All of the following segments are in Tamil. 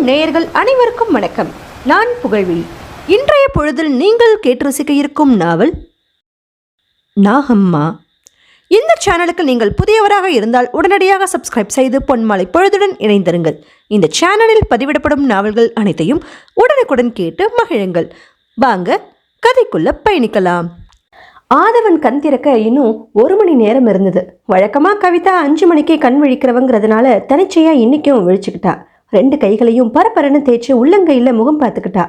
நேயர்கள் அனைவருக்கும் வணக்கம். நான் புகழ்வி. இன்றைய பொழுதில் நீங்கள் கேட்டு ரசிக்க இருக்கும் நாவல் நாகம்மா. இந்த சேனலுக்கு நீங்கள் புதியவராக இருந்தால் உடனடியாக சப்ஸ்கிரைப் செய்து பொன்மாலை பொழுதுடன் இணைந்திருங்கள். இந்த சேனலில் பதிவிடப்படும் நாவல்கள் அனைத்தையும் உடனுக்குடன் கேட்டு மகிழுங்கள். வாங்க கதைக்குள்ள பயணிக்கலாம். ஆதவன் கண் திறக்க இன்னும் 1 மணி நேரம் இருந்தது. வழக்கமாக கவிதா 5 மணிக்கே கண் விழிக்கிறவங்கிறதுனால தனிச்சையா இன்னைக்கும் விழிச்சுக்கிட்டா. 2 கைகளையும் பரபரன்னு தேய்ச்சி உள்ளங்கையில் முகம் பார்த்துக்கிட்டா.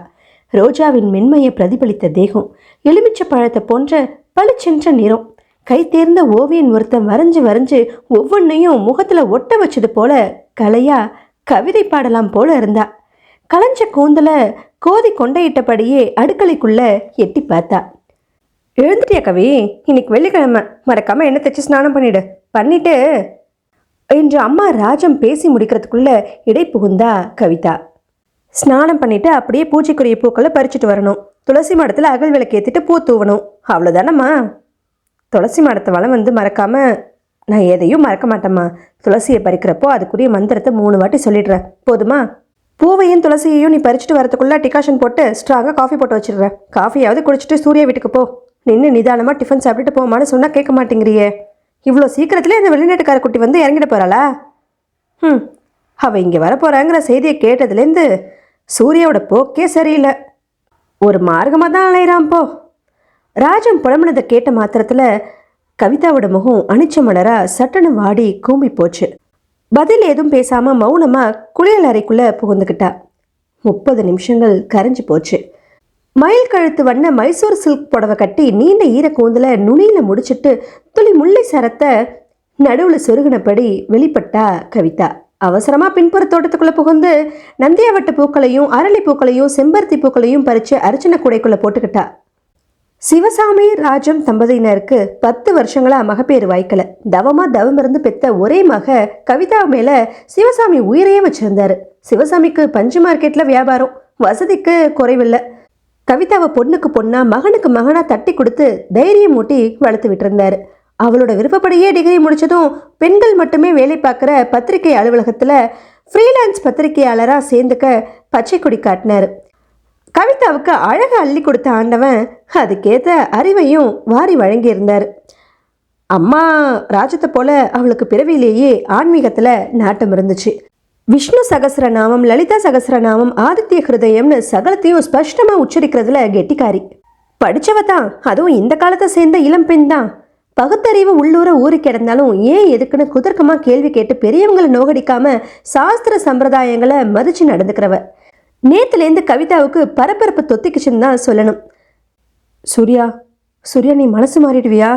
ரோஜாவின் மென்மையை பிரதிபலித்த தேகம், எலுமிச்சை பழத்தை போன்ற பளிச்சென்ற நிறம், கை தேர்ந்த ஓவியன் ஒருத்தன் வரைஞ்சு ஒவ்வொன்றையும் முகத்தில் ஒட்ட வச்சது போல கலையா கவிதை பாடலாம் போல இருந்தா. களைஞ்ச கூந்தல கோதி கொண்டையிட்டபடியே அடுக்கலைக்குள்ள எட்டி பார்த்தா. எழுந்துட்டியா கவி? இன்னைக்கு வெள்ளிக்கிழமை, மறக்காம என்ன தைச்சு ஸ்நானம் பண்ணிட்டு என்று அம்மா ராஜம் பேசி முடிக்கிறதுக்குள்ள இடை புகுந்தா கவிதா. ஸ்நானம் பண்ணிட்டு அப்படியே பூஜைக்குரிய பூக்களை பறிச்சுட்டு வரணும். துளசி மாடத்தில் அகல் விளக்கு ஏற்றிட்டு பூ தூவணும். அவ்வளோதானம்மா. துளசி மாடத்தை வளம் மறக்காம. நான் எதையும் மறக்க மாட்டேம்மா. துளசியை பறிக்கிறப்போ அதுக்குரிய மந்திரத்தை 3 வாட்டி சொல்லிடுறேன், போதுமா? பூவையும் துளசியையும் நீ பறிச்சுட்டு வரதுக்குள்ள டிகாஷன் போட்டு ஸ்ட்ராங்காக காஃபி போட்டு வச்சிடுறேன். காஃபியாவது குடிச்சிட்டு சூர்யா வீட்டுக்கு போ. நின்று நிதானமாக டிஃபன் சாப்பிட்டுட்டு போமான்னு சொன்னால் கேட்க மாட்டேங்கிறியே. இவ்வளோ சீக்கிரத்துலேயே இந்த வெளிநாட்டுக்கார குட்டி இறங்கிட போகிறாளா? அவள் இங்கே வரப்போகிறாங்கிற செய்தியை கேட்டதுலேருந்து சூர்யாவோட போக்கே சரியில்லை. ஒரு மார்க்கமாக தான் அலையிறான் போ. ராஜம் புலம்புனதை கேட்ட மாத்திரத்தில் கவிதாவோட முகம் அனிச்ச மலரா சட்டன வாடி கூம்பி போச்சு. பதில் ஏதும் பேசாமல் மௌனமாக குளியல் அறைக்குள்ளே புகுந்துக்கிட்டா. 30 நிமிஷங்கள் கரைஞ்சி போச்சு. மயில் கழுத்து வண்ண மைசூர் சில்க் புடவை கட்டி நீண்ட ஈர கூந்தல நுனியில முடிச்சிட்டு துளி முல்லை சரத்தை நடுவில் சொருகினபடி வெளிப்பட்டா கவிதா. அவசரமா பின்புற தோட்டத்துக்குள்ள புகுந்து நந்தியாவட்ட பூக்களையும் அரளி பூக்களையும் செம்பருத்தி பூக்களையும் பறிச்சு அர்ச்சனை கூடைக்குள்ள போட்டுக்கிட்டா. சிவசாமி ராஜம் தம்பதியினருக்கு 10 வருஷங்களா மகப்பேறு வாய்க்கல. தவம் இருந்து பெத்த ஒரே மக கவிதா மேல சிவசாமி உயிரையே வச்சிருந்தாரு. சிவசாமிக்கு பஞ்சு மார்க்கெட்ல வியாபாரம், வசதிக்கு குறைவில்லை. கவிதாவை பொண்ணுக்கு பொண்ணா மகனுக்கு மகனா தட்டி கொடுத்து தைரியம் மூட்டி வளர்த்து விட்டுருந்தாரு. அவளோட விருப்பப்படியே டிகிரி முடிச்சதும் பெண்கள் மட்டுமே வேலை பார்க்குற பத்திரிகை அலுவலகத்தில் ஃப்ரீலான்ஸ் பத்திரிகையாளராக சேர்ந்துக்க பச்சை கொடி காட்டினார். கவிதாவுக்கு அழகாக அள்ளி கொடுத்த ஆண்டவன் அதுக்கேற்ற அறிவையும் வாரி வழங்கியிருந்தார். அம்மா ராஜத்தை போல அவளுக்கு பிறவிலேயே ஆன்மீகத்தில் நாட்டம் இருந்துச்சு. விஷ்ணு சகஸ்ரநாமம், லலிதா சகஸ்ரநாமம், ஆதித்ய ஹிருதயம்னு சகலத்தையும் ஸ்பஷ்டமாக உச்சரிக்கிறதுல கெட்டிக்காரி. படித்தவ தான், அதுவும் இந்த காலத்தை சேர்ந்த இளம்பெண் தான். பகுத்தறிவு உள்ளூர ஊறி கிடந்தாலும் ஏன் எதுக்குன்னு குதர்க்கமாக கேள்வி கேட்டு பெரியவங்களை நோகடிக்காம சாஸ்திர சம்பிரதாயங்களை மதிச்சு நடந்துக்கிறவ. நேத்துலேருந்து கவிதாவுக்கு பரபரப்பு தொத்திக்குச்சுன்னு தான் சொல்லணும். சூர்யா நீ மனசு மாறிடுவியா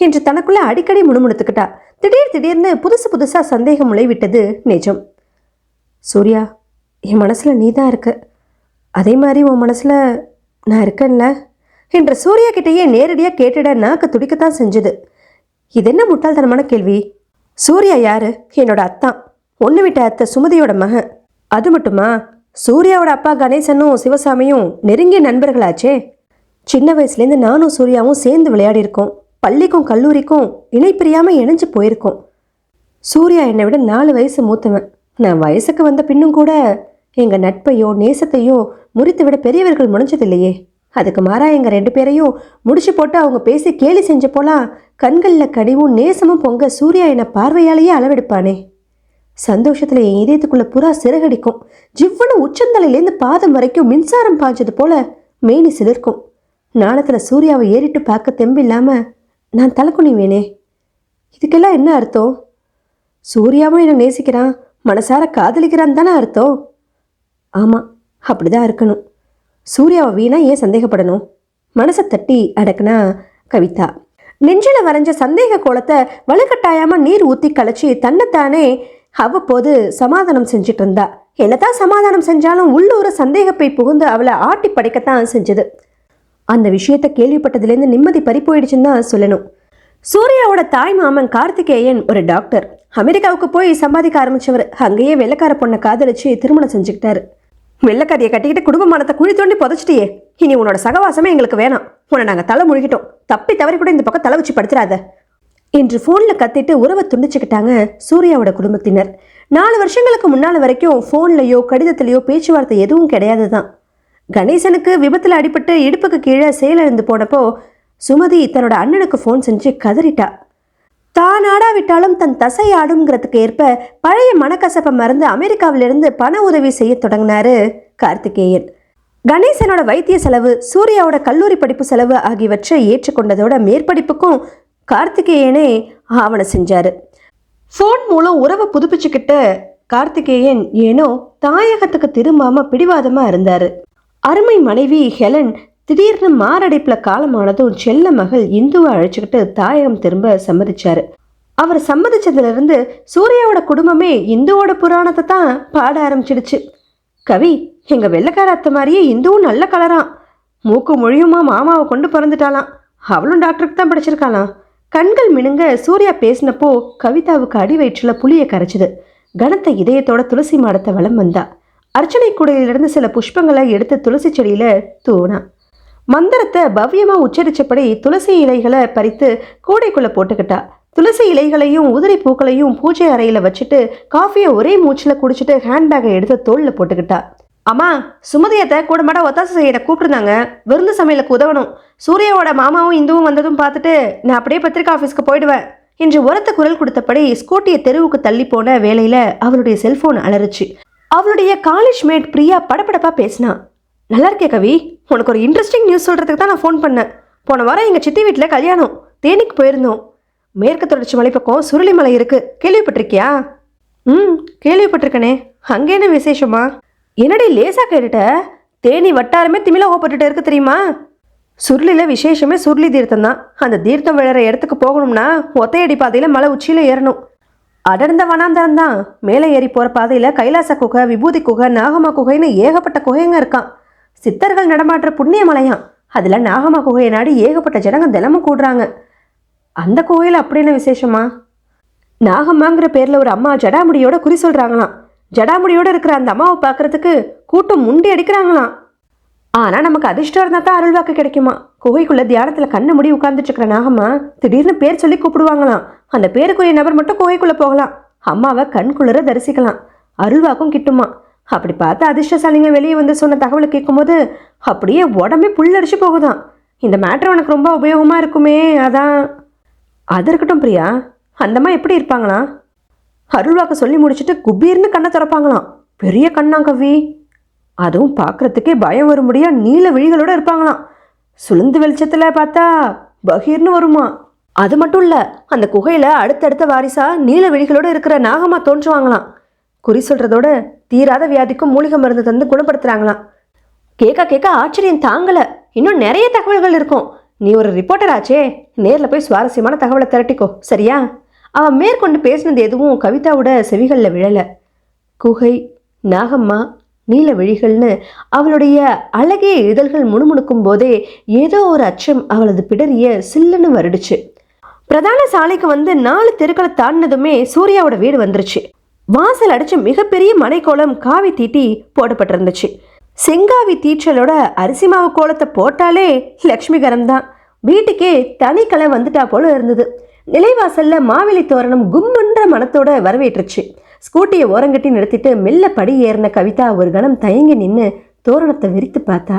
என்று தனக்குள்ள அடிக்கடி முணுமுணுத்துக்கிட்டா. திடீர்னு புதுசாக சந்தேகம் முளைவிட்டது நிஜம். சூர்யா, என் மனசில் நீ தான் இருக்க, அதே மாதிரி உன் மனசில் நான் இருக்கேன்ல என்ற சூர்யா கிட்டேயே நேரடியாக கேட்டுட நாக்கு துடிக்கத்தான் செஞ்சுது. இது என்ன முட்டாள்தனமான கேள்வி? சூர்யா யாரு? என்னோட அத்தான், ஒன்று விட்ட அத்தை சுமதியோட மகன். அது மட்டுமா, சூர்யாவோட அப்பா கணேசனும் சிவசாமியும் நெருங்கிய நண்பர்களாச்சே. சின்ன வயசுலேருந்து நானும் சூர்யாவும் சேர்ந்து விளையாடி இருக்கோம். பள்ளிக்கும் கல்லூரிக்கும் இணைப்பிரியாமல் இணைஞ்சு போயிருக்கோம். சூர்யா என்னை விட 4 வயசு மூத்தவன். நான் வயசுக்கு வந்த பின்னும் கூட எங்கள் நட்பையோ நேசத்தையோ முறித்து விட பெரியவர்கள் முடிஞ்சதில்லையே. அதுக்கு மாறா எங்கள் 2 பேரையும் முடிச்சு போட்டு அவங்க பேசி கேலி செஞ்ச போலாம் கண்களில் கனிவும் நேசமும் பொங்க சூர்யா என்னை பார்வையாலேயே அளவெடுப்பானே. சந்தோஷத்தில் என் இதயத்துக்குள்ள புறா சிறகடிக்கும். ஜிவ்வன உச்சந்தலையிலேருந்து பாதம் வரைக்கும் மின்சாரம் பாய்ஞ்சது போல மேனி சிலிர்க்கும். நாணத்தில் சூர்யாவை ஏறிட்டு பார்க்க தெம்பில்லாமல் நான் தலைக்குனிவேனே. இதுக்கெல்லாம் என்ன அர்த்தம்? சூர்யாவும் என்னை நேசிக்கிறான், மனசார காதலிக்கிறான் தானே அர்த்தம்? ஆமாம், அப்படிதான் இருக்கணும். சூர்யாவை வீணா ஏன் சந்தேகப்படணும்? மனசை தட்டி அடக்குனா கவிதா. நெஞ்சில் வரைஞ்ச சந்தேக கோலத்தை வலுக்கட்டாயமாக நீர் ஊற்றி கலைச்சி தன்னைத்தானே அவ்வப்போது சமாதானம் செஞ்சுட்டு இருந்தா. என்னதான் சமாதானம் செஞ்சாலும் உள்ளூர சந்தேகப்பை புகுந்து அவளை ஆட்டி படைக்கத்தான் செஞ்சது. அந்த விஷயத்தை கேள்விப்பட்டதுலேருந்து நிம்மதி பறி போயிடுச்சுன்னு தான் சொல்லணும். சூர்யாவோட தாய் மாமன் கார்த்திகேயன் ஒரு டாக்டர். அமெரிக்காவுக்கு போய் சம்பாதிக்க ஆரம்பிச்சவர். அங்கேயே வெள்ளைக்கார பொண்ணை காதலிச்சு திருமணம் செஞ்சுக்கிட்டாரு. வெள்ளைக்காரியை கட்டிக்கிட்டு குடும்பமானத்தை குழி தோண்டி புதைச்சிட்டியே. இனி உன்னோட சகவாசமே எங்களுக்கு வேணாம். உன்னை நாங்கள் தலை முழுகிட்டோம். தப்பி தவறி கூட இந்த பக்கம் தலை வச்சு படுத்துறாத என்று ஃபோனில் கத்திட்டு உறவை துண்டிச்சுக்கிட்டாங்க சூர்யாவோட குடும்பத்தினர். 4 வருஷங்களுக்கு முன்னால் வரைக்கும் ஃபோன்லையோ கடிதத்திலையோ பேச்சுவார்த்தை எதுவும் கிடையாது தான். கணேசனுக்கு விபத்தில் அடிபட்டு இடுப்புக்கு கீழே செயலிழந்து போனப்போ சுமதி தன்னோட அண்ணனுக்கு ஃபோன் செஞ்சு கதறிட்டா. தான் ஆடாவிட்டாலும் தன் தசை ஆடுங்கிறதுக்கு ஏற்ப பழைய மனக்கசப்பை மறந்து அமெரிக்காவிலிருந்து பண உதவி செய்ய தொடங்கினாரு கார்த்திகேயன். கணேசனோட வைத்திய செலவு, சூர்யாவோட கல்லூரி படிப்பு செலவு ஆகியவற்றை ஏற்றுக்கொண்டதோட மேற்படிப்புக்கும் கார்த்திகேயனே ஆவணம் செஞ்சாரு. ஃபோன் மூலம் உறவை புதுப்பிச்சுக்கிட்ட கார்த்திகேயன் ஏனோ தாயகத்துக்கு திரும்பாம பிடிவாதமா இருந்தாரு. அருமை மனைவி ஹெலன் திடீர்னு மாரடைப்புல காலமானதும் செல்ல மகள் இந்துவை அழைச்சிக்கிட்டு தாயகம் திரும்ப சம்மதிச்சாரு. அவர் சம்மதிச்சதுல இருந்து சூர்யாவோட குடும்பமே இந்துவோட புராணத்தை தான் பாட ஆரம்பிச்சிடுச்சு. கவி, எங்க வெள்ளக்கார அத்தை மாதிரியே இந்துவும் நல்ல கலராம், மூக்கு மொழியுமா மாமாவை கொண்டு பிறந்துட்டாலாம், அவளும் டாக்டருக்கு தான் படிச்சிருக்காளாம். கண்கள் மினுங்க சூர்யா பேசினப்போ கவிதாவுக்கு அடி வயிற்றுல புளியை கரைச்சிது. கனத்த இதயத்தோட துளசி மாடத்தை வலம் வந்தா. அர்ச்சனை கூடையிலிருந்து சில புஷ்பங்களை எடுத்து துளசி செடியில தூணா. மந்திரத்தை பவ்யமா உச்சரிச்சபடி துளசி இலைகளை பறித்து கூடைக்குள்ள போட்டுக்கிட்டா. துளசி இலைகளையும் உதிரி பூக்களையும் பூஜை அறையில வச்சுட்டு காஃபியை ஒரே மூச்சில் குடிச்சிட்டு ஹேண்ட்பேக்கை எடுத்து தோல்ல போட்டுக்கிட்டா. அம்மா, சுமதியத்தை கூட மாட ஒத்தாசை செய்ய கூப்பிட்டுருந்தாங்க, விருந்து சமையலுக்கு உதவணும். சூர்யாவோட மாமாவும் இந்துவும் வந்ததும் பார்த்துட்டு நான் அப்படியே பத்திரிக்கை ஆஃபீஸ்க்கு போயிடுவேன் என்று உரத்த குரல் கொடுத்தபடி ஸ்கூட்டியை தெருவுக்கு தள்ளி போன வேளையில அவளுடைய செல்போன் அலறுச்சு. அவளுடைய காலேஜ் மேட் பிரியா படப்படப்பா பேசினா. நல்லா இருக்கே கவி, உனக்கு ஒரு இன்ட்ரெஸ்டிங் நியூஸ் சொல்கிறதுக்கு தான் நான் ஃபோன் பண்ணேன். போன வாரம் எங்கள் சித்தி வீட்டில் கல்யாணம், தேனிக்கு போயிருந்தோம். மேற்கு தொடர்ச்சி மலை பக்கம் சுருளிமலை இருக்கு, கேள்விப்பட்டிருக்கியா? கேள்விப்பட்டிருக்கனே. அங்கே என்ன விசேஷமா? என்னடி லேசாக கேட்டுட்ட? தேனி வட்டாரமே திமிழ ஓப்பட்டுட்டு இருக்கு தெரியுமா? சுருளியில் விசேஷமே சுருளி தீர்த்தம் தான். அந்த தீர்த்தம் விழுற இடத்துக்கு போகணும்னா ஒத்தையடி பாதையில் மலை உச்சியில் ஏறணும். அடர்ந்த வனாந்தரம் தான். மேலே ஏறி போகிற பாதையில் கைலாச குகை, விபூதி குகை, நாகமா குகைன்னு ஏகப்பட்ட குகைங்க இருக்கான். சித்தர்கள் நடமாட்டுற புண்ணிய மலையாம். அதில் நாகமா குகையை நாடி ஏகப்பட்ட ஜனங்க தினமும் கூடுறாங்க. அந்த கோயில் அப்படின்னு விசேஷமா? நாகம்மாங்கிற பேரில் ஒரு அம்மா ஜடாமுடியோட குறி சொல்கிறாங்களாம். ஜடாமுடியோடு இருக்கிற அந்த அம்மாவை பார்க்குறதுக்கு கூட்டம் முண்டி அடிக்கிறாங்களாம். ஆனால் நமக்கு அதிர்ஷ்டம் இருந்தால் தான் அருள்வாக்கு கிடைக்குமா. குகைக்குள்ளே தியானத்தில் கண்ணை முடி உட்கார்ந்துட்டு இருக்கிற நாகம்மா திடீர்னு பேர் சொல்லி கூப்பிடுவாங்களாம். அந்த பேருக்குரிய நபர் மட்டும் குகைக்குள்ளே போகலாம். அம்மாவை கண்குளிர தரிசிக்கலாம், அருள்வாக்கும் கிட்டுமா. அப்படி பார்த்தா அதிர்ஷ்டசாலிங்க வெளியே வந்து சொன்ன தகவலை கேட்கும்போது அப்படியே உடம்பே புல்லரிச்சு போகுதான். இந்த மேட்ரு உனக்கு ரொம்ப உபயோகமாக இருக்குமே, அதான். அது இருக்கட்டும் பிரியா, அந்தம்மா எப்படி இருப்பாங்களா? அருள்வாக்கு சொல்லி முடிச்சுட்டு குபீர்னு கண்ணை திறப்பாங்களாம். பெரிய கண்ணாங்கவி, அதுவும் பார்க்குறதுக்கே பயம் வரும்படியா நீல விழிகளோடு இருப்பாங்களாம். சுளுந்து வெளிச்சத்தில் பார்த்தா பகீர்னு வருமா. அது மட்டும் இல்லை, அந்த குகையில் அடுத்தடுத்த வாரிசா நீல விழிகளோடு இருக்கிற நாகம்மா தோன்றுவாங்களாம். குறி சொல்கிறதோட தீராத வியாதிக்கும் மூலிகை மருந்து தந்து குணப்படுத்துகிறாங்களாம். கேட்க கேட்க ஆச்சரியம் தாங்கலை. இன்னும் நிறைய தகவல்கள் இருக்கும். நீ ஒரு ரிப்போர்ட்டர் ஆச்சே, நேரில் போய் சுவாரஸ்யமான தகவலை திரட்டிக்கோ, சரியா? அவன் மேற்கொண்டு பேசினது எதுவும் கவிதாவோட செவிகளில் விழலை. குகை, நாகம்மா, நீல விழிகள்னு அவளுடைய அழகிய இதழ்கள் முணுமுணுக்கும் போதே ஏதோ ஒரு அச்சம் அவளது பிடரிய சில்லுன்னு வருடுச்சு. பிரதான சாலைக்கு வந்து 4 தெருக்களை தாண்டினதுமே சூர்யாவோட வீடு வந்துருச்சு. வாசல் அடிச்சு மிகப்பெரிய மனைக்கோலம் காவி தீட்டி போடப்பட்டிருந்துச்சு. செங்காவி தீற்றலோட அரிசி மாவு கோலத்தை போட்டாலே லக்ஷ்மிகரம் தான். வீட்டுக்கே தனிக்கலை வந்துட்டா போல இருந்தது. நிலைவாசல்ல மாவிலை தோரணம் கும்முன்ற மனத்தோட வரவேற்றுச்சு. ஸ்கூட்டியை ஓரங்கட்டி நிறுத்திட்டு மெல்ல படி ஏறின கவிதா ஒரு கணம் தயங்கி நின்று தோரணத்தை விரித்து பார்த்தா.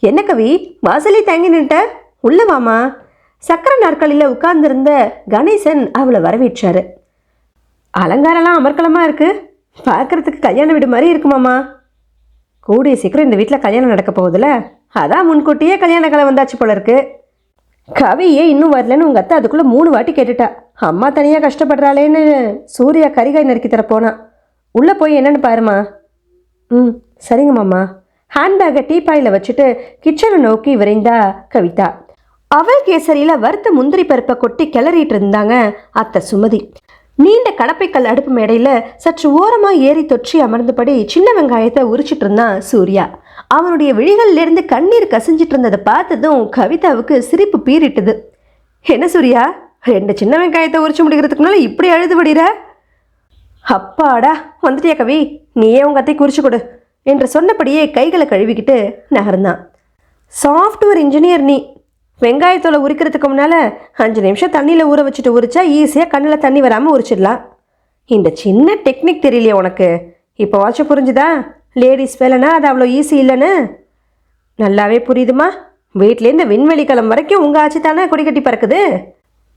என்ன கவி, வாசலே தயங்கி நின்ட்ட, உள்ள வாமா. சக்கர நாற்காலியில் உட்கார்ந்திருந்த கணேசன் அவளை வரவேற்றாரு. அலங்காரம்லாம் அமர்க்கலமாக இருக்கு, பார்க்கறதுக்கு கல்யாண வீடு மாதிரி இருக்குமாம்மா. கூடிய சீக்கிரம் இந்த வீட்டில் கல்யாணம் நடக்க போகுதுல, அதான் முன்கூட்டியே கல்யாண கலை வந்தாச்சு போல இருக்கு. கவியே இன்னும் வரலன்னு உங்கள் அத்தை அதுக்குள்ளே 3 வாட்டி கேட்டுட்டா. அம்மா தனியாக கஷ்டப்படுறாளேன்னு சூர்யா கரிகாய் நறுக்கி தரப்போனா. உள்ளே போய் என்னென்னு பாருமா. சரிங்க மாமா. ஹேண்ட்பேக்கை டீப்பாயில் வச்சுட்டு கிச்சனை நோக்கி விரைந்தா கவிதா. அவள் கேசரியில் வறுத்த முந்திரி பருப்பை கொட்டி கிளறிட்டு இருந்தாங்க அத்தை சுமதி. நீண்ட கடப்பைக்கல் அடுப்பு மேடையில் சற்று ஓரமாக ஏறி தொற்றி அமர்ந்தபடி சின்ன வெங்காயத்தை உரிச்சிட்டு இருந்தான் சூர்யா. அவனுடைய விழிகளிலிருந்து கண்ணீர் கசிஞ்சிட்டு இருந்ததை பார்த்ததும் கவிதாவுக்கு சிரிப்பு பீறிட்டுது. என்ன சூர்யா, 2 சின்ன வெங்காயத்தை உரிச்சு முடிக்கிறதுக்கு முன்னால இப்படி அழுது விடுற? அப்பாடா வந்துட்டியா கவி, நீயே உங்கள் அத்தை குறிச்சு கொடு என்று சொன்னபடியே கைகளை கழுவிக்கிட்டு நகர்ந்தான். சாஃப்ட்வேர் இன்ஜினியர் நீ. வெங்காயத்தோலை உரிக்கிறதுக்கு முன்னால் 5 நிமிஷம் தண்ணியில் ஊற வச்சுட்டு உரிச்சா ஈஸியாக கண்ணில் தண்ணி வராமல் உரிச்சிடலாம். இந்த சின்ன டெக்னிக் தெரியலையே உனக்கு? இப்போ வாட்சம் புரிஞ்சுதா? லேடிஸ் வேலைன்னா அது அவ்வளோ ஈஸி இல்லைன்னு நல்லாவே புரியுதுமா. வீட்லேருந்து விண்வெளி களம் வரைக்கும் உங்கள் ஆட்சி தானே கொடி கட்டி பறக்குது.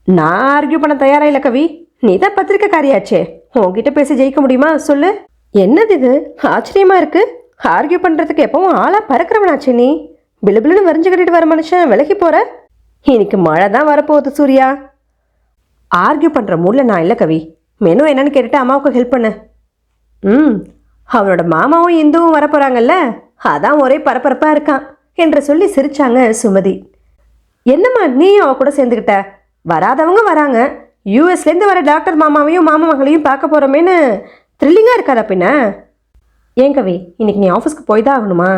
நான் ஆர்கியூ பண்ண தயாராக இல்லை கவி. நீ தான் பத்திரிக்கைக்காரியாச்சே, உன்கிட்ட பேசி ஜெயிக்க முடியுமா சொல்லு? என்னது இது ஆச்சரியமா இருக்கு? ஆர்கியூ பண்ணுறதுக்கு எப்பவும் ஆளாக பறக்கிறவனாச்சே நீ. பிளுபிளுன்னு வரைஞ்சு கட்டிட்டு வர மனுஷன் விலகி போகிற. இன்னைக்கு மழை தான் வரப்போகுது சூர்யா. ஆர்கியூ பண்ணுற மூடில் நான் இல்லை கவி. மெனு என்னன்னு கேட்டுட்டு அம்மாவுக்கு ஹெல்ப் பண்ணு. அவனோட மாமாவும் இந்துவும் வரப்போகிறாங்கல்ல, அதான் ஒரே பரபரப்பாக இருக்கான் என்று சொல்லி சிரிச்சாங்க சுமதி. என்னம்மா நீயும் அவ கூட சேர்ந்துக்கிட்ட? வராதவங்க வராங்க. யூஎஸ்லேருந்து வர டாக்டர் மாமாவையும் மாமா மகளையும் பார்க்க போகிறோமேனு த்ரில்லிங்காக இருக்காதா பின்ன? ஏன் கவி, இன்னைக்கு நீ ஆஃபீஸ்க்கு போய் தான் ஆகணுமா?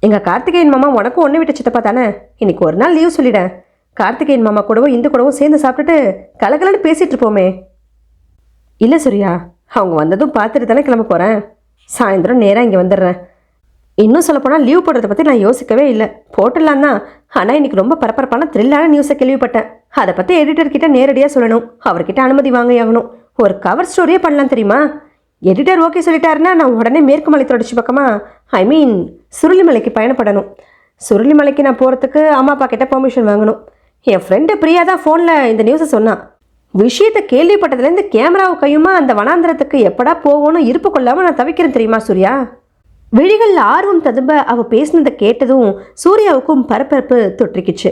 எங்கள் கார்த்திகேயன் மாமா உனக்கும் ஒன்று விட்ட சித்தப்பா தானே. இன்னைக்கு ஒரு நாள் லீவ் சொல்லிட்டேன். கார்த்திகேயன் மாமா கூடவும் இந்து கூடவும் சேர்ந்து சாப்பிட்டுட்டு கலக்கலன்னு பேசிகிட்டு இருப்போமே. இல்லை சூர்யா, அவங்க வந்ததும் பார்த்துட்டு தானே கிளம்ப போகிறேன். சாயந்தரம் நேராக இங்கே வந்துடுறேன். இன்னும் சொல்லப்போனால் லீவ் போடுறத பற்றி நான் யோசிக்கவே இல்லை. போட்டுடலாம் தான். ஆனால் இன்றைக்கி ரொம்ப பரபரப்பான த்ரில்லான நியூஸை கேள்விப்பட்டேன். அதை பற்றி எடிட்டர்கிட்ட நேரடியாக சொல்லணும். அவர்கிட்ட அனுமதி வாங்கி ஆகணும். ஒரு கவர் ஸ்டோரியே பண்ணலாம் தெரியுமா? எடிட்டர் ஓகே சொல்லிட்டாருன்னா நான் உடனே மேற்கு மலை தொடர்ச்சி பக்கமாக சுருளிமலைக்கு பயணப்படணும். சுருளிமலைக்கு நான் போகிறதுக்கு அம்மா அப்பா கிட்ட பெர்மிஷன் வாங்கணும். என் ஃப்ரெண்டு பிரியா தான் ஃபோனில் இந்த நியூஸை சொன்னான். விஷயத்தை கேள்விப்பட்டதுலேருந்து கேமராவை கையுமா அந்த வனாந்திரத்துக்கு எப்படா போவோன்னு இருப்பு கொள்ளாமல் நான் தவிக்கிறேன் தெரியுமா சூர்யா? விழிகளில் ஆர்வம் ததும்ப அவள் பேசினதை கேட்டதும் சூர்யாவுக்கும் பரபரப்பு தொற்றிக்குச்சு.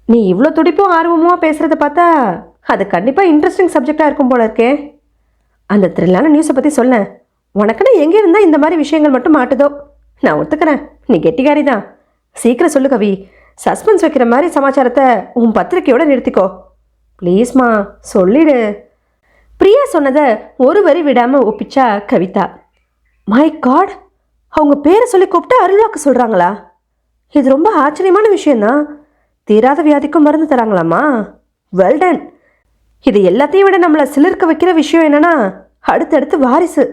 நீ இவ்வளோ துடிப்பும் ஆர்வமாக பேசுகிறத பார்த்தா அது கண்டிப்பாக இன்ட்ரெஸ்டிங் சப்ஜெக்டாக இருக்கும் போல இருக்கே. அந்த த்ரில்லான நியூஸை பற்றி சொல்ல. உனக்குன்னு எங்கே இருந்தால் இந்த மாதிரி விஷயங்கள் மட்டும் மாட்டுதோ? நான் ஒத்துக்கிறேன், நீ கெட்டிக்காரி தான். சீக்கிரம் சொல்லு கவி. சஸ்பென்ஸ் வைக்கிற மாதிரி சமாச்சாரத்தை உன் பத்திரிக்கையோட நிறுத்திக்கோ ப்ளீஸ்மா, சொல்லிடு. பிரியா சொன்னதை ஒரு வரி விடாமல் ஒப்பிச்சா கவிதா. மை காட், அவங்க பேரை சொல்லி கூப்பிட்டு அருள்வாக்கு சொல்கிறாங்களா? இது ரொம்ப ஆச்சரியமான விஷயந்தான். தீராத வியாதிக்கும் மருந்து தராங்களாம்மா? வெல்டன். இது எல்லாத்தையும் விட நம்மளை சிலிர்க்க வைக்கிற விஷயம் என்னன்னா, அடுத்தடுத்து வாரிசு.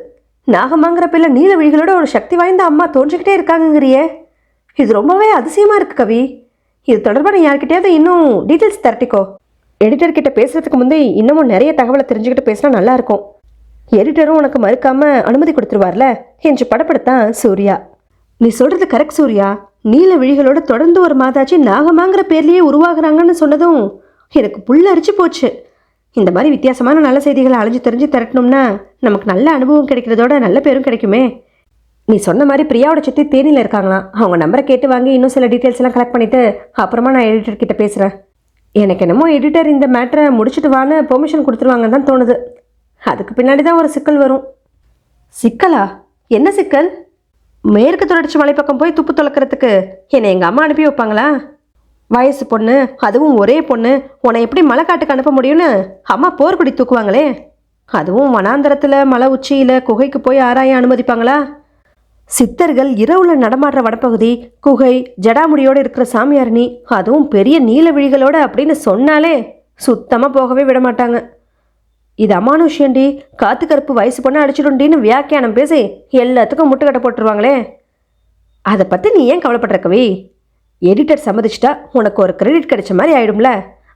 நாகமாங்கிற பிள்ளை நீல விழிகளோட ஒரு சக்தி வாய்ந்த அம்மா தோன்றிக்கிட்டே இருக்காங்கங்கிறியே. இது ரொம்பவே அதிசயமாக இருக்குது கவி. இது தொடர்பான யார்கிட்டயாவது இன்னும் டீட்டெயில்ஸ் திரட்டிக்கோ. எடிட்டர்கிட்ட பேசுகிறதுக்கு முந்தைய இன்னமும் நிறைய தகவலை தெரிஞ்சுக்கிட்டு பேசினா நல்லாயிருக்கும். எடிட்டரும் உனக்கு மறுக்காமல் அனுமதி கொடுத்துருவார்ல என்று படப்படுத்தான் சூர்யா. நீ சொல்கிறது கரெக்ட் சூர்யா. நீல விழிகளோட தொடர்ந்து ஒரு மாதாச்சி நாகமாங்கிற பேர்லேயே உருவாகிறாங்கன்னு சொன்னதும் எனக்கு புல்லரிச்சு போச்சு. இந்த மாதிரி வித்தியாசமான நல்ல செய்திகளை அலைஞ்சு தெரிஞ்சு திரட்டணும்னா நமக்கு நல்ல அனுபவம் கிடைக்கிறதோட நல்ல பேரும் கிடைக்குமே. நீ சொன்ன மாதிரி பிரியாவோட சித்தி தேனியில் இருக்காங்களாம். அவங்க நம்பரை கேட்டு வாங்கி இன்னும் சில டீட்டெயில்ஸ் எல்லாம் கலெக்ட் பண்ணிவிட்டு அப்புறமா நான் எடிட்டர்கிட்ட பேசுகிறேன். எனக்கு என்னமோ எடிட்டர் இந்த மேட்டரை முடிச்சுட்டு வான்னு பெர்மிஷன் கொடுத்துருவாங்கன்னு தான் தோணுது. அதுக்கு பின்னாடி தான் ஒரு சிக்கல் வரும். சிக்கலா? என்ன சிக்கல்? மேற்கு தொடர்ச்சி மலைப்பக்கம் போய் துப்பு துளக்கிறதுக்கு என்னை எங்கள் அம்மா அனுப்பி வைப்பாங்களா? வயசு பொண்ணு, அதுவும் ஒரே பொண்ணு, உன்னை எப்படி மலை காட்டுக்கு அனுப்ப முடியும்னு அம்மா போர்க்குடி தூக்குவாங்களே. அதுவும் வனாந்தரத்தில் மலை உச்சியில் குகைக்கு போய் ஆராய அனுமதிப்பாங்களா? சித்தர்கள் இரவுல நடமாடுற வடப்பகுதி, குகை, ஜடாமுடியோடு இருக்கிற சாமியாரணி, அதுவும் பெரிய நீல விழிகளோட அப்படின்னு சொன்னாலே சுத்தமாக போகவே விட மாட்டாங்க. இது அமானுஷ்யண்டி, காத்து கருப்பு வயசு பொண்ணை அடிச்சிடுண்டின்னு வியாக்கியானம் பேசி எல்லாத்துக்கும் முட்டுக்கட்டை போட்டுருவாங்களே. அதை பற்றி நீ ஏன் கவலைப்படுற கவி? எடிட்டர் சம்மதிச்சிட்டா உனக்கு ஒரு கிரெடிட் கிடைச்ச மாதிரி ஆயிடும்ல.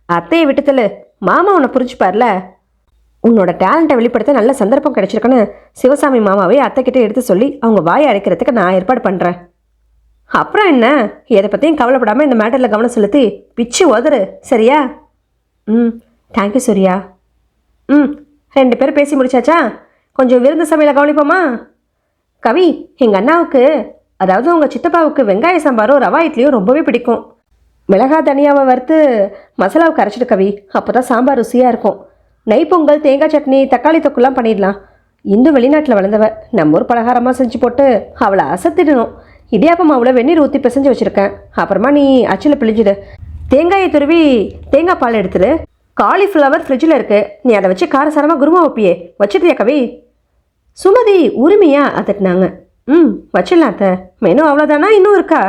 அத்தையை விட்டுத்தல, மாமா உன்னை புரிஞ்சுப்பார்ல. உன்னோட டேலண்ட்டை வெளிப்படுத்த நல்ல சந்தர்ப்பம் கிடைச்சிருக்குன்னு சிவசாமி மாமாவே அத்தைக்கிட்ட எடுத்து சொல்லி அவங்க வாயை அடைக்கிறதுக்கு நான் ஏற்பாடு பண்ணுறேன். அப்புறம் என்ன, எதை பற்றியும் கவலைப்படாமல் இந்த மேட்டரில் கவனம் செலுத்தி பிச்சு உதறு, சரியா? தேங்க்யூ சூர்யா. 2 பேரும் பேசி முடிச்சாச்சா? கொஞ்சம் விருந்து சமையலை கவனிப்போமா? கவி, எங்கள் அண்ணாவுக்கு, அதாவது உங்கள் சித்தப்பாவுக்கு வெங்காய சாம்பாரும் ரவா இட்லியும் ரொம்பவே பிடிக்கும். மிளகா தனியாவை வறுத்து மசாலாவை கரைச்சிட்டு கவி, அப்போ தான் சாம்பார் ருசியாக இருக்கும். நெய் பொங்கல், தேங்காய் சட்னி, தக்காளி தொக்குலாம் பண்ணிடலாம். இந்து வெளிநாட்டில் வளர்ந்தவ, நம்ம ஊர் பலகாரமாக செஞ்சு போட்டு அவளை அசத்திடணும். இடியாப்பம் அவளை வெந்நீர் ஊற்றி பிசைஞ்சு வச்சுருக்கேன். அப்புறமா நீ அச்சில் பிழிஞ்சிடு. தேங்காயை துருவி தேங்காய் பால் எடுத்துரு. காலிஃப்ளவர் ஃப்ரிட்ஜில் இருக்குது, நீ அதை வச்சு காரசாரமாக குருமா வைப்பியே, வச்சுட்டியா கவி? சுமதி உரிமையாக அதட்டினாங்க. வச்சிடலாம் அத்தை. மெனு அவ்வளோதானா, இன்னும் இருக்கா?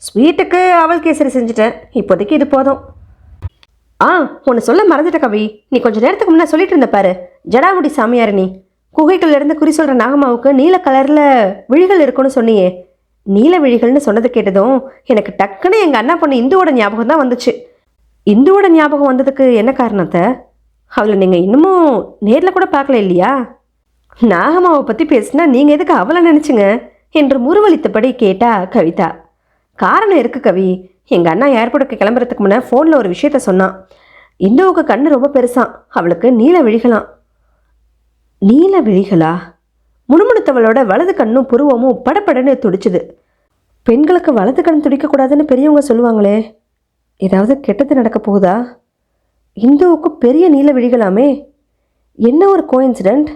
ஸ்வீட்டுக்கு அவல் கேசரி செஞ்சுட்டேன், இப்போதைக்கு இது போதும். ஒன்று சொல்ல மறந்துட்ட கவி, நீ கொஞ்சம் நேரத்துக்கு முன்னே சொல்லிட்டு இருந்த பாரு, ஜடாமுடி சாமியாரணி குகைகள்லேருந்து குறி சொல்கிற நாகம்மாவுக்கு நீல கலரில் விழிகள் இருக்குன்னு சொன்னியே. நீல விழிகள்னு சொன்னது கேட்டதும் எனக்கு டக்குன்னு எங்கள் அண்ணா பொண்ணு இந்துவோட ஞாபகம் தான் வந்துச்சு. இந்துவோட ஞாபகம் வந்ததுக்கு என்ன காரணத்தை? அவளை நீங்கள் இன்னமும் நேரில் கூட பார்க்கல இல்லையா? நாகம்மாவை பற்றி பேசினா நீங்கள் எதுக்கு அவளை நினச்சிங்க என்று முறுவலித்தபடி கேட்டா கவிதா. காரணம் இருக்கு கவி. எங்கள் அண்ணா ஏர்போர்ட்டுக்கு கிளம்புறதுக்கு முன்னே ஃபோனில் ஒரு விஷயத்த சொன்னான். இந்துவுக்கு கண்ணு ரொம்ப பெருசான், அவளுக்கு நீல விழிகளாம். நீல விழிகளா? முணுமுணுத்தவளோட வலது கண்ணும் புருவமும் படப்படன்னு துடிச்சுது. பெண்களுக்கு வலது கண் துடிக்கக்கூடாதுன்னு பெரியவங்க சொல்லுவாங்களே, ஏதாவது கெட்டது நடக்க போகுதா? இந்துவுக்கு பெரிய நீல விழிகளாமே, என்ன ஒரு கோயின்சிடென்ட்.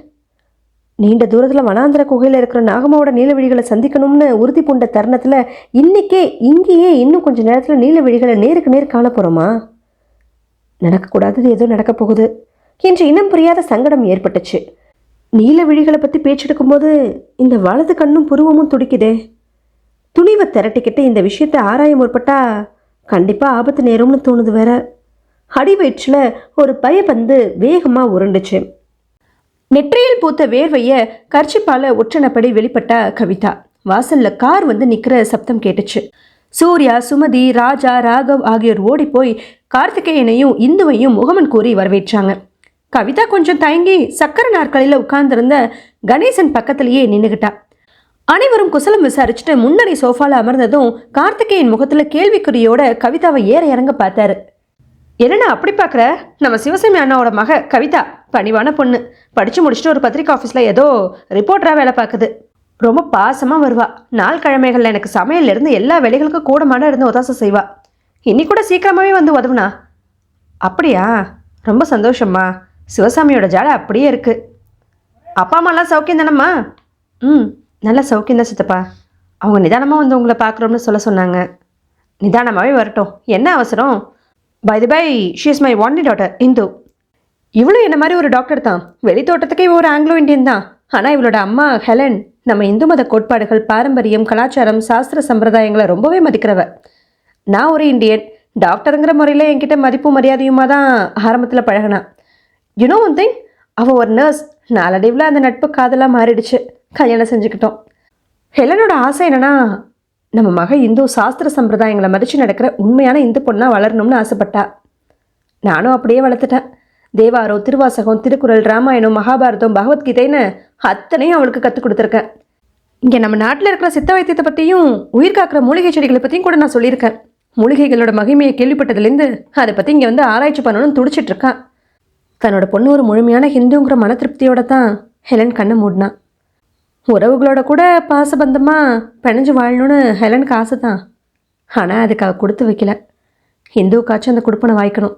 நீண்ட தூரத்தில் வனாந்திர குகையில் இருக்கிற நாகம்மாவோட நீல விழிகளை சந்திக்கணும்னு உறுதி பூண்ட தருணத்தில் இங்கேயே இன்னும் கொஞ்சம் நேரத்தில் நீல விழிகளை நேருக்கு நேர் காண போகிறோமா? நடக்கக்கூடாதது ஏதோ நடக்க போகுது என்று இன்னும் புரியாத சங்கடம் ஏற்பட்டுச்சு. நீல விழிகளை பற்றி பேச்செடுக்கும்போது இந்த வலது கண்ணும் புருவமும் துடிக்குதே. துணிவை திரட்டிக்கிட்டு இந்த விஷயத்தை ஆராய முற்பட்டா கண்டிப்பாக ஆபத்து நேரும்னு தோணுது வேற. அடி வயிற்றில் ஒரு பயப்பந்து வேகமாக உருண்டுச்சு. நெற்றியில் பூத்த வேர்வைய கர்ச்சிப்பால ஒற்றனப்படி வெளிப்பட்ட கவிதா. வாசல்ல கார் வந்து நிற்கிற சப்தம் கேட்டுச்சு. சூர்யா, சுமதி, ராஜா, ராகவ் ஆகியோர் ஓடி போய் கார்த்திகேயனையும் இந்துவையும் முகமன் கூறி வரவேற்றாங்க. கவிதா கொஞ்சம் தயங்கி சக்கர நாற்காலியில் உட்கார்ந்திருந்த கணேசன் பக்கத்திலேயே நின்றுகிட்டா. அனைவரும் குசலம் விசாரிச்சுட்டு முன்னணி சோஃபால அமர்ந்ததும் கார்த்திகேயன் முகத்துல கேள்விக்குறியோட கவிதாவை ஏற இறங்க பார்த்தாரு. என்னன்னா அப்படி பார்க்குற? நம்ம சிவசாமி அண்ணாவோட மக கவிதா, பணிவான பொண்ணு, படித்து முடிச்சுட்டு ஒரு பத்திரிக்கை ஆஃபீஸில் ஏதோ ரிப்போர்ட்டராக வேலை பார்க்குது. ரொம்ப பாசமாக வருவா. நாள் கிழமைகளில் எனக்கு சமையல்லேருந்து எல்லா வேலைகளுக்கும் கூடமான இருந்து ஒதாசை செய்வா. இன்னைக்கு கூட சீக்கிரமாகவே வந்து உதவுனா. அப்படியா? ரொம்ப சந்தோஷம்மா. சிவசாமியோட ஜாடை அப்படியே இருக்கு. அப்பா அம்மாலாம் சௌக்கியம் தானம்மா? நல்லா சௌக்கியம் தான் சித்தப்பா. அவங்க நிதானமாக வந்து உங்களை பார்க்குறோம்னு சொன்னாங்க. நிதானமாகவே வரட்டும், என்ன அவசரம்? By the by, she is my only daughter Indu. இவளும் என்ன மாதிரி ஒரு டாக்டர் தான். வெளி தோட்டத்துக்கே ஒரு ஆங்கிலோ இண்டியன் தான். ஆனால் இவளோட அம்மா ஹெலன் நம்ம இந்து மத கோட்பாடுகள், பாரம்பரியம், கலாச்சாரம், சாஸ்திர சம்பிரதாயங்களை ரொம்பவே மதிக்கிறவ. நான் ஒரு இந்தியன். டாக்டருங்கிற முறையில் என்கிட்ட மதிப்பு மரியாதையுமா தான் ஆரம்பத்தில் பழகினான். யூனோ ஒன் திங், அவள் ஒரு நர்ஸ். நாளடைவில் அந்த நட்பு காதலாக மாறிடுச்சு. கல்யாணம் செஞ்சுக்கிட்டோம். ஹெலனோட ஆசை என்னன்னா, நம்ம மக இந்து சாஸ்திர சம்பிரதாயங்களை மதித்து நடக்கிற உண்மையான இந்து பொண்ணாக வளரணும்னு ஆசைப்பட்டா. நானும் அப்படியே வளர்த்துட்டேன். தேவாரம், திருவாசகம், திருக்குறள், ராமாயணம், மகாபாரதம், பகவத்கீதைன்னு அத்தனையும் அவளுக்கு கற்றுக் கொடுத்துருக்கேன். இங்கே நம்ம நாட்டில் இருக்கிற சித்த வைத்தியத்தை பற்றியும் உயிர் காக்கிற மூலிகை செடிகளை பற்றியும் கூட நான் சொல்லியிருக்கேன். மூலிகைகளோட மகிமையை கேள்விப்பட்டதுலேருந்து அதை பற்றி இங்கே வந்து ஆராய்ச்சி பண்ணணும்னு துடிச்சிட்டு இருக்கான். தன்னோட பொண்ணு ஒரு முழுமையான ஹிந்துங்கிற மன திருப்தியோட தான் ஹெலன் கண்ணை மூடினான். உறவுகளோட கூட பாசபந்தமாக பிணைஞ்சு வாழணும்னு ஹெலனுக்கு ஆசை தான். ஆனால் அதுக்கு அவள் கொடுத்து வைக்கல. ஹிந்துவுக்காச்சும் அந்த கொடுப்பனை வாய்க்கணும்.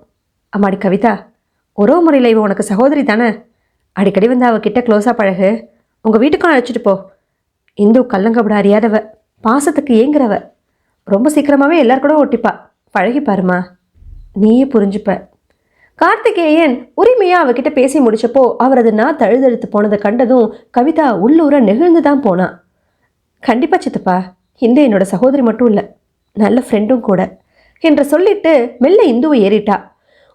அம்மாடி கவிதா, உறவு முறையில் இவன் உனக்கு சகோதரி தானே. அடிக்கடி வந்து அவகிட்ட க்ளோஸாக பழகு. உங்கள் வீட்டுக்கும் அழைச்சிட்டு போ. இந்து கல்லங்கப்பட அறியாதவ, பாசத்துக்கு ஏங்குறவ. ரொம்ப சீக்கிரமாகவே எல்லாருக்கூட ஒட்டிப்பா. பழகி பாருமா, நீயே புரிஞ்சுப்ப. கார்த்திகேயன் உரிமையாக அவகிட்ட பேசி முடிச்சப்போ அவரது நான் தழுதழுத்து போனதை கண்டதும் கவிதா உள்ளூர நெகிழ்ந்து தான் போனான். கண்டிப்பாக சித்தப்பா, இந்த என்னோட சகோதரி மட்டும் இல்லை, நல்ல ஃப்ரெண்டும் கூட என்று சொல்லிட்டு மெல்ல இந்துவை ஏறிட்டா.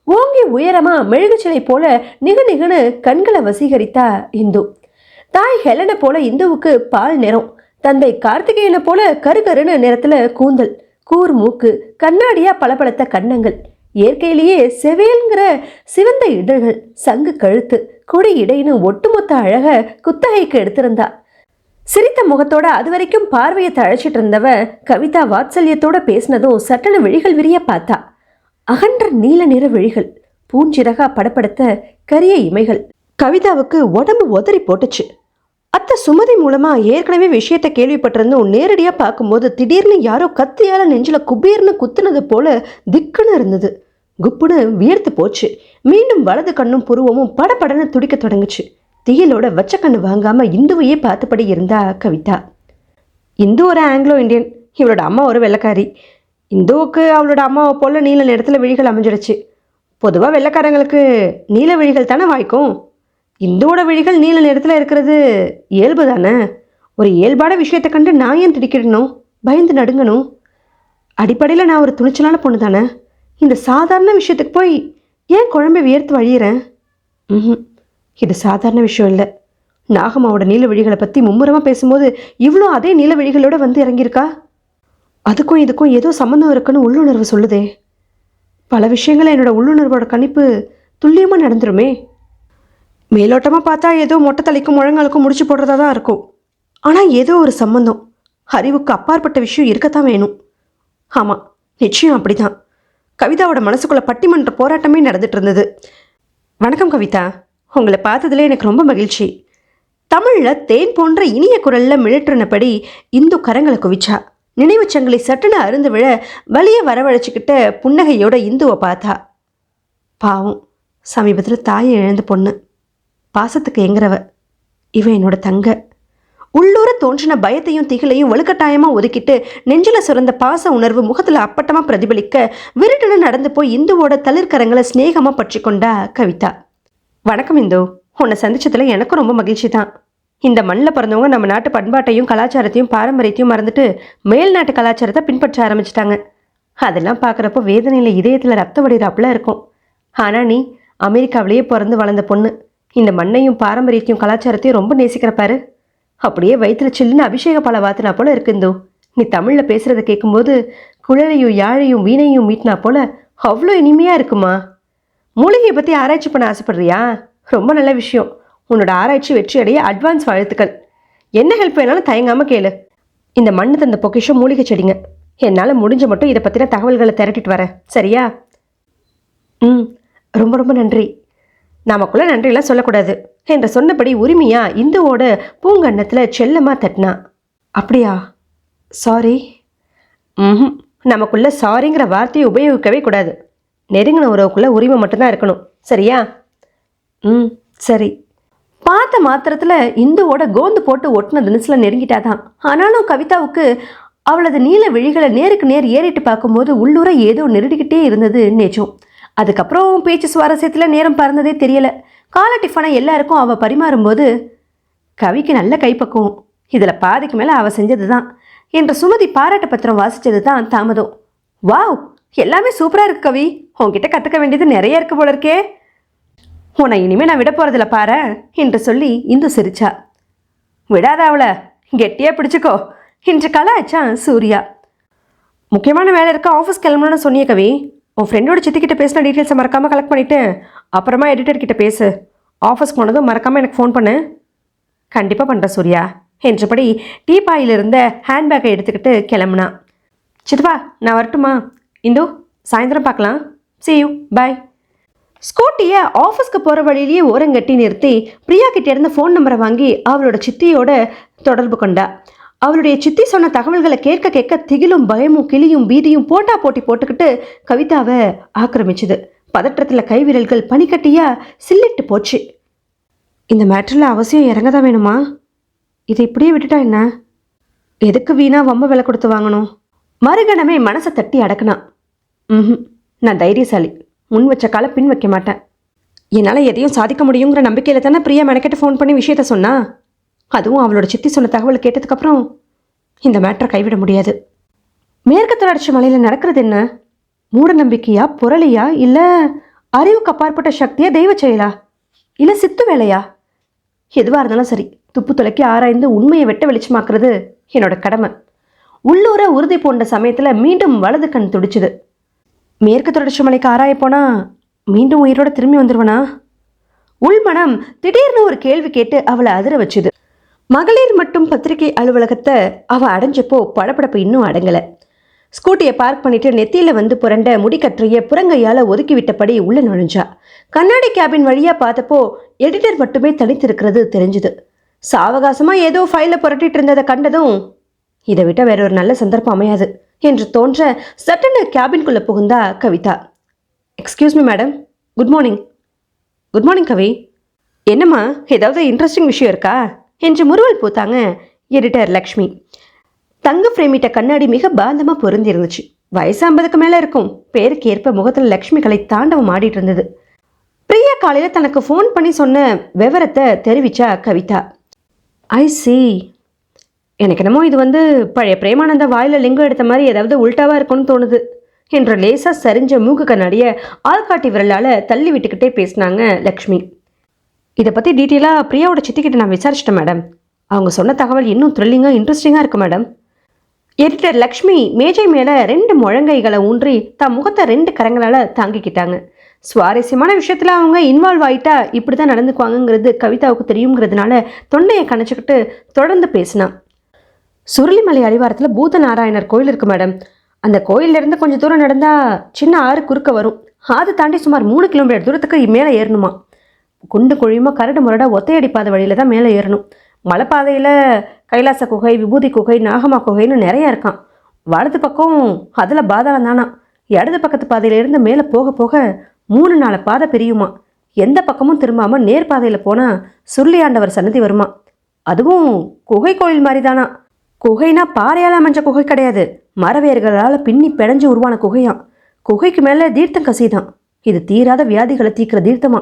ஓங்கி உயரமாக மெழுகுச்சிலை போல நிகழ்நிகழ்னு கண்களை வசீகரித்தா இந்து. தாய் ஹெலனை போல இந்துவுக்கு பால் நிறம், தந்தை கார்த்திகேயனை போல கருகருன்னு நிறத்தில் கூந்தல், கூர் மூக்கு, கண்ணாடியா பளபளத்த கன்னங்கள், இயற்கையிலேயே செவேல்ங்கிற சிவந்த இதழ்கள், சங்கு கழுத்து, கொடி இடைன்னு ஒட்டுமொத்த அழக குத்தகைக்கு எடுத்திருந்தா. சிரித்த முகத்தோட அது வரைக்கும் பார்வையை தழைச்சிட்டு இருந்தவ கவிதா வாத்சல்யத்தோட பேசினதும் சட்டன விழிகள் விரிய பார்த்தா. அகன்ற நீல நிற விழிகள், பூஞ்சிறகா படப்படுத்த கரிய இமைகள். கவிதாவுக்கு உடம்பு உதறி போட்டுச்சு. அத்தை சுமதி மூலமா ஏற்கனவே விஷயத்தை கேள்விப்பட்டிருந்தும் நேரடியாக பார்க்கும்போது திடீர்னு யாரோ கத்தியால நெஞ்சில குபீர்னு குத்துனது போல திக்குன்னு இருந்தது. குப்புன்னு வியர்த்து போச்சு. மீண்டும் வலது கண்ணும் புருவமும் படப்படன்னு துடிக்க தொடங்குச்சு. திகிலோட வச்ச கண்ணு வாங்காம இந்துவையே பார்த்தபடி இருந்தா கவிதா. இந்து ஒரு ஆங்கிலோ இண்டியன், இவளோட அம்மா ஒரு வெள்ளைக்காரி. இந்துவுக்கு அவளோட அம்மாவை போல நீல நிறத்தில் விழிகள் அமைஞ்சிடுச்சு. பொதுவாக வெள்ளைக்காரங்களுக்கு நீல விழிகள் தானே வாய்க்கும். இந்துவோட விழிகள் நீல நிறத்தில் இருக்கிறது இயல்பு தானே. ஒரு இயல்பான விஷயத்தை கண்டு நான் ஏன் திடிக்கிடணும், பயந்து நடுங்கணும்? அடிப்படையில் நான் ஒரு துணிச்சலான பொண்ணு தானே. இந்த சாதாரண விஷயத்துக்கு போய் ஏன் குழம்பை வியர்த்து வழியிறேன்? இது சாதாரண விஷயம் இல்லை. நாகம்மாவோட நீல விழிகளை பற்றி மும்முரமாக பேசும்போது இவ்வளோ அதே நீல விழிகளோட வந்து இறங்கியிருக்கா. அதுக்கும் இதுக்கும் ஏதோ சம்மந்தம் இருக்குன்னு உள்ளுணர்வு சொல்லுதே. பல விஷயங்களை என்னோட உள்ளுணர்வோட கணிப்பு துல்லியமாக நடந்துருமே. மேலோட்டமாக பார்த்தா ஏதோ மொட்டை தலைக்கும் முழங்காலுக்கும் முடிச்சு போடுறதா தான் இருக்கும். ஆனால் ஏதோ ஒரு சம்பந்தம், அறிவுக்கு அப்பாற்பட்ட விஷயம் இருக்கத்தான் வேணும். ஆமாம், நிச்சயம் அப்படிதான். கவிதாவோட மனசுக்குள்ள பட்டிமன்ற போராட்டமே நடந்துட்டு இருந்தது. வணக்கம் கவிதா, உங்களை பார்த்ததுல எனக்கு ரொம்ப மகிழ்ச்சி. தமிழில் தேன் போன்ற இனிய குரலில் மிழற்றினபடி இந்து கரங்களை குவிச்சா. நினைவு சங்கிலி சட்டுன்னு அருந்து விழ வலியை வரவழைச்சிக்கிட்ட புன்னகையோட இந்துவை பார்த்தா. பாவம், சமீபத்தில் தாயை இழந்த பொண்ணு, பாசத்துக்கு எங்கிறவ. இவன் என்னோட தங்க. உள்ளூர தோன்றின பயத்தையும் திகிலையும் வலுக்கட்டாயமாக ஒதுக்கிட்டு நெஞ்சில் சுரந்த பாச உணர்வு முகத்தில் அப்பட்டமாக பிரதிபலிக்க விருட்டுன்னு நடந்து போய் இந்துவோட தளிர்கரங்களை ஸ்நேகமாக பற்றி கொண்டா கவிதா. வணக்கம் இந்து, உன்னை சந்திச்சதில் எனக்கும் ரொம்ப மகிழ்ச்சி தான். இந்த மண்ணில் பிறந்தவங்க நம்ம நாட்டு பண்பாட்டையும் கலாச்சாரத்தையும் பாரம்பரியத்தையும் மறந்துட்டு மேல் நாட்டு கலாச்சாரத்தை பின்பற்ற ஆரம்பிச்சிட்டாங்க. அதெல்லாம் பார்க்குறப்போ வேதனையில் இதயத்தில் ரத்த வடிகிறாப்புல இருக்கும். ஆனால் நீ அமெரிக்காவிலேயே பிறந்து வளர்ந்த பொண்ணு, இந்த மண்ணையும் பாரம்பரியத்தையும் கலாச்சாரத்தையும் ரொம்ப நேசிக்கிறப்பாரு. அப்படியே வயிற்றுல சில்லுன்னு அபிஷேக பாலை வாத்தினா போல இருக்குந்தோ. நீ தமிழில் பேசுகிறத கேட்கும்போது குழலையும் யாழையும் வீணையும் மீட்டினா போல அவ்வளோ இனிமையாக இருக்குமா. மூலிகையை பற்றி ஆராய்ச்சி பண்ண ஆசைப்படுறியா? ரொம்ப நல்ல விஷயம். உன்னோட ஆராய்ச்சி வெற்றி அடைய அட்வான்ஸ் வாழ்த்துக்கள். என்ன ஹெல்ப் வேணாலும் தயங்காமல் கேளு. இந்த மண்ணு தந்த பொக்கிஷம் மூலிகை செடிங்க. என்னால் முடிஞ்ச மட்டும் இதை பற்றின தகவல்களை திரட்டிட்டு வரேன், சரியா? ரொம்ப ரொம்ப நன்றி. நாமக்குள்ள நன்றிலாம் சொல்லக்கூடாது என்ற சொன்னபடி உரிமையா இந்துவோட பூங்கண்ணத்தில் செல்லமாக தட்டினா. அப்படியா? சாரி. நமக்குள்ள சாரிங்கிற வார்த்தையை உபயோகிக்கவே கூடாது. நெருங்கின உறவுக்குள்ள உரிமை மட்டும்தான் இருக்கணும், சரியா? சரி. பார்த்த மாத்திரத்தில் இந்துவோட கோந்து போட்டு ஒட்டின தினசில் நெருங்கிட்டாதான். ஆனாலும் கவிதாவுக்கு அவளது நீல விழிகளை நேருக்கு நேர் ஏறிட்டு பார்க்கும்போது உள்ளூர ஏதோ நெருடிக்கிட்டே இருந்தது நிஜம். அதுக்கப்புறம் பேச்சு சுவாரஸ்யத்தில் நேரம் பறந்ததே தெரியலை. காலை டிஃபனை எல்லாருக்கும் அவள் பரிமாறும்போது கவிக்கு நல்ல கைப்பக்குவம், இதில் பாதிக்கு மேலே அவள் செஞ்சது தான் என்ற சுமதி பாராட்டு பத்திரம் வாசித்தது தான் தாமதம். வாவ், எல்லாமே சூப்பராக இருக்கு கவி, உன்கிட்ட கற்றுக்க வேண்டியது நிறைய இருக்கு போல இருக்கே. உன்னை இனிமேல் நான் விட போகிறதில்ல பாரு என்று சொல்லி இந்து சிரிச்சா. விடாத அவளை, கெட்டியாக பிடிச்சிக்கோ என்று கலாய்ச்சான் சூர்யா. முக்கியமான வேலை இருக்க, ஆஃபீஸ் கிளம்பணும்னு சொன்னிய கவி. உன் ஃப்ரெண்டோட சித்திக்கிட்ட பேசின டீட்டெயில்ஸை மறக்காமல் கலெக்ட் பண்ணிவிட்டு அப்புறமா எடிட்டர்கிட்ட பேசு. ஆஃபீஸ்க்கு போனதும் மறக்காமல் எனக்கு ஃபோன் பண்ணு. கண்டிப்பாக பண்ணுறேன் சூர்யா என்றபடி டீபாயில் இருந்த ஹேண்ட்பேக்கை எடுத்துக்கிட்டு கிளம்புனா. சித்தப்பா, நான் வரட்டுமா? இந்து, சாயந்தரம் பார்க்கலாம். see you, bye. ஸ்கூட்டியை ஆஃபீஸ்க்கு போகிற வழியிலேயே ஓரங்கட்டி நிறுத்தி பிரியா கிட்டே இருந்த ஃபோன் நம்பரை வாங்கி அவளோட சித்தியோட தொடர்பு கொண்டா. அவளுடைய சித்தி சொன்ன தகவல்களை கேட்க கேட்க திகிலும் பயமும் கிளியும் பீதியும் போட்டா போட்டி போட்டுக்கிட்டு கவிதாவை ஆக்கிரமிச்சுது. பதற்றத்தில் கைவிரல்கள் பனிக்கட்டியா சில்லிட்டு போச்சு. இந்த மேட்டரில் அவசியம் இறங்கதான் வேணுமா? இதை இப்படியே விட்டுட்டா என்ன? எதுக்கு வீணா வம்ப விலை கொடுத்து வாங்கணும்? மறுகணமே மனசை தட்டி அடக்குனா. நான் தைரியசாலி, முன் வச்ச காலை பின் வைக்க மாட்டேன். என்னால் எதையும் சாதிக்க முடியுங்கிற நம்பிக்கையில் தானே பிரியா மெனக்கிட்ட ஃபோன் பண்ணி விஷயத்த சொன்னா. அதுவும் அவளோட சித்தி சொன்ன தகவலை கேட்டதுக்கப்புறம் இந்த மேட்டரை கைவிட முடியாது. மேற்கு தொடர்ச்சி மலையில் நடக்கிறது என்ன? மூட நம்பிக்கையா, புரளியா, இல்லை அறிவுக்கு அப்பாற்பட்ட சக்தியா, தெய்வ செயலா, இல்லை சித்து வேலையா? எதுவாக இருந்தாலும் சரி, துப்பு துளைக்கி ஆராய்ந்து உண்மையை வெட்ட வெளிச்சமாக்குறது என்னோட கடமை. உள்ளூர உறுதி போன்ற சமயத்தில் மீண்டும் வலது கண் துடிச்சுது. மேற்கு தொடர்ச்சி மலைக்கு ஆராய போனா மீண்டும் உயிரோட திரும்பி வந்துடுவனா? உள்மனம் திடீர்னு ஒரு கேள்வி கேட்டு அவளை அதிர வச்சுது. மகளிர் மட்டும் பத்திரிகை அலுவலகத்தை அவள் அடைஞ்சப்போ படப்படப்பு இன்னும் அடங்கலை. ஸ்கூட்டியை பார்க் பண்ணிட்டு நெத்தியில் வந்து புரண்ட முடிக்கற்றைய புறங்கையால் ஒதுக்கி விட்டபடி உள்ள நுழைஞ்சா. கண்ணாடி கேபின் வழியாக பார்த்தப்போ எடிட்டர் மட்டுமே தனித்திருக்கிறது தெரிஞ்சுது. சாவகாசமாக ஏதோ ஃபைலை புரட்டிட்டு இருந்ததை கண்டதும் இதை விட்ட வேற ஒரு நல்ல சந்தர்ப்பம் அமையாது என்று தோன்ற சட்டன கேபின்குள்ளே புகுந்தா Kavitha. Excuse me madam, good morning. Good morning Kavi. என்னம்மா, ஏதாவது இன்ட்ரெஸ்டிங் விஷயம் இருக்கா என்று முறுவல் பூத்தாங்க எடிட்டர் லக்ஷ்மி. தங்க ஃப்ரேமிட்ட கண்ணாடி மிக பாந்தமாக பொருந்தி இருந்துச்சு. வயசு 50க்கு மேலே இருக்கும். பேருக்கு ஏற்ப முகத்தில் லக்ஷ்மி கலை தாண்டவம் ஆடிட்டு இருந்தது. பிரியா காலையில் தனக்கு ஃபோன் பண்ணி சொன்ன விவரத்தை தெரிவிச்சா கவிதா. ஐ சி. எனக்கு என்னமோ இது பழைய பிரேமானந்த வாயில் லிங்கம் எடுத்த மாதிரி ஏதாவது உல்ட்டாவாக இருக்கும்னு தோணுது என்ற லேசாக சரிஞ்ச மூக்கு கண்ணாடியை ஆள்காட்டி விரலால் தள்ளி விட்டுக்கிட்டே பேசினாங்க லக்ஷ்மி. இதை பற்றி டீட்டெயிலாக பிரியாவோட சித்திக்கிட்ட நான் விசாரிச்சிட்டேன் மேடம். அவங்க சொன்ன தகவல் இன்னும் த்ரில்லிங்காக இன்ட்ரெஸ்டிங்காக இருக்குது மேடம். எடிட்டர் லக்ஷ்மி மேஜை மேலே 2 முழங்கைகளை ஊன்றி தம் முகத்தை 2 கரங்களால் தாங்கிக்கிட்டாங்க. சுவாரஸ்யமான விஷயத்தில் அவங்க இன்வால்வ் ஆகிட்டா இப்படி தான் நடந்துக்குவாங்கங்கிறது கவிதாவுக்கு தெரியுங்கிறதுனால தொண்டையை கணச்சிக்கிட்டு தொடர்ந்து பேசினான். சுருளிமலை அடிவாரத்தில் பூத நாராயணர் கோயில் இருக்குது மேடம். அந்த கோயிலிருந்து கொஞ்சம் தூரம் நடந்தால் சின்ன ஆறு குறுக்க வரும். அதை தாண்டி சுமார் 3 கிலோமீட்டர் தூரத்துக்கு மேலே ஏறணுமா. குண்டு குழியுமா கரடு முரடாக ஒத்தையடி பாதை வழியில் தான் மேலே ஏறணும். மலைப்பாதையில் கைலாச குகை, விபூதி குகை, நாகமா குகைன்னு நிறையா இருக்கான். வலது பக்கம் அதில் பாதாளம் தானா. இடது பக்கத்து பாதையிலேருந்து மேலே போக போக 3-4 பாதை பிரியுமா. எந்த பக்கமும் திரும்பாமல் நேர் பாதையில் போனால் சுருளியாண்டவர் சன்னதி வருமா. அதுவும் குகை கோயில் மாதிரி தானா. குகைனா பாறையால் அமைஞ்ச குகை கிடையாது, மரவேர்களால் பின்னி பிணைஞ்சு உருவான குகையாம். குகைக்கு மேலே தீர்த்தம் கசிதான். இது தீராத வியாதிகளை தீர்க்கிற தீர்த்தமா.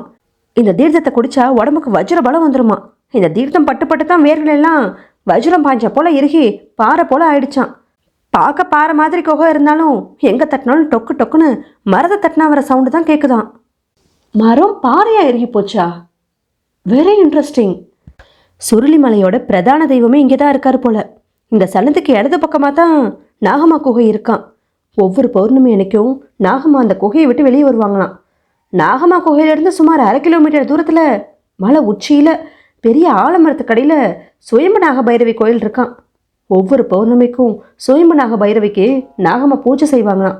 இந்த தீர்த்தத்தை குடிச்சா உடம்புக்கு வஜ்ர பலம் வந்துடுமா. இந்த தீர்த்தம் பட்டு பட்டு தான் வேர்கள் எல்லாம் வஜ்ரம் பாய்ஞ்ச போல இறுகி பாறை போல ஆயிடுச்சான். பார்க்க பாறை மாதிரி குகை இருந்தாலும் எங்கே தட்டினாலும் டொக்கு டொக்குன்னு மரத்தை தட்டினா வர சவுண்டு தான் கேட்குதான். மரம் பாறையாக இறுகி போச்சா? Very interesting. சுருளிமலையோட பிரதான தெய்வமே இங்கே தான் இருக்காரு போல. இந்த சன்னதிக்கு இடது பக்கமாக தான் நாகமா குகை இருக்கான். ஒவ்வொரு பௌர்ணமி அன்னைக்கும் நாகமா அந்த குகையை விட்டு வெளியே வருவாங்களாம். நாகமா குகையிலேருந்து சுமார் 1/2 கிலோமீட்டர் தூரத்தில் மலை உச்சியில் பெரிய ஆலமரத்துக்கடியில் சுயம்பு நாக பைரவி கோயில் இருக்கான். ஒவ்வொரு பௌர்ணமிக்கும் சுயம்பு நாக பைரவிக்கு நாகமா பூஜை செய்வாங்களாம்.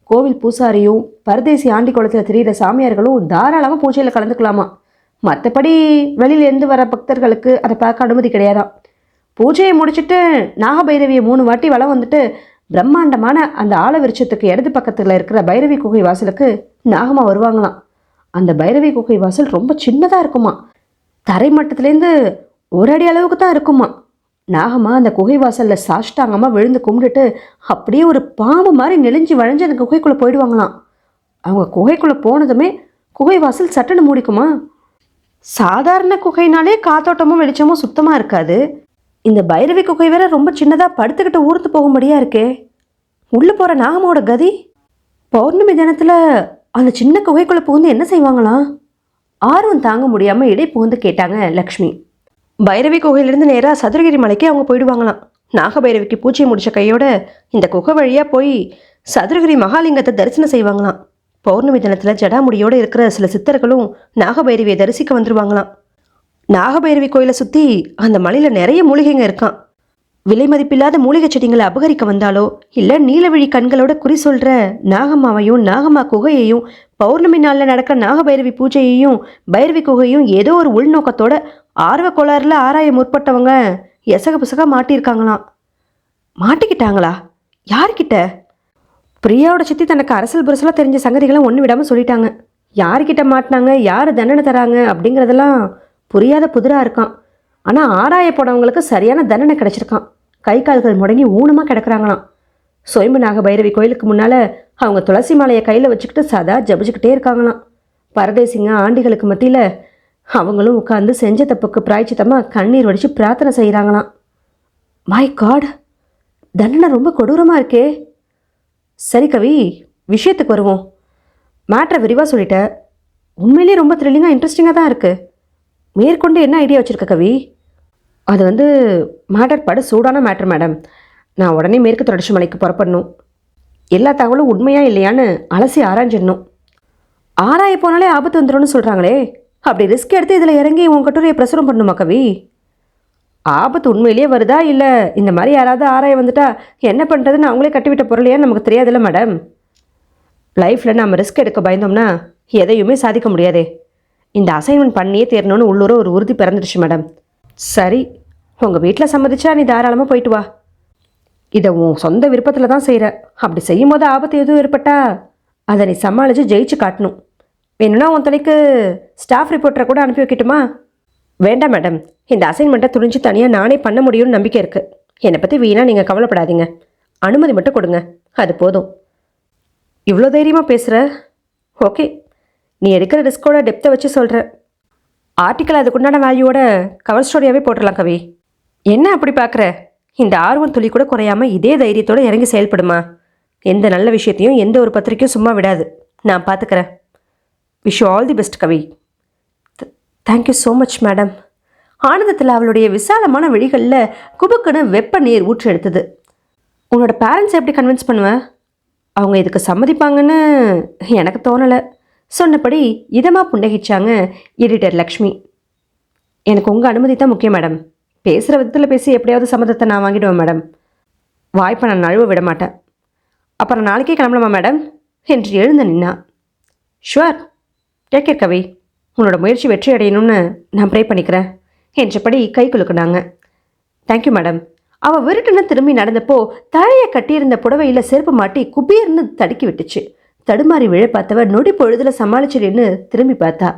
கோவில் பூசாரியும் பரதேசி ஆண்டி குளத்தில் தெரிகிற சாமியார்களும் தாராளமாக பூஜையில் கலந்துக்கலாமா. மற்றபடி வெளியிலேருந்து வர பக்தர்களுக்கு அதை பார்க்க அனுமதி கிடையாதான். பூஜையை முடிச்சுட்டு நாகபைரவியை 3 வாட்டி வலம் வந்துட்டு பிரம்மாண்டமான அந்த ஆல விருட்சத்துக்கு இடது பக்கத்தில் இருக்கிற பைரவி குகை வாசலுக்கு நாகமா வருவாங்களாம். அந்த பைரவி குகை வாசல் ரொம்ப சின்னதாக இருக்குமா. தரை மட்டத்துலேருந்து 1 அடி அளவுக்கு தான் இருக்குமா. நாகமா அந்த குகை வாசலில் சாஷ்டாங்கமாக விழுந்து கும்பிட்டுட்டு அப்படியே ஒரு பாம்பு மாதிரி நெளிஞ்சு வளைஞ்சு அந்த குகைக்குள்ளே போயிடுவாங்களாம். அவங்க குகைக்குள்ளே போனதுமே குகை வாசல் சட்டுன்னு மூடிக்குமா. சாதாரண குகைனாலே காத்தோட்டமும் வெளிச்சமும் சுத்தமாக இருக்காது. இந்த பைரவி குகை வேற ரொம்ப சின்னதாக படுத்துக்கிட்டு ஊர்த்து போகும்படியாக இருக்கே. உள்ளே போகிற நாகமாவோட கதி. பௌர்ணமி தினத்தில் அந்த சின்ன குகைக்குள்ளே புகுந்து என்ன செய்வாங்களாம்? ஆர்வம் தாங்க முடியாமல் இடை புகுந்து கேட்டாங்க லக்ஷ்மி. பைரவி குகையிலேருந்து நேராக சதுரகிரி மலைக்கு அவங்க போயிடுவாங்களாம். நாகபைரவிக்கு பூஜை முடித்த கையோட இந்த குகை வழியாக போய் சதுரகிரி மகாலிங்கத்தை தரிசனம் செய்வாங்களாம். பௌர்ணமி தினத்தில் ஜடாமுடியோடு இருக்கிற சில சித்தர்களும் நாகபைரவியை தரிசிக்க வந்துடுவாங்களாம். நாகபைரவி கோயிலை சுற்றி அந்த மலையில் நிறைய மூலிகைங்க இருக்கான். விலை மதிப்பில்லாத மூலிகை செடிங்களை அபகரிக்க வந்தாலோ இல்லை நீலவிழி கண்களோட குறி சொல்கிற நாகம்மாவையும் நாகம்மா குகையையும் பௌர்ணமி நாளில் நடக்க நாகபைரவி பூஜையையும் பைரவி குகையும் ஏதோ ஒரு உள்நோக்கத்தோட ஆர்வ கோளாறுல ஆராய முற்பட்டவங்க எசக புசக மாட்டியிருக்காங்களாம். மாட்டிக்கிட்டாங்களா? யார்கிட்ட? பிரியாவோட சித்தி தனக்கு அரசல் புரசலாக தெரிஞ்ச சங்கதிகளை ஒன்று விடாமல் சொல்லிட்டாங்க. யார்கிட்ட மாட்டினாங்க, யார் தண்டனை தராங்க அப்படிங்கிறதெல்லாம் புரியாத புதிராக இருக்கான். ஆனால் ஆராய போனவங்களுக்கு சரியான தண்டனை கிடச்சிருக்கான். கை கால்கள் முடங்கி ஊனமாக கிடக்குறாங்களாம். சுயம்பு நாக பைரவி கோயிலுக்கு முன்னால் அவங்க துளசி மாலையை கையில் வச்சுக்கிட்டு சதா ஜபிச்சுக்கிட்டே இருக்காங்களாம். பரதேசிங்க ஆண்டிகளுக்கு மத்தியில் அவங்களும் உட்காந்து செஞ்ச தப்புக்கு பிராய்ச்சித்தமாக கண்ணீர் வடித்து பிரார்த்தனை செய்கிறாங்களாம். மை காட், தண்டனை ரொம்ப கொடூரமாக இருக்கே. சரி கவி, விஷயத்துக்கு வருவோம். மேட்ரை விரிவாக சொல்லிட்டேன். உண்மையிலேயே ரொம்ப த்ரில்லிங்காக இன்ட்ரெஸ்டிங்காக தான் இருக்குது. மேற்கொண்டு என்ன ஐடியா வச்சுருக்க கவி? அது மேட்டர் பட சூடான மேட்ரு மேடம். நான் உடனே மேற்கு தொடர்ச்சி மலைக்கு புறப்படணும். எல்லா தகவலும் உண்மையாக இல்லையான்னு அலசி ஆராய்ஞ்சிடணும். ஆராய போனாலே ஆபத்து வந்துடும்னு சொல்கிறாங்களே, அப்படி ரிஸ்க் எடுத்து இதில் இறங்கி உன் கட்டுரையை பிரசுரம் பண்ணணுமா கவி? ஆபத்து உண்மையிலேயே வருதா இல்லை இந்த மாதிரி யாராவது ஆராய வந்துட்டா என்ன பண்ணுறதுன்னு அவங்களே கட்டிவிட்ட பொருளையான்னு நமக்கு தெரியாதுல்ல மேடம். லைஃப்பில் நம்ம ரிஸ்க் எடுக்க பயந்தோம்னா எதையுமே சாதிக்க முடியாதே. இந்த அசைன்மெண்ட் பண்ணியே தேரணும்னு உள்ளூர ஒரு உறுதி பிறந்துடுச்சு மேடம். சரி, உங்கள் வீட்டில் சம்மதிச்சா நீ தாராளமாக போயிட்டு வா. இதை உன் சொந்த விருப்பத்தில் தான் செய்கிற. அப்படி செய்யும் போது ஆபத்து எதுவும் ஏற்பட்டா அதை நீ சமாளித்து ஜெயிச்சு காட்டணும். வேணும்னா உன் துணைக்கு ஸ்டாஃப் ரிப்போர்ட்டரை கூட அனுப்பி வைக்கட்டுமா? வேண்டாம் மேடம், இந்த அசைன்மெண்ட்டை துணிஞ்சு தனியாக நானே பண்ண முடியும்னு நம்பிக்கை இருக்குது. என்னை பற்றி வீணாக நீங்கள் கவலைப்படாதீங்க. அனுமதி மட்டும் கொடுங்க, அது போதும். இவ்வளோ தைரியமாக பேசுகிற? ஓகே, நீ எடுக்கிற ரிஸ்கோட டெப்த்தை வச்சு சொல்கிற. ஆர்டிக்கல் அதுக்குண்டான வேல்யூவோட கவர் ஸ்டோரியாகவே போட்டுடலாம் கவி. என்ன அப்படி பார்க்குற? இந்த ஆர்வம் துளி கூட குறையாமல் இதே தைரியத்தோடு இறங்கி செயல்படுமா. எந்த நல்ல விஷயத்தையும் எந்த ஒரு பத்திரிக்கையும் சும்மா விடாது. நான் பார்த்துக்கிறேன். Wish you all the best Kavi. Thank you so much madam. ஆனந்தத்தில் அவளுடைய விசாலமான விழிகளில் குபுக்குன்னு வெப்ப நீர் ஊற்று எடுத்தது. உன்னோட பேரண்ட்ஸ் எப்படி கன்வின்ஸ் பண்ணுவேன்? அவங்க இதுக்கு சம்மதிப்பாங்கன்னு எனக்கு தோணலை. சொன்னபடி இதமாக புன்னகிச்சாங்க எடிட்டர் லக்ஷ்மி. எனக்கு உங்கள் அனுமதி தான் முக்கியம் மேடம். பேசுகிற விதத்தில் பேசி எப்படியாவது சம்மதத்தை நான் வாங்கிடுவேன் மேடம். வாய்ப்பை நான் நழுவ விட மாட்டேன். அப்புறம் நாளைக்கே கிளம்பலாமா மேடம் என்று எழுந்து நின்னா. ஷுவர், டேக் கேர் கவி. உன்னோட முயற்சி வெற்றி அடையணும்னு நான் ப்ரே பண்ணிக்கிறேன் என்றபடி கை குலுக்குனாங்க. Thank you madam. அவள் விருட்டுன்னு திரும்பி நடந்தப்போ தழையை கட்டியிருந்த புடவையில் செருப்பு மாட்டி குபீர்னு தடுக்கி விட்டுச்சு. தடுமாறி விழ பார்த்தவ நொடி பொழுதில் சமாளிச்சிடுன்னு திரும்பி பார்த்தா.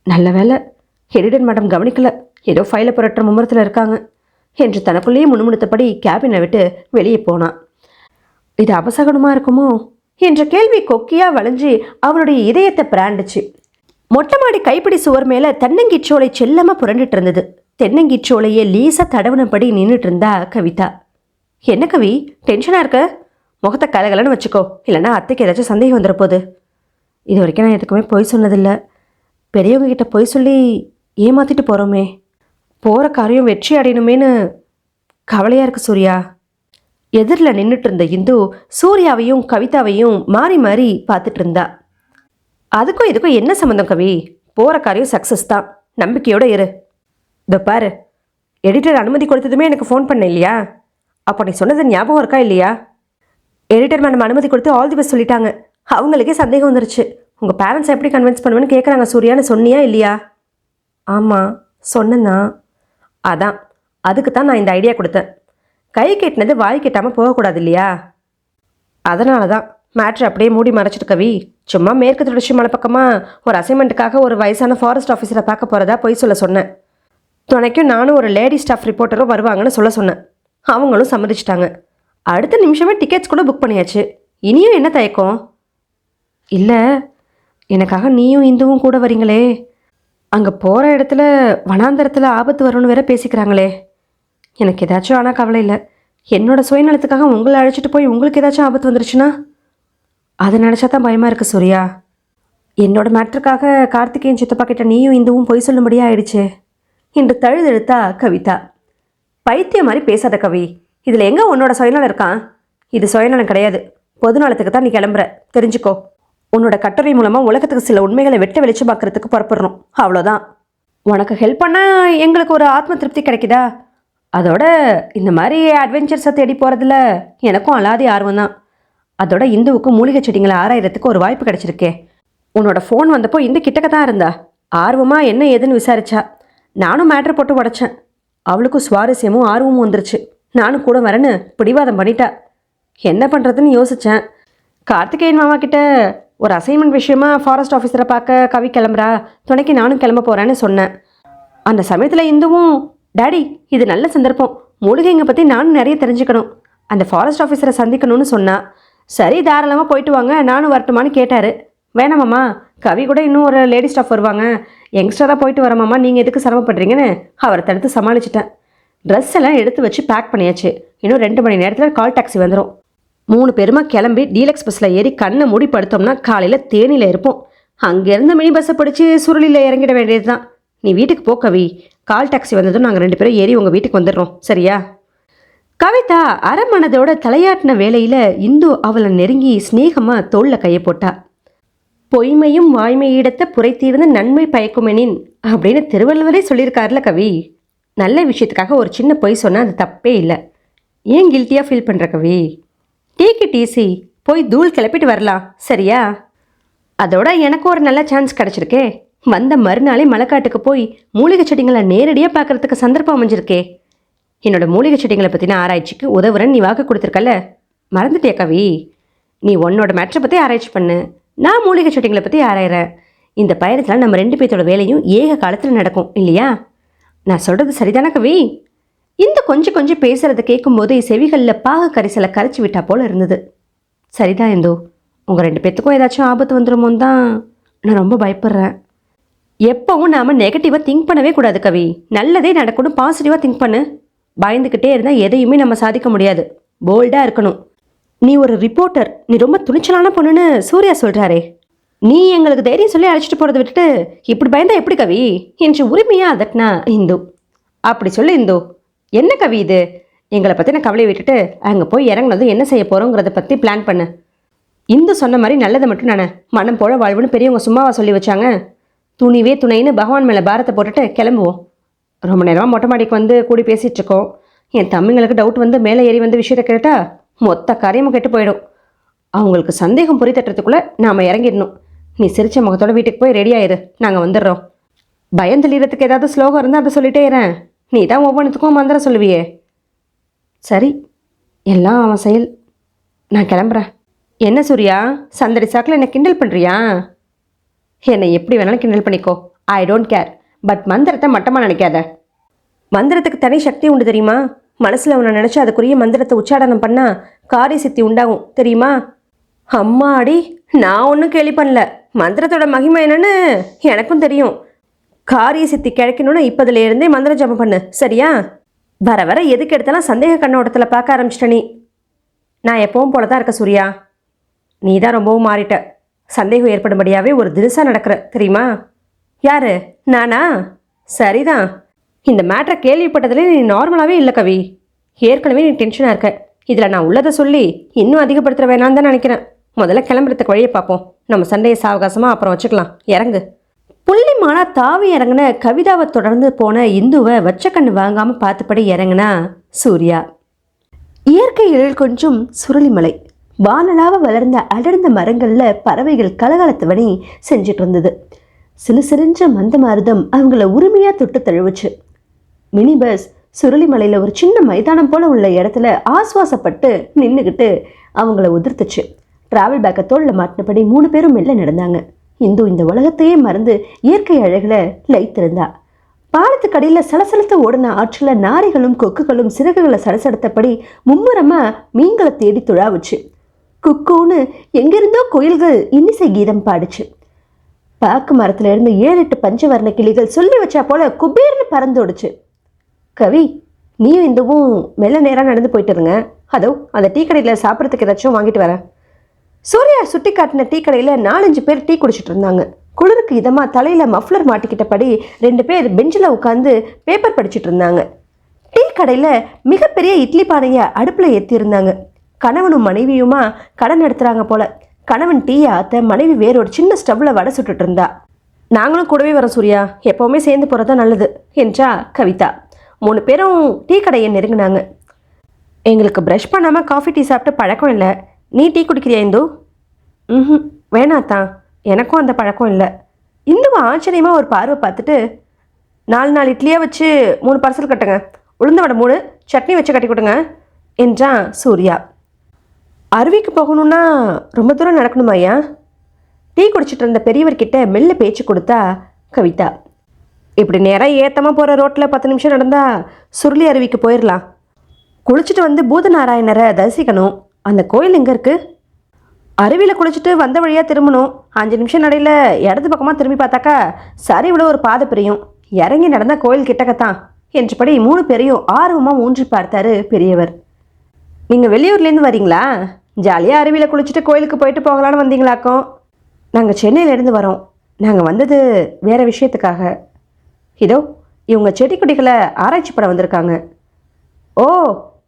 நல்ல வேலை எடிட்டர் மேடம் கவனிக்கல, ஏதோ ஃபைலை புரட்டுற மும்முரத்தில் இருக்காங்க என்று தனக்குள்ளேயே முணுமுணுத்தபடி கேபினை விட்டு வெளியே போனான். இது அபசகனமாக இருக்குமோ என்ற கேள்வி கொக்கியாக வளைஞ்சி அவளுடைய இதயத்தை பிராண்டுச்சு. மொட்டை மாடி கைப்பிடி சுவர் மேலே தென்னங்கீச்சோலை செல்லமாக புரண்டுட்டு இருந்தது. தென்னங்கீச்சோலையே லீஸாக தடவுனபடி நின்றுட்டு இருந்தா கவிதா. என்ன கவி, டென்ஷனாக இருக்க? முகத்தை கலகலன்னு வச்சுக்கோ, இல்லைன்னா அத்தைக்கு ஏதாச்சும் சந்தேகம் வந்துட போகுது. இது வரைக்கும் நான் எதுக்குமே பொய் சொன்னதில்லை. பெரியவங்க கிட்ட பொய் சொல்லி ஏமாற்றிட்டு போகிறோமே. போகிற காரியம் வெற்றி அடையணுமேனு கவலையாக இருக்கு சூர்யா. எதிரில் நின்றுட்டு இருந்த இந்து சூர்யாவையும் கவிதாவையும் மாறி மாறி பார்த்துட்டு இருந்தா. அதுக்கும் இதுக்கும் என்ன சம்மந்தம் கவி? போகிற காரியம் சக்ஸஸ் தான், நம்பிக்கையோடு இரு. இதோ பாரு, எடிட்டர் அனுமதி கொடுத்ததுமே எனக்கு ஃபோன் பண்ண இல்லையா? அப்போ நீ சொன்னது ஞாபகம் இருக்கா இல்லையா? எடிட்டர் மேடம் அனுமதி கொடுத்து ஆல் தி பெஸ்ட் சொல்லிட்டாங்க. அவங்களுக்கே சந்தேகம் வந்துருச்சு. உங்கள் பேரண்ட்ஸ் எப்படி கன்வின்ஸ் பண்ணுவேன்னு கேட்குறாங்க சூர்யான்னு சொன்னியா இல்லையா? ஆமாம் சொன்னேன்னா. அதான், அதுக்கு தான் நான் இந்த ஐடியா கொடுத்தேன். கை கெட்டினது வாய் கெட்டாமல் போகக்கூடாது இல்லையா? அதனால தான் மேட்ரு அப்படியே மூடி மறைச்சிட்டு கவி. சும்மா மேற்கு தொடர்ச்சி மலை பக்கமாக ஒரு அசைன்மெண்ட்டுக்காக ஒரு வயசான ஃபாரஸ்ட் ஆஃபீஸரை பார்க்க போகிறதா பொய் சொல்ல சொன்னேன். துணைக்கும் நானும் ஒரு லேடி ஸ்டாஃப் ரிப்போர்ட்டரும் வருவாங்கன்னு சொல்ல சொன்னேன். அவங்களும் சம்மதிச்சிட்டாங்க. அடுத்த நிமிஷமே டிக்கெட்ஸ் கூட புக் பண்ணியாச்சு. இனியும் என்ன தயக்கம்? இல்லை, எனக்காக நீயும் இந்துவும் கூட வரீங்களே. அங்கே போகிற இடத்துல வனாந்தரத்தில் ஆபத்து வரும்னு வேற பேசிக்கிறாங்களே. எனக்கு ஏதாச்சும் ஆனால் கவலை இல்லை. என்னோடய சுயநலத்துக்காக உங்களை அழைச்சிட்டு போய் உங்களுக்கு ஏதாச்சும் ஆபத்து வந்துருச்சுன்னா அதை நினச்சா தான் பயமாக இருக்குது சூர்யா. என்னோட மேட்ருக்காக கார்த்திகேயன் சித்தப்பா கிட்ட நீயும் இந்துவும் பொய் சொல்லும்படியாக ஆயிடுச்சு என்று தழுதெழுத்தா கவிதா. பைத்தியம் மாதிரி பேசாத கவி. இதில் எங்கே உன்னோட சுயநலம் இருக்கான்? இது சுயநலம் கிடையாது, பொதுநலத்துக்கு தான் நீ கிளம்புற, தெரிஞ்சுக்கோ. உன்னோட கட்டுரை மூலமாக உலகத்துக்கு சில உண்மைகளை வெட்ட வெளிச்சமாக்கிறதுக்கு புறப்படணும், அவ்வளோதான். உனக்கு ஹெல்ப் பண்ணால் எங்களுக்கு ஒரு ஆத்ம திருப்தி கிடைக்குதா? அதோட இந்த மாதிரி அட்வென்ச்சர்ஸை தேடி போகிறதுல எனக்கும் அலாதி ஆர்வம் தான். அதோட இந்துவுக்கும் மூலிகை செடிங்களை ஆராயறதுக்கு ஒரு வாய்ப்பு கிடைச்சிருக்கே. உன்னோட ஃபோன் வந்தப்போ இந்து கிட்டக்க தான் இருந்தா. ஆர்வமாக என்ன ஏதுன்னு விசாரிச்சா. நானும் மேட்ரு போட்டு உடச்சேன். அவளுக்கும் சுவாரஸ்யமும் ஆர்வமும் வந்துருச்சு. நானும் கூட வரேன்னு பிடிவாதம் பண்ணிட்டா. என்ன பண்ணுறதுன்னு யோசித்தேன். கார்த்திகேயன் மாமா கிட்ட ஒரு அசைன்மெண்ட் விஷயமா ஃபாரஸ்ட் ஆஃபீஸரை பார்க்க கவி கிளம்புறா, துணைக்கு நானும் கிளம்ப போகிறேன்னு சொன்னேன். அந்த சமயத்தில் இந்துவும், டாடி இது நல்ல சந்தர்ப்பம், மூலிகைங்க பற்றி நானும் நிறைய தெரிஞ்சுக்கணும், அந்த ஃபாரஸ்ட் ஆஃபீஸரை சந்திக்கணும்னு சொன்னா. சரி தாராளமாக போயிட்டு வாங்க, நானும் வரட்டுமான்னு கேட்டார். வேணாமாம்மா, கவி கூட இன்னும் ஒரு லேடி ஸ்டாஃப் வருவாங்க, யங்ஸ்டராக போயிட்டு வரமாம்மா, நீங்கள் எதுக்கு சிரமப்படுறீங்கன்னு அவரை தடுத்து சமாளிச்சிட்டேன். ட்ரெஸ் எல்லாம் எடுத்து வச்சு பேக் பண்ணியாச்சு. இன்னும் 2 மணி நேரத்தில் கால் டாக்ஸி வந்துடும். 3 பேருமா கிளம்பி டீலக்ஸ் பஸ்ஸில் ஏறி கண்ணை மூடி படுத்தோம்னா காலையில் தேனியில் இருப்போம். அங்கேருந்து மினி பஸ்ஸை பிடிச்சி சுருளியில் இறங்கிட வேண்டியது தான். நீ வீட்டுக்கு போ கவி. கால் டாக்ஸி வந்ததும் நாங்கள் 2 பேரும் ஏறி உங்கள் வீட்டுக்கு வந்துடுறோம், சரியா? கவிதா அரமனதோட தலையாட்டின வேலையில் இந்து அவளை நெருங்கி ஸ்நேகமாக தோளில் கையை போட்டா. பொய்மையும் வாய்மையிடத்த புரைத்தீர்ந்து நன்மை பயக்குமெனின் அப்படின்னு திருவள்ளுவரே சொல்லியிருக்காருல கவி. நல்ல விஷயத்துக்காக ஒரு சின்ன பொய் சொன்னால் அது தப்பே இல்லை. ஏன் கில்ட்டியாக ஃபீல் பண்ணுற கவி? டேக் இட் ஈஸி, போய் தூள் கிளப்பிட்டு வரலாம், சரியா? அதோட எனக்கு ஒரு நல்ல சான்ஸ் கிடச்சிருக்கே. வந்த மறுநாளே மலைக்காட்டுக்கு போய் மூலிகை செடிங்களை நேரடியாக பார்க்குறதுக்கு சந்தர்ப்பம் அமைஞ்சிருக்கே. என்னோட மூலிகை செடிங்களை பற்றின ஆராய்ச்சிக்கு உதவுறேன்னு நீ வாக்கு கொடுத்துருக்கல, மறந்துட்டியா கவி? நீ உன்னோட மேட்ரை பற்றி ஆராய்ச்சி பண்ணு, நான் மூலிகை செடிங்களை பற்றி ஆராயிறேன். இந்த பயணத்தில் நம்ம 2 பேர்த்தோட வேலையும் ஏக காலத்தில் நடக்கும், இல்லையா? நான் சொல்கிறது சரிதானே கவி? இந்த கொஞ்சம் கொஞ்சம் பேசுகிறத கேட்கும்போது செவிகளில் பாக கரிசலை கரைச்சி விட்டா போல் இருந்தது. சரிதான் இந்து, உங்கள் 2 பேர்த்துக்கும் ஏதாச்சும் ஆபத்து வந்துடுமோன்னு தான் நான் ரொம்ப பயப்படுறேன். எப்போவும் நாம் நெகட்டிவாக திங்க் பண்ணவே கூடாது கவி. நல்லதே நடக்கணும், பாசிட்டிவாக திங்க் பண்ணு. பயந்துக்கிட்டே இருந்தால் எதையுமே நம்ம சாதிக்க முடியாது. போல்டாக இருக்கணும். நீ ஒரு ரிப்போர்ட்டர், நீ ரொம்ப துணிச்சலான பொண்ணுன்னு சூர்யா சொல்கிறாரே. நீ எங்களுக்கு தைரியம் சொல்லி அழைச்சிட்டு போகிறத விட்டுட்டு இப்படி பயந்தா எப்படி கவி என்று உரிமையாக அதட்டினா இந்து. அப்படி சொல்லு இந்து. என்ன கவி இது? எங்களை பற்றின கவலையை விட்டுட்டு அங்கே போய் இறங்கினதும் என்ன செய்ய போகிறோங்கிறத பற்றி பிளான் பண்ணு. இந்து சொன்ன மாதிரி நல்லதை மட்டும் நானே மனம் போல வாழ்வுன்னு பெரியவங்க சும்மாவா சொல்லி வச்சாங்க. துணிவே துணைன்னு பகவான் மேலே பாரத்தை போட்டுட்டு கிளம்புவோம். ரொம்ப நேரமாக மொட்டை மாடிக்கு வந்து கூடி பேசிகிட்டு இருக்கோம். என் தம்பிங்களுக்கு டவுட் வந்து மேலே ஏறி வந்து விஷயத்தை கேட்டால் மொத்த காரியமும் கெட்டு போயிடும். அவங்களுக்கு சந்தேகம் பொறி தட்டுறதுக்குள்ளே நாம் இறங்கிடணும். நீ சிரிச்ச முகத்தோட வீட்டுக்கு போய் ரெடி ஆயிரு, நாங்கள் வந்துடுறோம். பயம் தெளிகிறதுக்கு ஏதாவது ஸ்லோகம் இருந்தால் அதை சொல்லிட்டே இரேன். நீ தான் ஒவ்வொன்றுத்துக்கும் மந்திரம் சொல்லுவியே. சரி, எல்லாம் அவன் செயல். நான் கிளம்புறேன். என்ன சூர்யா, சந்தடி சாக்கில் என்னை கிண்டல் பண்ணுறியா? என்னை எப்படி வேணாலும் கிண்டல் பண்ணிக்கோ, ஐ டோன்ட் கேர். பட் மந்திரத்தை மட்டமாக நினைக்காத. மந்திரத்துக்கு தனி சக்தி உண்டு தெரியுமா? மனசில் அவனை நினச்சி அதுக்குரிய மந்திரத்தை உச்சாடனம் பண்ணால் காரிய சித்தி உண்டாகும் தெரியுமா? அம்மாடி, நான் ஒன்றும் கேள்வி பண்ணல. மந்திரத்தோட மகிமை என்னன்னு எனக்கும் தெரியும். காரிய சித்தி கிடைக்கணும்னு இப்போதுலேருந்தே மந்திர ஜபம் பண்ணு, சரியா? வர வர எதுக்கு எடுத்தாலும் சந்தேக கண்ணோட்டத்தில் பார்க்க ஆரம்பிச்சிட்ட நீ. நான் எப்பவும் போல தான் இருக்க சூர்யா. நீ தான் ரொம்பவும் மாறிட்ட. சந்தேகம் ஏற்படும்படியாகவே ஒரு தினசாக நடக்கிற தெரியுமா? யாரு, நானா? சரிதான். இந்த மேட்ரை கேள்விப்பட்டதுலேயே நீ நார்மலாகவே இல்லை கவி. ஏற்கனவே நீ டென்ஷனாக இருக்க. இதில் நான் உள்ளதை சொல்லி இன்னும் அதிகப்படுத்துகிற வேணான்னு தான் நினைக்கிறேன். முதல்ல கிளம்புறதுக்கு வழியை பார்ப்போம். நம்ம சண்டையை சாவகாசமாக அப்புறம் வச்சுக்கலாம். இறங்கு. புள்ளிமானா தாவி இறங்கின கவிதாவை தொடர்ந்து போன இந்துவை வச்ச கண்ணு வாங்காமல் பார்த்தபடி இறங்கினா சூர்யா. இயற்கையில் கொஞ்சம் சுருளிமலை, வானலாக வளர்ந்த அடர்ந்த மரங்களில் பறவைகள் கலகலத்தவனி செஞ்சிட்டு இருந்தது. சிறு சிறிஞ்ச மந்த மாருதம் அவங்கள உரிமையாக தொட்டு தழுவுச்சு. மினி பஸ் சுருளிமலையில் ஒரு சின்ன மைதானம் போல உள்ள இடத்துல ஆஸ்வாசப்பட்டு நின்றுக்கிட்டு அவங்கள உதிர்த்துச்சு. டிராவல் பேக்கை தோளில் மாட்டினபடி 3 பேரும் மெல்ல நடந்தாங்க. இந்து இந்த உலகத்தையே மறந்து இயற்கை அழகில் லைத்திருந்தா. பாலத்துக்கு அடியில் சலசலத்து ஓடின ஆற்றில் நாரைகளும் கொக்குகளும் சிறகுகளை சலசலத்தபடி மும்முரமாக மீன்களை தேடி துழாவுச்சு. குக்கூன்னு எங்கிருந்தோ கோயில்கள் இன்னிசை கீதம் பாடுச்சு. பாக்கு மரத்துல இருந்து 7-8 பஞ்சவர்ண கிளிகள் சொல்லி வச்சா போல குபேர்னு பறந்தோடுச்சு. கவி, நீயும் இந்துவும் மெல்ல நேராக நடந்து போயிட்டு இருங்க. அதோ அந்த டீ கடையில் சாப்பிட்றதுக்கு ஏதாச்சும் வாங்கிட்டு வரேன். சூர்யா சுட்டி காட்டின டீ கடையில் 4-5 பேர் டீ குடிச்சிட்டு இருந்தாங்க. குளிருக்கு இதமாக தலையில் மஃப்ளர் மாட்டிக்கிட்டபடி 2 பேர் பெஞ்சில் உட்காந்து பேப்பர் படிச்சுட்டு இருந்தாங்க. டீ கடையில் மிகப்பெரிய இட்லி பானையை அடுப்பில் ஏற்றிருந்தாங்க. கணவனும் மனைவியுமா கடை நடத்துகிறாங்க போல. கணவன் டீயை ஆற்ற மனைவி வேற ஒரு சின்ன ஸ்டவ்வில் வடை சுட்டுட்டு இருந்தா. நாங்களும் கூடவே வரோம் சூர்யா, எப்போவுமே சேர்ந்து போகிறது தான் நல்லது என்றா கவிதா. 3 பேரும் டீ கடையை நெருங்கினாங்க. எங்களுக்கு ப்ரஷ் பண்ணாமல் காஃபி டீ சாப்பிட்டு பழக்கம் இல்லை. நீ டீ குடிக்கிறியா இந்து? வேணாத்தான், எனக்கும் அந்த பழக்கம் இல்லை. இந்துவை ஆச்சரியமாக ஒரு பார்வை பார்த்துட்டு, 4 இட்லியாக வச்சு 3 பார்சல் கட்டுங்க, உளுந்த வடை 3, சட்னி வச்சு கட்டி கொடுங்க என்றான் சூர்யா. அருவிக்கு போகணுன்னா ரொம்ப தூரம் நடக்கணுமா ஐயா? டீ குடிச்சிட்டு இருந்த பெரியவர்கிட்ட மெல்ல பேச்சு கொடுத்தா கவிதா. இப்படி நேராக ஏத்தமாக போகிற ரோட்டில் 10 நிமிஷம் நடந்தால் சுருளி அருவிக்கு போயிடலாம். குளிச்சுட்டு வந்து பூதநாராயணரை தரிசிக்கணும். அந்த கோயில் எங்கே இருக்குது? அருவியில் குளிச்சுட்டு வந்த வழியாக திரும்பணும். 5 நிமிஷம் நடையில் இடது பக்கமாக திரும்பி பார்த்தாக்கா சரிவில் ஒரு பாதை பிரியும். இறங்கி நடந்தால் கோயில் கிட்டக்கத்தான் என்றபடி 3 பேரையும் ஆர்வமாக ஊன்றி பார்த்தாரு பெரியவர். நீங்கள் வெளியூர்லேருந்து வரீங்களா? ஜாலியாக அருவியில் குளிச்சுட்டு கோயிலுக்கு போயிட்டு போகலான்னு வந்தீங்களாக்கும். நாங்கள் சென்னையிலேருந்து வரோம். நாங்கள் வந்தது வேறு விஷயத்துக்காக. இதோ இவங்க செடி கொடிகளை ஆராய்ச்சி பண்ண வந்திருக்காங்க. ஓ,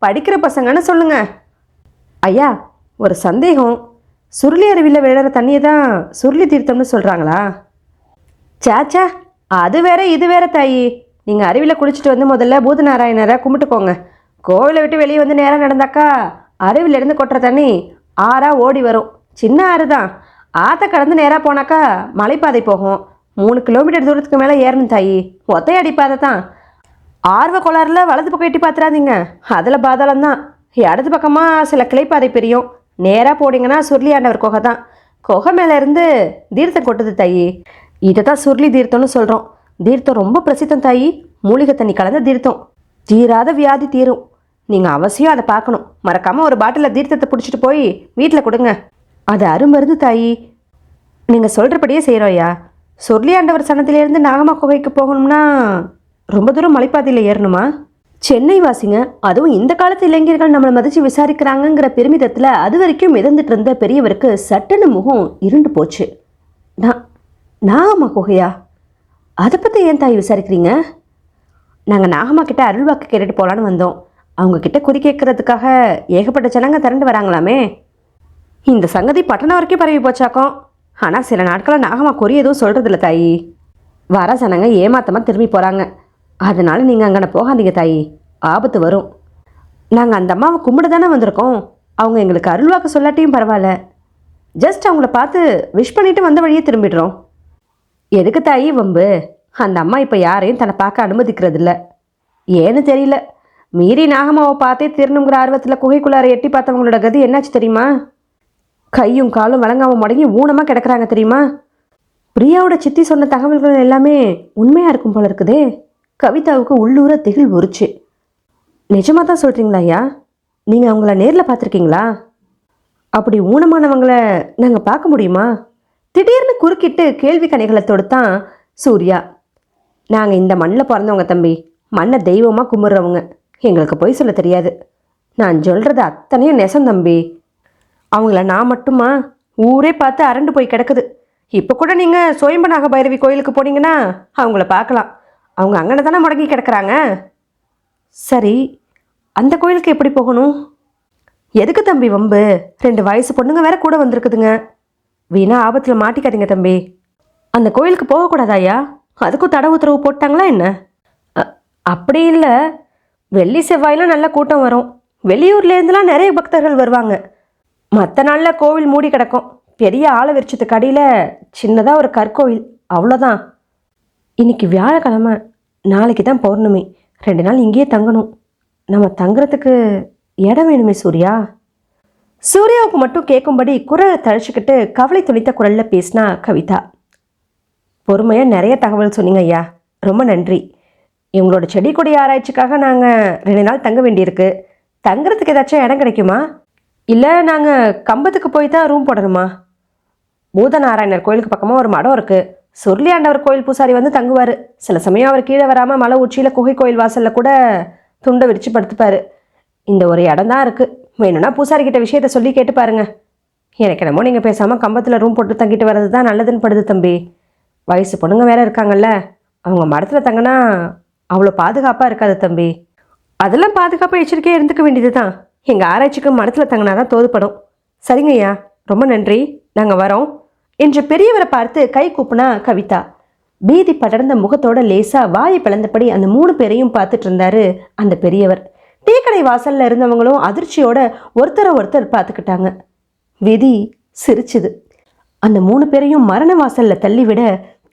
படிக்கிற பசங்கன்னு சொல்லுங்க. ஐயா, ஒரு சந்தேகம். சுருளி அருவியில் விழுற தண்ணியை தான் சுருளி தீர்த்தம்னு சொல்கிறாங்களா? சாச்சா, அது வேற இது வேற தாயி. நீங்கள் அருவியில் குளிச்சுட்டு வந்து முதல்ல பூதநாராயணரை கும்பிட்டுக்கோங்க. கோவிலை விட்டு வெளியே வந்து நேராக நடந்தாக்கா அருவிலேருந்து கொட்டுற தண்ணி ஆறாக ஓடி வரும். சின்ன ஆறு தான். ஆற்றை கடந்து நேராக போனாக்கா மலைப்பாதை போகும். 3 கிலோமீட்டர் தூரத்துக்கு மேலே ஏறணும் தாயி. ஒத்தையடி பாதை தான். ஆர்வ கோளாறில் வலது பக்கம் எட்டி பார்த்துறாதீங்க, அதில் பாதாளம் தான். இடது பக்கமாக சில கிளைப்பாதை பிரியும். நேராக போனீங்கன்னா சுருளி ஆண்டவர் குகை தான். குகை மேலே இருந்து தீர்த்தம் கொட்டுது தாயி. இதை தான் சுருளி தீர்த்தம்னு சொல்கிறோம். தீர்த்தம் ரொம்ப பிரசித்தம் தாயி. மூலிகை தண்ணி கலந்த தீர்த்தம். தீராத வியாதி தீரும். நீங்கள் அவசியம் அதை பார்க்கணும். மறக்காமல் ஒரு பாட்டிலில் தீர்த்தத்தை பிடிச்சிட்டு போய் வீட்டில் கொடுங்க. அது அருமருந்து தாயி. நீங்கள் சொல்கிறபடியே செய்கிறோயா. சுருளி ஆண்டவர் சனத்திலேருந்து நாகமா குகைக்கு போகணும்னா ரொம்ப தூரம் மலைப்பாதையில் ஏறணுமா? சென்னை வாசிங்க, அதுவும் இந்த காலத்து இளைஞர்கள் நம்மளை மதித்து விசாரிக்கிறாங்கங்கிற பெருமிதத்தில் அது வரைக்கும் மிதந்துட்டு இருந்த பெரியவருக்கு சட்டுன்னு முகம் இருண்டு போச்சு. நாகமா குகையா? அதை பற்றி ஏன் தாய் விசாரிக்கிறீங்க? நாங்கள் நாகம்மா கிட்ட அருள்வாக்கு கேட்டுட்டு போகலான்னு வந்தோம். அவங்கக்கிட்ட குறி கேட்கறதுக்காக ஏகப்பட்ட ஜனங்க திரண்டு வராங்களாமே. இந்த சங்கதி பட்டணம் வரைக்கும் பரவி போச்சாக்கும். ஆனால் சில நாட்களில் நாகம்மா குறி எதுவும் சொல்கிறதில்ல தாயி. வர சனங்க ஏமாத்தமாக திரும்பி போகிறாங்க. அதனால நீங்கள் அங்கே போகாதீங்க தாயி, ஆபத்து வரும். நாங்கள் அந்த அம்மாவை கும்பிட தானே வந்திருக்கோம். அவங்க எங்களுக்கு அருள்வாக்கு சொல்லாட்டியும் பரவாயில்ல. ஜஸ்ட் அவங்கள பார்த்து விஷ் பண்ணிவிட்டு வந்த வழியே திரும்பிடுறோம். எதுக்கு தாயி வம்பு? அந்த அம்மா இப்போ யாரையும் தன்னை பார்க்க அனுமதிக்கிறதில்ல. ஏன்னு தெரியல, மீறி நாகம்மாவை பார்த்தே திருணுங்கிற ஆர்வத்தில் குகைக்குள்ளார எட்டி பார்த்தவங்களோட கதி என்னாச்சு தெரியுமா? கையும் காலும் வழங்காமல் முடங்கி ஊனமாக கிடக்குறாங்க தெரியுமா? பிரியாவோட சித்தி சொன்ன தகவல்கள் எல்லாமே உண்மையாக இருக்கும் போல இருக்குதே. கவிதாவுக்கு உள்ளூர திகில் உரிச்சு. நிஜமாக தான் சொல்கிறீங்களா ஐயா? நீங்கள் அவங்கள நேரில் பார்த்துருக்கீங்களா? அப்படி ஊனமானவங்களை நாங்கள் பார்க்க முடியுமா? திடீர்னு குறுக்கிட்டு கேள்வி கணைகளை தொடுத்தான் சூர்யா. நாங்கள் இந்த மண்ணில் பிறந்தவங்க தம்பி, மண்ணை தெய்வமாக கும்பிட்றவங்க. எங்களுக்கு பொய் சொல்ல தெரியாது. நான் சொல்கிறது அத்தனையும் நெசம் தம்பி. அவங்கள நான் மட்டுமா, ஊரே பார்த்து அரண்டு போய் கிடக்குது. இப்போ கூட நீங்கள் சோயம்பநாக பைரவி கோயிலுக்கு போனீங்கன்னா அவங்கள பார்க்கலாம். அவங்க அங்கன தானே முடங்கி கிடக்குறாங்க. சரி, அந்த கோயிலுக்கு எப்படி போகணும்? எதுக்கு தம்பி வம்பு? 2 வயசு பொண்ணுங்க வேற கூட வந்திருக்குதுங்க. வீணா ஆபத்தில் மாட்டிக்காதீங்க தம்பி. அந்த கோயிலுக்கு போகக்கூடாதாயா? அதுக்கும் தடை உத்தரவு போட்டாங்களா என்ன? அப்படி இல்லை, வெள்ளி செவ்வாயெலாம் நல்ல கூட்டம் வரும். வெளியூர்லேருந்துலாம் நிறைய பக்தர்கள் வருவாங்க. மற்ற நாளில் கோவில் மூடி கிடக்கும். பெரிய ஆழ விருட்சத்துக்கு அடியில் சின்னதாக ஒரு கற்கோவில், அவ்வளோதான். இன்னைக்கு வியாழக்கிழமை, நாளைக்கு தான் பௌர்ணமி. 2 நாள் இங்கேயே தங்கணும். நம்ம தங்குறதுக்கு இடம் வேணுமே சூர்யா. சூர்யாவுக்கு மட்டும் கேட்கும்படி குரலை தழிச்சுக்கிட்டு கவலை துணித்த குரலில் பேசினா கவிதா. பொறுமையாக நிறைய தகவல் சொன்னீங்க ஐயா, ரொம்ப நன்றி. எங்களோட செடி கொடி ஆராய்ச்சிக்காக நாங்கள் 2 நாள் தங்க வேண்டியிருக்கு. தங்குறதுக்கு ஏதாச்சும் இடம் கிடைக்குமா? இல்லை நாங்கள் கம்பத்துக்கு போய் தான் ரூம் போடணுமா? பூதநாராயணர் கோயிலுக்கு பக்கமாக ஒரு மடம் இருக்குது. சுருளி ஆண்டவர் கோயில் பூசாரி வந்து தங்குவார். சில சமயம் அவர் கீழே வராமல் மலை உச்சியில் குகை கோயில் வாசலில் கூட துண்டை விரிச்சு படுத்துப்பார். இந்த ஒரு இடம் தான் இருக்குது. வேணும்னா பூசாரிக்கிட்ட விஷயத்த சொல்லி கேட்டு பாருங்க. எனக்கு என்னமோ நீங்கள் பேசாமல் கம்பத்தில் ரூம் போட்டு தங்கிட்டு வர்றது தான் நல்லதுன்னு படுது தம்பி. வயசு பொண்ணுங்க வேற இருக்காங்கல்ல, அவங்க மடத்தில் தங்கினா அவ்வளோ பாதுகாப்பாக இருக்காது தம்பி. அதெல்லாம் பாதுகாப்பாக எச்சரிக்கையாக இருந்துக்க வேண்டியது தான். எங்கள் ஆராய்ச்சிக்கு மடத்தில் தங்கினா தான் தோதுப்படும். சரிங்கய்யா, ரொம்ப நன்றி, நாங்கள் வரோம் என்று பெரியவரை பார்த்து கை கூப்பினா கவிதா. பீதி படர்ந்த முகத்தோட லேசாக வாயை பிளந்தபடி அந்த 3 பேரையும் பார்த்துட்டு இருந்தாரு அந்த பெரியவர். டீக்கடை வாசலில் இருந்தவங்களும் அதிர்ச்சியோட ஒருத்தரை பார்த்துக்கிட்டாங்க. விதி சிரிச்சுது. அந்த 3 பேரையும் மரண வாசலில் தள்ளிவிட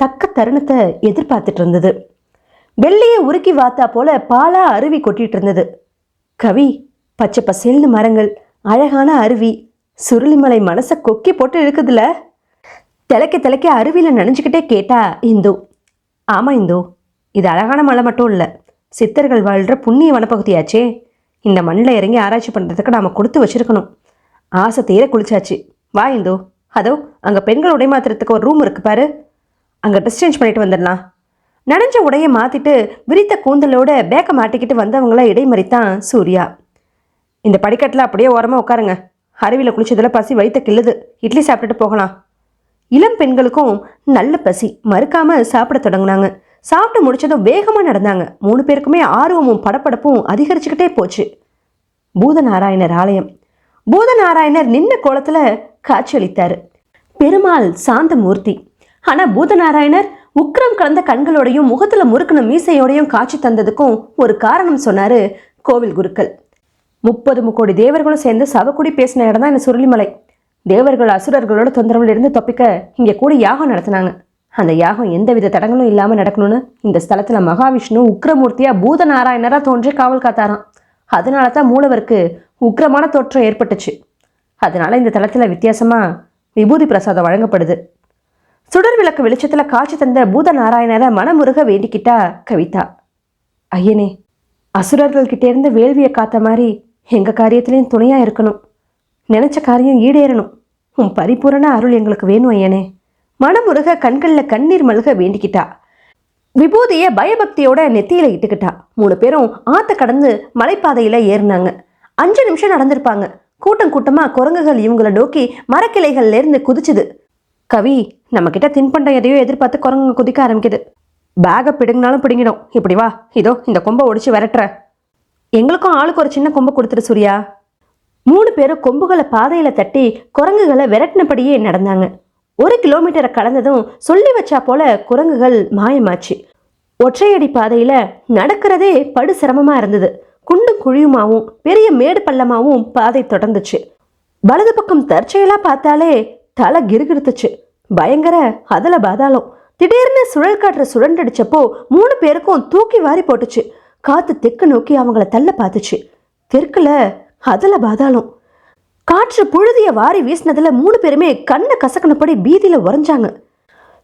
தக்க தருணத்தை எதிர்பார்த்துட்டு இருந்தது. வெள்ளையை உருக்கி வாத்தா போல பாலா அருவி கொட்டிட்டு இருந்தது. கவி, பச்சை பசேல்னு மரங்கள், அழகான அருவி. சுருளிமலை மனசை கொக்கி போட்டு இருக்குதுல. திளைக்க அருவியில் நனைஞ்சுக்கிட்டே கேட்டா இந்து. ஆமாம் இந்து, இது அழகான மலை மட்டும் இல்லை, சித்தர்கள் வாழ்கிற புண்ணிய வனப்பகுதியாச்சே. இந்த மண்ணில் இறங்கி ஆராய்ச்சி பண்ணுறதுக்கு நாம் கொடுத்து வச்சிருக்கணும். ஆசை தீர குளிச்சாச்சு. வா இந்து, அதோ அங்கே பெண்கள் உடை மாத்திரத்துக்கு ஒரு ரூம் இருக்குது பாரு, அங்கே ட்ரெஸ் சேஞ்ச் பண்ணிட்டு வந்துடலாம். நனைஞ்ச உடையை மாற்றிட்டு விரித்த கூந்தலோட பேக்கை மாட்டிக்கிட்டு வந்தவங்கள இடைமறித்தான் சூர்யா. இந்த படிக்கட்டில் அப்படியே ஓரமாக உட்காருங்க. அருவியில் குளிச்சதில் பசி வயிற்ற கிள்ளுது, இட்லி சாப்பிட்டுட்டு போகலாம். இளம் பெண்களுக்கும் நல்ல பசி, மறுக்காமல் சாப்பிட தொடங்கினாங்க. சாப்பிட்டு முடிச்சதும் வேகமாக நடந்தாங்க. 3 பேருக்குமே ஆர்வமும் படப்படப்பும் அதிகரிச்சுக்கிட்டே போச்சு. பூதநாராயணர் ஆலயம். பூதநாராயணர் நின்ன கோலத்தில் காட்சியளித்தார். பெருமாள் சாந்த மூர்த்தி. ஆனால் பூதநாராயணர் உக்கிரம் கலந்த கண்களோடையும் முகத்தில் முறுக்கின மீசையோடையும் காட்சி தந்ததுக்கும் ஒரு காரணம் சொன்னார் கோவில் குருக்கள். 30 கோடி தேவர்களும் சேர்ந்து சவக்குடி பேசின இடம் தான் இந்த சுருளிமலை. தேவர்கள் அசுரர்களோட தொந்தரவுல இருந்து தப்பிக்க இங்கே கூடி யாகம் நடத்தினாங்க. அந்த யாகம் எந்தவித தடங்களும் இல்லாமல் நடக்கணும்னு இந்த ஸ்தலத்தில் மகாவிஷ்ணு உக்ரமூர்த்தியாக பூதநாராயணராக தோன்றி காவல் காத்தாராம். அதனால தான் மூலவருக்கு உக்கிரமான தோற்றம் ஏற்பட்டுச்சு. அதனால இந்த தலத்தில் வித்தியாசமாக விபூதி பிரசாதம் வழங்கப்படுது. சுடர் விளக்கு வெளிச்சத்தில் காட்சி தந்த பூதநாராயணரை மனமுருக வேண்டிக்கிட்டா கவிதா. ஐயனே, அசுரர்கள்கிட்டேருந்து வேள்வியை காத்த மாதிரி எங்கள் காரியத்திலையும் துணையாக இருக்கணும். நினச்ச காரியம் ஈடேறணும். உன் பரிபூரண அருள் எங்களுக்கு வேணும் ஐயனே. மனமுருக கண்களில் கண்ணீர் மல்க வேண்டிக்கிட்டா. விபூதியை பயபக்தியோட நெத்தியில் இட்டுக்கிட்டா. 3 பேரும் ஆற்ற கடந்து மலைப்பாதையில் ஏறினாங்க. 5 நிமிஷம் நடந்திருப்பாங்க. கூட்டமாக குரங்குகள் இவங்களை நோக்கி மரக்கிளைகள்லேருந்து குதிச்சுது. கவி, நம்மக்கிட்ட தின்பண்டம் எதையோ எதிர்பார்த்து குரங்கு குதிக்க ஆரம்பிக்குது. பேகை பிடுங்கினாலும் பிடுங்கிடும். இப்படி வா, இதோ இந்த கொம்பை ஒடிச்சு விரட்டுற. எங்களுக்கும் ஆளுக்கு ஒரு சின்ன கொம்பை கொடுத்துரு சூர்யா. 3 பேரும் கொம்புகளை பாதையில தட்டி குரங்குகளை விரட்டினபடியே நடந்தாங்க. 1 கிலோமீட்டரை கடந்ததும் சொல்லி வச்சா போல குரங்குகள் மாயமாச்சு. ஒற்றையடி பாதையில நடக்கிறதே படு சிரமமா இருந்தது. குண்டும் குழியுமாவும் பெரிய மேடு பள்ளமாவும் பாதை தொடர்ந்துச்சு. வலது பக்கம் தற்செயலா பார்த்தாலே தலை கிருகிருத்துச்சு. பயங்கர அதல பாதாளம். திடீர்னு சுழல் காற்று சுழண்டடிச்சப்போ 3 பேருக்கும் தூக்கி வாரி போட்டுச்சு. காத்து தெற்கு நோக்கி அவங்கள தள்ள பார்த்துச்சு. தெற்குல அதல பாதாளம். காற்று புழுதிய வாரி வீசினதுல 3 பேருமே கண்ணை கசக்கனப்படி பீதியில உறைஞ்சாங்க.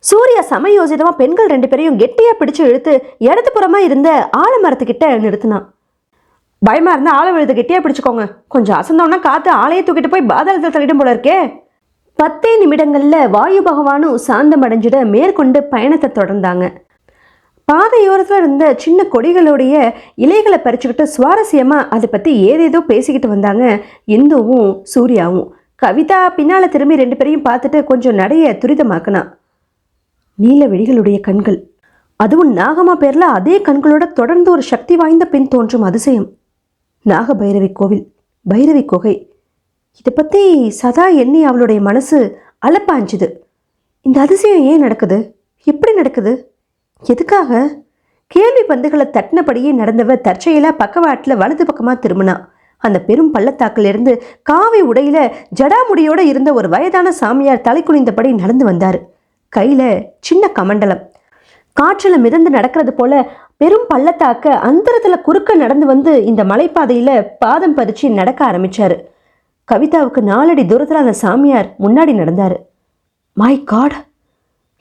சூர்யா சமயோசிதமா பெண்கள் 2 பேரையும் கெட்டியா பிடிச்சு இழுத்து இடது புறமா இருந்த ஆலமரத்துக்கிட்ட நிறுத்தினான். பயமா இருந்தா ஆளை விழுது கெட்டியா பிடிச்சுக்கோங்க. கொஞ்சம் அசந்தோம்னா காத்து ஆளையை தூக்கிட்டு போய் பாதாளத்தில் தள்ளிடும் போல இருக்கே. 10 நிமிடங்கள்ல வாயு பகவானும் சாந்தம் அடைஞ்சிட மேற்கொண்டு பயணத்தை தொடர்ந்தாங்க. பாதையோரத்தில் இருந்த சின்ன கொடிகளுடைய இலைகளை பறிச்சுக்கிட்டு சுவாரஸ்யமா அதை பத்தி ஏதேதோ பேசிக்கிட்டு வந்தாங்க இந்துவும் சூர்யாவும். கவிதா பின்னால திரும்பி 2 பேரையும் பார்த்துட்டு கொஞ்சம் நடைய துரிதமாக்குனா. நீல விழிகளுடைய கண்கள், அதுவும் நாகமா பேர்ல அதே கண்களோட தொடர்ந்து ஒரு சக்தி வாய்ந்த பின் தோன்றும் அதிசயம். நாக பைரவி கோவில், பைரவி குகை, இதை பத்தி சதா எண்ணி அவளுடைய மனசு அலப்பாஞ்சுது. இந்த அதிசயம் ஏன் நடக்குது? எப்படி நடக்குது? எதுக்காக? கேள்வி பந்துகளை தட்டினபடியே நடந்தவ தற்செயலா பக்கவாட்டில் வலது பக்கமா திரும்பினா. அந்த பெரும் பள்ளத்தாக்கில் இருந்து காவி உடையில ஜடாமுடியோட இருந்த ஒரு வயதான சாமியார் தலை குனிந்தபடி நடந்து வந்தாரு. கையில சின்ன கமண்டலம். காற்றில் மிதந்து நடக்கிறது போல பெரும் பள்ளத்தாக்க அந்தரத்துல குறுக்க நடந்து வந்து இந்த மலைப்பாதையில பாதம் பதிச்சு நடக்க ஆரம்பிச்சாரு. கவிதாவுக்கு 4 அடி தூரத்துல அந்த சாமியார் முன்னாடி நடந்தாரு. மை காட்,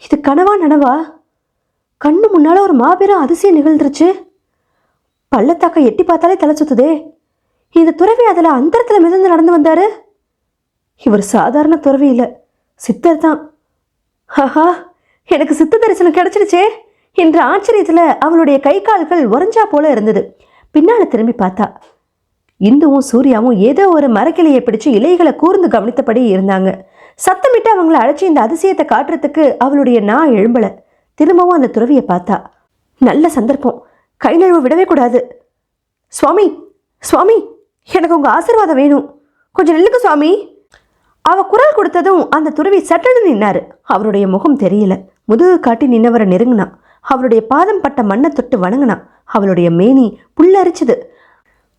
இது கனவா நனவா? கண்ணு முன்னால ஒரு மாபெரும் அதிசயம் நிகழ்ந்துருச்சு. பள்ளத்தாக்க எட்டி பார்த்தாலே தலை சுத்துதே. இந்த துறவி அதுல அந்தரத்துல மிதந்து நடந்து வந்தாரு. இவர் சாதாரண துறவி இல்ல, சித்தர் தான். ஆஹா, எனக்கு சித்த தரிசனம் கிடைச்சிடுச்சே என்ற ஆச்சரியத்துல அவளுடைய கை கால்கள் உறைஞ்சா போல இருந்தது. பின்னால திரும்பி பார்த்தா இந்துவும் சூர்யாவும் ஏதோ ஒரு மரக்கிளையை பிடிச்சு இலைகளை கூர்ந்து கவனித்தபடி இருந்தாங்க. சத்தமிட்டு அவங்களை அழைச்சி இந்த அதிசயத்தை காட்டுறதுக்கு அவளுடைய நான் எழும்பல. திரும்பவும் அந்த துறவியை பார்த்தா. நல்ல சந்தர்ப்பம், கை நழுவ விடவே கூடாது. சுவாமி, சுவாமி, எனக்கு உங்க ஆசீர்வாதம் வேணும், கொஞ்சம் நில்லுங்க சுவாமி. அவ குரல் கொடுத்ததும் அந்த துறவி சட்டன்னு நின்னாரு. அவருடைய முகம் தெரியல. முதுகு காட்டி நின்னவரை நெருங்கினா. அவருடைய பாதம் பட்ட மண்ணை தொட்டு வணங்கினா. அவளுடைய மேனி புல்லரிச்சுது.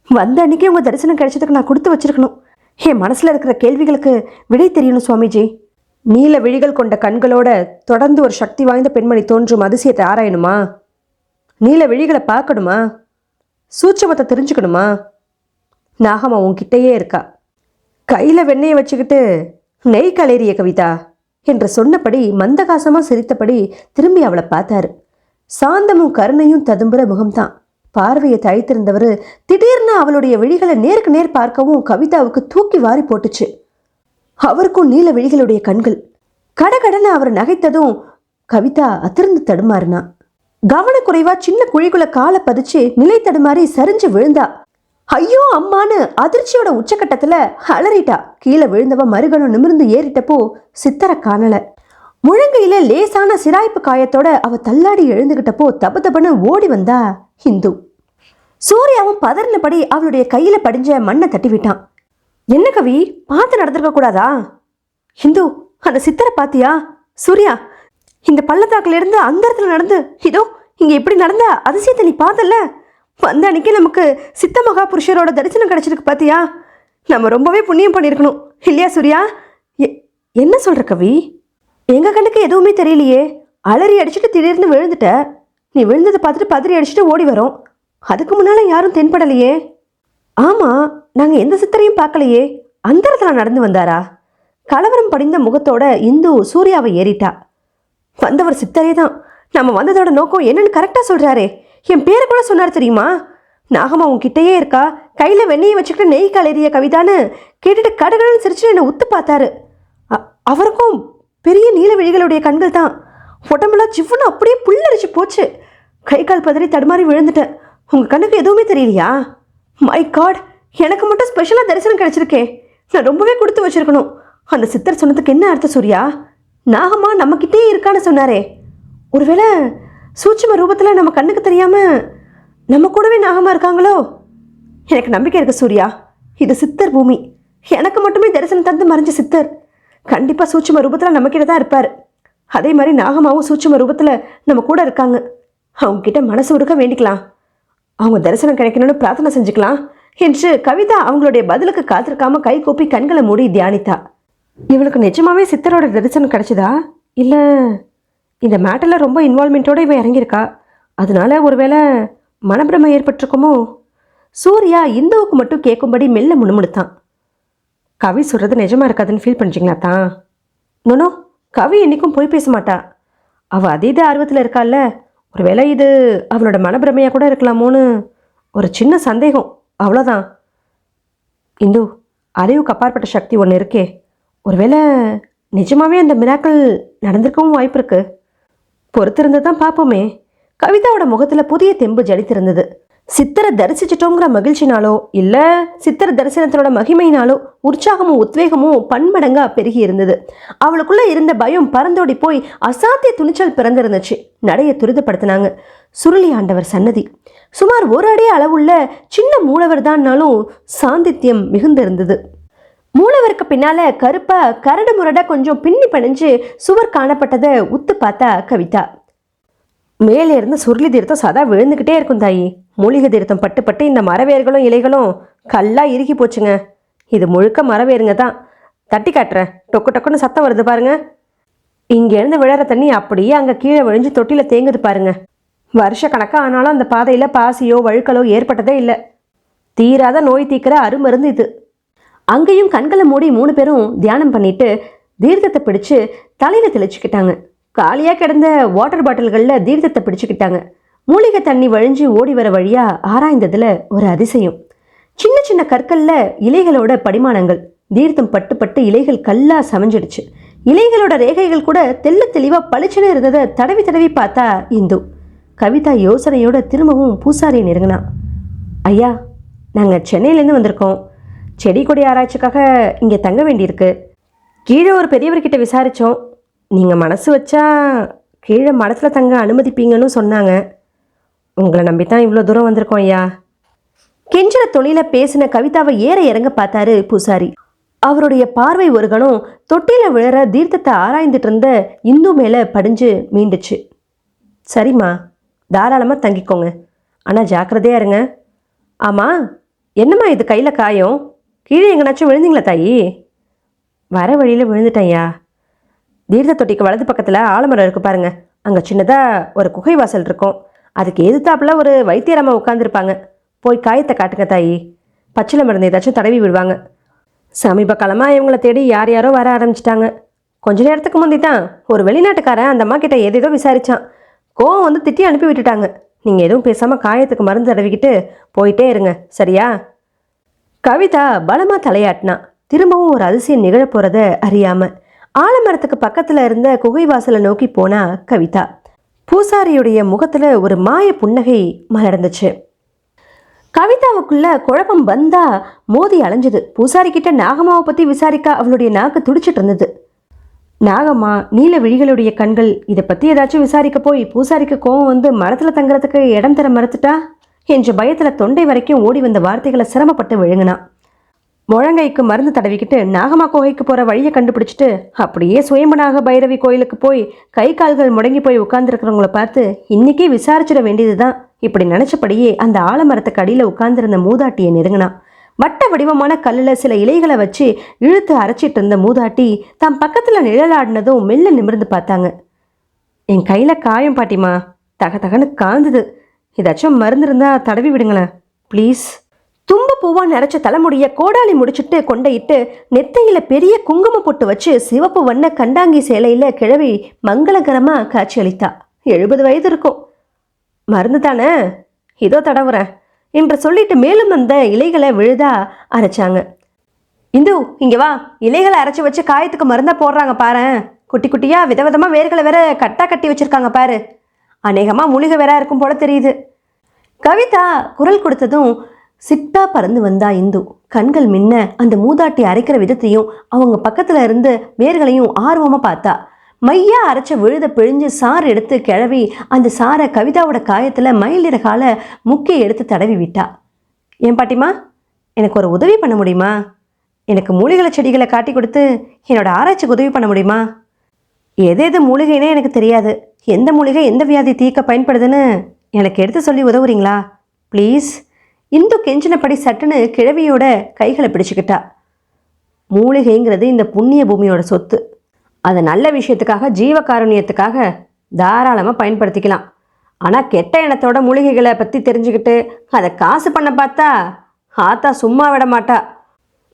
வந்த அன்னைக்கே உங்க தரிசனம் கிடைச்சதுக்கு நான் கொடுத்து வச்சிருக்கணும். என் மனசுல இருக்கிற கேள்விகளுக்கு விடை தெரியணும் சுவாமிஜி. நீல விழிகள் கொண்ட கண்களோட தொடர்ந்து ஒரு சக்தி வாய்ந்த பெண்மணி தோன்றும் அதிசயத்தை ஆராயணுமா? நீல விழிகளை பார்க்கணுமா? சூட்சமத்தை தெரிஞ்சுக்கணுமா? நாகம்மா உன்கிட்டயே இருக்கா. கையில வெண்ணெயை வச்சுக்கிட்டு நெய் கலேரிய கவிதா என்று சொன்னபடி மந்தகாசமா சிரித்தபடி திரும்பி அவளை பார்த்தாரு. சாந்தமும் கருணையும் ததும்புற முகம்தான். பார்வையை தழைத்திருந்தவர் திடீர்னு அவளுடைய விழிகளை நேருக்கு நேர் பார்க்கவும் கவிதாவுக்கு தூக்கி வாரி போட்டுச்சு. அவருக்கும் நீல விழிகளுடைய கண்கள். கடகடன்னு அவர் நகைத்ததும் கவிதா அதிர்ந்து தடுமாறினா. கவனக்குறைவா சின்ன குழிக்குள்ள காலை பதிச்சு நிலை தடுமாறி சரிஞ்சு விழுந்தா. ஐயோ அம்மானு அதிர்ச்சியோட உச்சக்கட்டத்துல அலறிட்டா. கீழே விழுந்தவ மறுகணம் நிமிர்ந்து ஏறிட்டப்போ சித்தரை காணல. முழங்கையில லேசான சிராய்ப்பு காயத்தோட அவ தள்ளாடி எழுந்துகிட்டப்போ தப தபன்னு ஓடி வந்தா இந்து. சூர்யாவும் பதறினபடி அவளுடைய கையில படிஞ்ச மண்ணை தட்டி விட்டான். என்ன கவி, பார்த்து நடந்திருக்க கூடாதா? இந்து, அந்த சித்தரை பாத்தியா? சூர்யா, இந்த பள்ளத்தாக்குல இருந்து அந்த இடத்துல நடந்து இதோ இங்க எப்படி நடந்த அதிசயத்தை நீ பார்த்தல? வந்த அன்னைக்கு நமக்கு சித்த மகா புருஷரோட தரிசனம் கிடைச்சிருக்கு பாத்தியா? நம்ம ரொம்பவே புண்ணியம் பண்ணியிருக்கணும் இல்லையா சூர்யா? என்ன சொல்ற கவி? எங்க கண்ணுக்கு எதுவுமே தெரியலையே. அலறி அடிச்சுட்டு திடீர்னு விழுந்துட்ட. நீ விழுந்ததை பார்த்துட்டு பதறி அடிச்சுட்டு ஓடி வரோம். அதுக்கு முன்னால யாரும் தென்படலையே. ஆமா, நாங்க எந்த சித்தரையும் பார்க்கலையே. அந்த இடத்துல நடந்து வந்தாரா? கலவரம் படிந்த முகத்தோட இந்து சூர்யாவை ஏறிட்டா. வந்தவர் சித்தரே தான். நம்ம வந்ததோட நோக்கம் என்னன்னு கரெக்டா சொல்றாரே. என் பேரை கூட சொன்னார் தெரியுமா? நாகம்மா உன்கிட்டயே இருக்கா, கையில வெண்ணெயை வச்சுக்கிட்டு நெய் கலரிய கவிதான்னு கேட்டுட்டு கடகடன்னு சிரிச்சு என்னை உத்து பார்த்தாரு. அவருக்கும் பெரிய நீல விழிகளுடைய கண்கள் தான். உடம்புலாம் சிவ்வுன்னு அப்படியே புல்லரிச்சு போச்சு. கை கால் பதறி தடுமாறி விழுந்துட்டேன். உங்க கண்ணுக்கு எதுவுமே தெரியலையா? மை காட், எனக்கு மட்டும் ஸ்பெஷலாக தரிசனம் கிடைச்சிருக்கே. நான் ரொம்பவே கொடுத்து வச்சிருக்கணும். அந்த சித்தர் சொன்னதுக்கு என்ன அர்த்தம் சூர்யா? நாகம்மா நம்மக்கிட்டே இருக்கான்னு சொன்னாரே. ஒருவேளை சூட்சும ரூபத்தில் நம்ம கண்ணுக்கு தெரியாம நம்ம கூடவே நாகம்மா இருக்காங்களோ? எனக்கு நம்பிக்கை இருக்கு சூர்யா. இது சித்தர் பூமி. எனக்கு மட்டுமே தரிசனம் தந்து மறைஞ்ச சித்தர் கண்டிப்பாக சூட்சும ரூபத்தில் நம்மக்கிட்ட தான் இருப்பார். அதே மாதிரி நாகமாவும் சூட்சும ரூபத்தில் நம்ம கூட இருக்காங்க. அவங்கக்கிட்ட மனசு உருக்க வேண்டிக்கலாம், அவங்க தரிசனம் கிடைக்கணும்னு பிரார்த்தனை செஞ்சுக்கலாம் என்று கவிதா அவங்களுடைய பதிலுக்கு காத்திருக்காம கை கூப்பி கண்களை மூடி தியானித்தா. இவளுக்கு நிஜமாவே சித்தரோட தரிசனம் கிடைச்சதா, இல்லை இந்த மேட்டரில் ரொம்ப இன்வால்மெண்ட்டோடு இவன் இறங்கியிருக்கா, அதனால ஒருவேளை மனப்பிரமை ஏற்பட்டிருக்குமோ? சூர்யா இந்துவுக்கு மட்டும் கேட்கும்படி மெல்ல முணுமுணுத்தான். கவி சொல்கிறது நிஜமாக இருக்காதுன்னு ஃபீல் பண்ணிச்சிங்களா தான்? நோனோ, கவி என்றைக்கும் போய் பேச மாட்டா. அவள் அதீத ஆர்வத்தில் இருக்கால்ல, ஒருவேளை இது அவளோட மனப்பிரமையாக கூட இருக்கலாமோன்னு ஒரு சின்ன சந்தேகம், அவ்வளோதான். இந்து, அறிவுக்கு அப்பாற்பட்ட சக்தி ஒன்று இருக்கே, ஒருவேளை நிஜமாகவே அந்த மிராக்கள் நடந்திருக்கவும் வாய்ப்பு இருக்கு. பொறுத்திருந்து தான் பார்ப்போமே. கவிதாவோட முகத்தில் புதிய தெம்பு ஜடித்திருந்தது. சித்தரை தரிசிச்சிட்டோங்கிற மகிழ்ச்சினாலோ இல்லை சித்தர தரிசனத்தோட மகிமையினாலோ உற்சாகமும் உத்வேகமும் பன்மடங்காக பெருகி இருந்தது. அவளுக்குள்ளே இருந்த பயம் பறந்தோடி போய் அசாத்திய துணிச்சல் பிறந்திருந்துச்சு. நடைய துரிதப்படுத்தினாங்க. சுருளி ஆண்டவர் சன்னதி சுமார் ஒரு அடி அளவுள்ள சின்ன மூலவர் தான்னாலும் சாந்தித்யம் மிகுந்திருந்தது. மூலவருக்கு பின்னால கருப்பா கரடு முரடா கொஞ்சம் பின்னி பணிஞ்சு சுவர் காணப்பட்டதை உத்து பார்த்தா கவிதா. மேலே இருந்து சுருளி தீர்த்தம் சதா விழுந்துக்கிட்டே இருக்கும் தாயி. மூலிகை தீர்த்தம் பட்டு பட்டு இந்த மரவேர்களும் இலைகளும் கல்லாக இறுகி போச்சுங்க. இது முழுக்க மரவேருங்க தான். தட்டி காட்டுறேன், டொக்கு டொக்குன்னு சத்தம் வருது பாருங்க. இங்கேருந்து விழற தண்ணி அப்படியே அங்கே கீழே விழிஞ்சு தொட்டியில் தேங்குது பாருங்க. வருஷ கணக்காக ஆனாலும் அந்த பாதையில் பாசியோ வழுக்கலோ ஏற்பட்டதே இல்லை. தீராத நோய் தீக்கிற அருமருந்து இது. அங்கேயும் கண்களை மூடி 3 பேரும் தியானம் பண்ணிட்டு தீர்த்தத்தை பிடிச்சு தலையில் தெளிச்சுக்கிட்டாங்க. காலியாக கிடந்த வாட்டர் பாட்டில்களில் தீர்த்தத்தை பிடிச்சிக்கிட்டாங்க. மூலிகை தண்ணி வழிஞ்சு ஓடி வர வழியாக ஆராய்ந்ததில் ஒரு அதிசயம். சின்ன சின்ன கற்களில் இலைகளோட படிமானங்கள். தீர்த்தம் பட்டு பட்டு இலைகள் கல்லாக சமைஞ்சிடுச்சு. இலைகளோட ரேகைகள் கூட தெல்ல தெளிவாக பளிச்சுன்னு இருந்ததை தடவி தடவி பார்த்தா இந்து. கவிதா யோசனையோட திரும்பவும் பூசாரியை நெருங்கினா. ஐயா, நாங்கள் சென்னையிலேருந்து வந்திருக்கோம். செடி கொடி ஆராய்ச்சிக்காக இங்கே தங்க வேண்டியிருக்கு. கீழே ஒரு பெரியவர்கிட்ட விசாரித்தோம். நீங்கள் மனசு வச்சா கீழே மடத்தில் தங்க அனுமதிப்பீங்கன்னு சொன்னாங்க. உங்களை நம்பித்தான் இவ்வளோ தூரம் வந்திருக்கோம் ஐயா. கெஞ்சர தொழில பேசின கவிதாவை ஏற இறங்க பார்த்தாரு பூசாரி. அவருடைய பார்வை ஒரு கணம் தொட்டியில் விழற தீர்த்தத்தை ஆராய்ந்துட்டு இருந்த இந்து மேலே படிஞ்சு மீண்டுச்சு. சரிம்மா, தாராளமாக தங்கிக்கோங்க, ஆனால் ஜாக்கிரதையாக இருங்க. ஆமாம், என்னம்மா இது கையில் காயம்? கீழே எங்கேனாச்சும் விழுந்தீங்களா தாயி? வர வழியில் விழுந்துட்டேன்யா. தீர்த்த தொட்டிக்கு வலது பக்கத்தில் ஆலமரம் இருக்குது பாருங்க. அங்கே சின்னதாக ஒரு குகை வாசல் இருக்கும். அதுக்கு எதிர்த்தாப்பில் ஒரு வைத்தியரம்மா உட்காந்துருப்பாங்க. போய் காயத்தை காட்டுங்க தாயி. பச்சிலை மருந்து ஏதாச்சும் தடவி விடுவாங்க. சமீப காலமாக இவங்களை தேடி யார் யாரோ வர ஆரம்பிச்சிட்டாங்க. கொஞ்ச நேரத்துக்கு முந்தி தான் ஒரு வெளிநாட்டுக்காரன் அந்த அம்மா கிட்ட ஏதேதோ விசாரித்தான். கோவம் வந்து திட்டி அனுப்பி விட்டுட்டாங்க. நீங்கள் எதுவும் பேசாமல் காயத்துக்கு மருந்து தடவிக்கிட்டு போயிட்டே இருங்க, சரியா? கவிதா பலமாக தலையாட்டினா. திரும்பவும் ஒரு அதிசயம் நிகழப்போகிறத அறியாமல் ஆலமரத்துக்கு பக்கத்தில் இருந்த குகை வாசலை நோக்கி போனா கவிதா. பூசாரியுடைய முகத்தில் ஒரு மாய புன்னகை மலர்ந்துச்சு. கவிதாவுக்குள்ள குழப்பம் வந்தா மோதி அலைஞ்சது. பூசாரி கிட்ட நாகம்மாவை பற்றி விசாரிக்க அவளுடைய நாக்கு துடிச்சிட்டு இருந்தது. நாகம்மா, நீல விழிகளுடைய கண்கள், இதை பற்றி ஏதாச்சும் விசாரிக்க போய் பூசாரிக்கு கோவம் வந்து மரத்தில் தங்குறதுக்கு இடம் தர மறுத்துட்டா என்ற பயத்தில் தொண்டை வரைக்கும் ஓடி வந்த வார்த்தைகளை சிரமப்பட்டு விழுங்கினான். முழங்கைக்கு மருந்து தடவிக்கிட்டு நாகம்மா கோகைக்கு போகிற வழியை கண்டுபிடிச்சிட்டு அப்படியே சுயம்பனாக பைரவி கோயிலுக்கு போய் கை கால்கள் முடங்கி போய் உட்கார்ந்துருக்கிறவங்கள பார்த்து இன்றைக்கே விசாரிச்சிட வேண்டியது தான். இப்படி நினச்சபடியே அந்த ஆலமரத்துக்கு அடியில் உட்கார்ந்துருந்த மூதாட்டியை நெருங்கினான். வட்ட வடிவமான கல்லில் சில இலைகளை வச்சு இழுத்து அரைச்சிட்டு இருந்த மூதாட்டி தம் பக்கத்தில் நிழலாடினதும் மெல்ல நிமிர்ந்து பார்த்தாங்க. என் கையில் காயம் பாட்டிமா, தக தகன்னு காந்துது. ஏதாச்சும் மருந்து இருந்தால் தடவி விடுங்களேன் ப்ளீஸ். தும்பு பூவா நிறச்ச தலைமுடிய கோடாலி முடிச்சுட்டு கொண்டையிட்டு நெத்தையில் பெரிய குங்கும பொட்டு வச்சு சிவப்பு வண்ண கண்டாங்கி சேலையில் கிழவி மங்களகரமாக காட்சியளித்தா. 70 வயது இருக்கும். மருந்து தானே, இதோ தடவுறேன் என்று சொல்லிட்டு மேலும் அந்த இலைகளை விழுதா அரைச்சாங்க. இந்து, இங்கே வா. இலைகளை அரைச்சி வச்சு காயத்துக்கு மருந்தாக போடுறாங்க பாரு. குட்டி குட்டியாக விதவிதமாக வேர்களை வேற கட்டாக கட்டி வச்சுருக்காங்க பாரு. அநேகமாக மூலிகை வேற இருக்கும் போல தெரியுது. கவிதா குரல் கொடுத்ததும் சிட்டா பறந்து வந்தா இந்து. கண்கள் மின்ன அந்த மூதாட்டி அரைக்கிற விதத்தையும் அவங்க பக்கத்தில் இருந்து வேர்களையும் ஆர்வமாக பார்த்தா. மையா அரைச்ச விழுத பிழிஞ்சு சாறு எடுத்து கிழவி அந்த சாரை கவிதாவோட காயத்தில் மயில் கால முக்கிய எடுத்து தடவி விட்டா. ஏன் பாட்டிமா, எனக்கு ஒரு உதவி பண்ண முடியுமா? எனக்கு மூலிகை செடிகளை காட்டி கொடுத்து என்னோட ஆராய்ச்சிக்கு உதவி பண்ண முடியுமா? எது எது மூலிகைனே எனக்கு தெரியாது. எந்த மூலிகை எந்த வியாதி தீர்க்க பயன்படுதுன்னு எனக்கு எடுத்து சொல்லி உதவுறீங்களா ப்ளீஸ்? இந்து கெஞ்சினபடி சட்டுன்னு கிழவியோட கைகளை பிடிச்சிக்கிட்டா. மூலிகைங்கிறது இந்த புண்ணிய பூமியோட சொத்து. அதை நல்ல விஷயத்துக்காக ஜீவகாருண்யத்துக்காக தாராளமாக பயன்படுத்திக்கலாம். ஆனால் கெட்ட எண்ணத்தோட மூலிகைகளை பற்றி தெரிஞ்சுக்கிட்டு அதை காசு பண்ண பார்த்தா ஆத்தா சும்மா விட மாட்டா.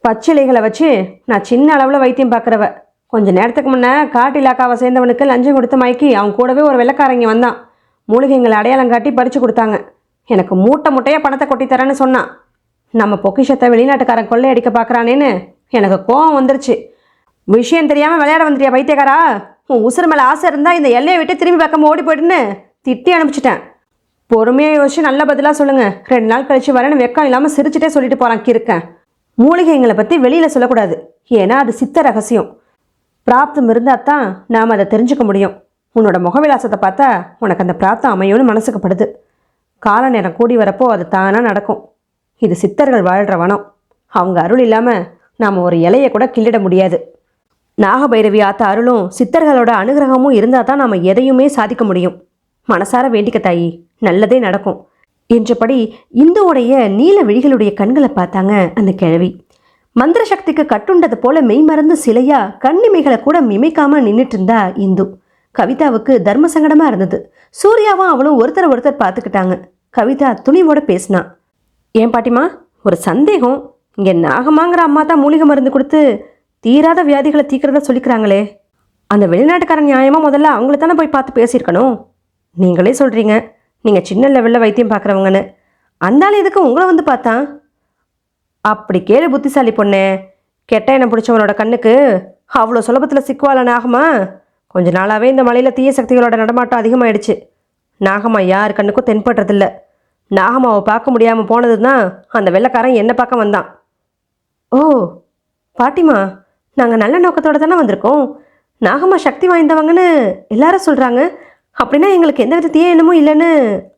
பச்சிலைகளை வச்சு நான் சின்ன அளவில் வைத்தியம் பார்க்குறவ. கொஞ்ச நேரத்துக்கு முன்னே காட்டு இலாக்காவை சேர்ந்தவனுக்கு லஞ்சம் கொடுத்து மயக்கி அவன் கூடவே ஒரு வெள்ளைக்காரங்க வந்தான். மூலிகைங்களை அடையாளம் காட்டி பறித்து கொடுத்தாங்க. எனக்கு மூட்டை மூட்டையாக பணத்தை கொட்டி தரேன்னு சொன்னான். நம்ம பொக்கிஷத்தை வெளிநாட்டுக்காரன் கொள்ளையடிக்க பார்க்குறானேன்னு எனக்கு கோவம் வந்துருச்சு. விஷயம் தெரியாமல் விளையாட வந்துட்டியா பைத்தியக்காரா? உன் உசுறு மேலே ஆசை இருந்தால் இந்த எல்லையை விட்டு திரும்பி பார்க்காம ஓடி போயிட்டுன்னு திட்டி அனுப்பிச்சிட்டேன். பொறுமையாக யோசிச்சு நல்ல பதிலாக சொல்லுங்கள். 2 நாள் கழிச்சு வரேன்னு வெக்கம் இல்லாமல் சிரிச்சுட்டே சொல்லிட்டு போகிறான் கிறுக்கன். மூலிகைங்களை பற்றி வெளியில் சொல்லக்கூடாது, ஏன்னா அது சித்த ரகசியம். பிராப்தம் இருந்தால் தான் நாம் அதை தெரிஞ்சுக்க முடியும். உன்னோட முகவிலாசத்தை பார்த்தா உனக்கு அந்த பிராப்தம் அமையும்னு மனசுக்கு படுது. கால நேரம் கூடி வரப்போ அது தானாக நடக்கும். இது சித்தர்கள் வாழ்கிற வனம். அவங்க அருள் இல்லாமல் நாம் ஒரு இலையை கூட கிள்ளிட முடியாது. நாகபைரவி ஆத்த அருளும் சித்தர்களோட அனுகிரகமும் இருந்தால் தான் நாம் எதையுமே சாதிக்க முடியும். மனசார வேண்டிக்க தாயி, நல்லதே நடக்கும் என்றபடி இந்துவோடைய நீல விழிகளுடைய கண்களை பார்த்தாங்க அந்த கிழவி. மந்திர சக்திக்கு கட்டுண்டது போல மெய்மறந்து சிலையா கண்ணிமைகளை கூட மிமைக்காம நின்றுட்டு இருந்தா இந்து. கவிதாவுக்கு தர்ம சங்கடமா இருந்தது. சூர்யாவும் அவளும் ஒருத்தர் பார்த்துக்கிட்டாங்க. கவிதா துணிவோட பேசினா. ஏன் பாட்டிமா, ஒரு சந்தேகம். இங்கே நாகமாங்கிற அம்மா தான் மூலிகை மருந்து கொடுத்து தீராத வியாதிகளை தீக்கிறத சொல்லிக்கிறாங்களே, அந்த வெளிநாட்டுக்காரன் நியாயமாக முதல்ல அவங்கள தானே போய் பார்த்து பேசியிருக்கணும். நீங்களே சொல்கிறீங்க நீங்கள் சின்ன லெவலில் வைத்தியம் பார்க்குறவங்கன்னு. அந்தாலும் எதுக்கு உங்களை வந்து பார்த்தான்? அப்படி கேளு புத்திசாலி பொண்ணே. கெட்ட எண்ணம் பிடிச்சவனோட கண்ணுக்கு அவ்வளோ சுலபத்தில் சிக்குவாள நாகமா? கொஞ்ச நாளாகவே இந்த மலையில் தீய சக்திகளோட நடமாட்டம் அதிகமாகிடுச்சு. நாகம்மா யார் கண்ணுக்கும் தென்படுறதில்ல. நாகம்மாவை பார்க்க முடியாமல் போனது தான் அந்த வெள்ளைக்காரன் என்னை பார்க்க வந்தான். ஓ பாட்டிமா, நாங்கள் நல்ல நோக்கத்தோடு தானே வந்திருக்கோம். நாகம்மா சக்தி வாய்ந்தவங்கன்னு எல்லாரும் சொல்கிறாங்க. அப்படின்னா எங்களுக்கு எந்த வித தீய எண்ணமும் இல்லைன்னு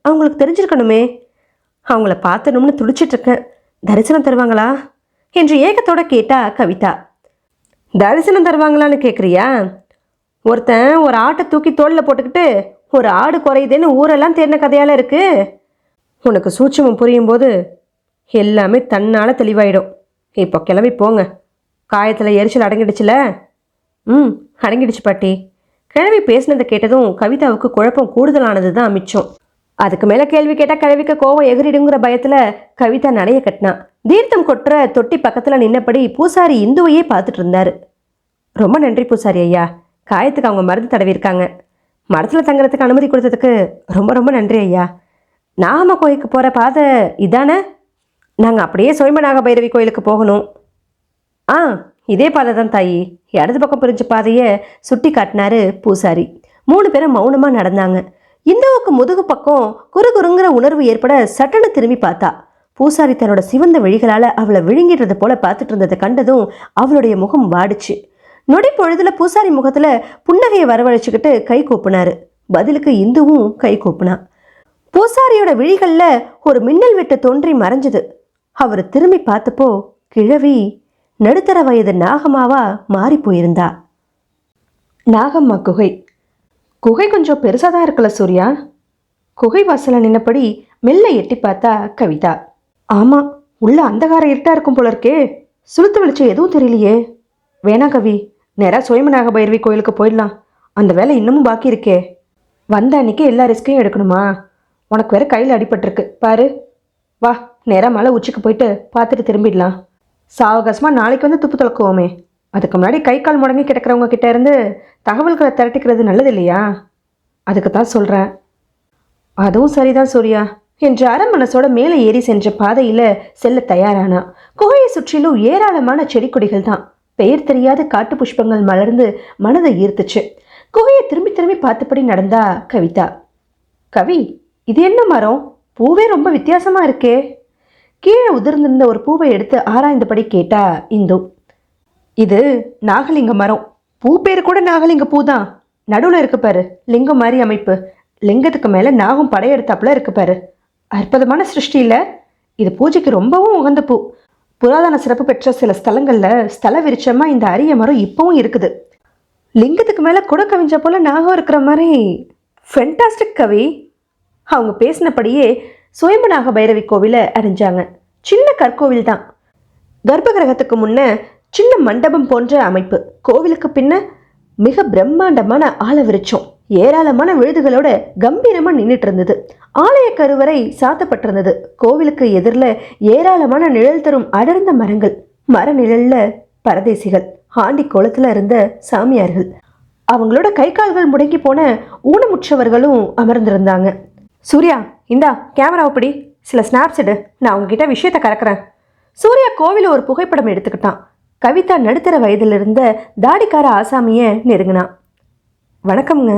அவங்களுக்கு தெரிஞ்சிருக்கணுமே. அவங்கள பார்த்துணும்னு துடிச்சிட்ருக்கேன். தரிசனம் தருவாங்களா என்று ஏக்கத்தோட கேட்டா கவிதா. தரிசனம் தருவாங்களான்னு கேட்குறியா? ஒருத்தன் ஒரு ஆட்டை தூக்கி தோளில் போட்டுக்கிட்டு ஒரு ஆடு குறையுதுன்னு ஊரெல்லாம் தேடின கதையால் இருக்குது. உனக்கு சூட்சமம் புரியும் போது எல்லாமே தன்னால் தெளிவாயிடும். இப்போ கிளம்பி போங்க. காயத்தில் எரிச்சல் அடங்கிடுச்சுல? அடங்கிடுச்சு பாட்டி. கிழவி பேசினதை கேட்டதும் கவிதாவுக்கு குழப்பம் கூடுதலானது தான் மிச்சம். அதுக்கு மேலே கேள்வி கேட்டால் கிழவிக்கு கோவம் எகிரிடுங்கிற பயத்தில் கவிதா நடைய கட்டினா. தீர்த்தம் கொட்டுற தொட்டி பக்கத்தில் நின்னபடி பூசாரி இந்துவையே பார்த்துட்டு இருந்தார். ரொம்ப நன்றி பூசாரி ஐயா, காயத்துக்கு அவங்க மருந்து தடவிருக்காங்க. மரத்தில் தங்குறதுக்கு அனுமதி கொடுத்ததுக்கு ரொம்ப ரொம்ப நன்றி ஐயா. நாகம்மா கோயிலுக்கு போகிற பாதை இதானே? நாங்கள் அப்படியே சோய்ம நாகபைரவி கோயிலுக்கு போகணும். இதே பாதை தான் தாயி. இடது பக்கம் பிரிஞ்ச பாதையை சுட்டி காட்டினாரு பூசாரி. 3 பேரும் மௌனமாக நடந்தாங்க. இந்துவுக்கு முதுகு பக்கம் குறுகுறுங்கிற உணர்வு ஏற்பட சட்டனை திரும்பி பார்த்தா. பூசாரி தன்னோட சிவந்த விழிகளால் அவளை விழுங்கிடுறது போல பார்த்துட்டு இருந்ததை கண்டதும் அவளுடைய முகம் வாடிச்சு. நொடி பொழுதுல பூசாரி முகத்தில் புன்னகையை வரவழைச்சிக்கிட்டு கை கூப்பினாரு. பதிலுக்கு இந்துவும் கை கூப்பினா. பூசாரியோட விழிகளில் ஒரு மின்னல் வெட்டு தோன்றி மறைஞ்சது. அவர் திரும்பி பார்த்தப்போ கிழவி நடுத்தர வயது நாகம்மாவா மாறி போயிருந்தா. நாகம்மா குகை. குகை கொஞ்சம் பெருசாக தான் இருக்கல சூர்யா. குகை வாசல நின்னபடி மெல்ல எட்டி பார்த்தா கவிதா. ஆமாம், உள்ள அந்தகார இருட்டாக இருக்கும் போல இருக்கே. சுளுத்து வெளிச்சம் எதுவும் தெரியலையே. வேணா கவி, நேராக சோய்மநாக பைரவி கோயிலுக்கு போயிடலாம். அந்த வேலை இன்னமும் பாக்கி இருக்கே. வந்த அன்னைக்கு எல்லா ரிஸ்கையும் எடுக்கணுமா? உனக்கு வேற கையில் அடிபட்டிருக்கு பாரு. வா, நேராக மலை உச்சிக்கு போயிட்டு பார்த்துட்டு திரும்பிடலாம். சாவகாசமாக நாளைக்கு வந்து துப்பு துளக்குவோமே. அதுக்கு முன்னாடி கை கால் முடங்கி கிடக்கிறவங்க கிட்ட இருந்து தகவல்களை திரட்டிக்கிறது நல்லது இல்லையா? அதுக்கு தான் சொல்கிறேன். அதுவும் சரிதான் சூர்யா என்று அரமனசோட மேலே ஏறி சென்ற பாதையில் செல்ல தயாரானா. குகையை சுற்றிலும் ஏராளமான செடி கொடிகள் தான். பெயர் தெரியாத காட்டு புஷ்பங்கள் மலர்ந்து மனதை ஈர்த்துச்சு. குகையை திரும்பி திரும்பி பார்த்தபடி நடந்தா கவிதா. கவி, இது என்ன மரம்? பூவே ரொம்ப வித்தியாசமாக இருக்கே. கீழே உதிர்ந்திருந்த ஒரு பூவை எடுத்து ஆராய்ந்தபடி கேட்டா இந்து. இது நாகலிங்க மரம். பூ பேர் கூட நாகலிங்க பூ தான். நடுவில் இருக்கு பாரு லிங்கம் மாதிரி அமைப்பு. லிங்கத்துக்கு மேலே நாகம் படையெடுத்தாப்புல இருக்கு பாரு. அற்புதமான சிருஷ்டி இல்லை? இது பூஜைக்கு ரொம்பவும் உகந்த பூ. புராதன சிறப்பு பெற்ற சில ஸ்தலங்களில் ஸ்தல விருட்சமா இந்த அரிய மரம் இப்பவும் இருக்குது. லிங்கத்துக்கு மேலே கூட கவிஞ்ச போல நாகம் இருக்கிற மாதிரி ஃபென்டாஸ்டிக் கவி. அவங்க பேசினபடியே சுயம்பநாக பைரவி கோவிலை அறிஞ்சாங்க. சின்ன கற்கோவில் தான். கர்ப்ப கிரகத்துக்கு முன்ன சின்ன மண்டபம் போன்ற அமைப்பு. கோவிலுக்கு பின்ன மிக பிரம்மாண்டமான ஆல விருட்சம் ஏராளமான விழுதுகளோட கம்பீரமாக நின்றுட்டு இருந்தது. ஆலய கருவறை சாத்தப்பட்டிருந்தது. கோவிலுக்கு எதிரில் ஏராளமான நிழல் தரும் அடர்ந்த மரங்கள். மர நிழல்ல பரதேசிகள், ஆண்டி கோலத்தில் இருந்த சாமியார்கள், அவங்களோட கை கால்கள் முடங்கி போன ஊனமுற்றவர்களும் அமர்ந்திருந்தாங்க. சூர்யா, இந்தா கேமராவை பிடி, சில ஸ்னாப்ஸ் எடு, நான் உங்ககிட்ட விஷயத்தை கறக்கிறேன். சூர்யா கோவில ஒரு புகைப்படம் எடுத்துக்கிட்டான். கவிதா நடுத்தர வயதில் இருந்த தாடிக்கார ஆசாமியை நெருங்கினான். வணக்கம்ங்க,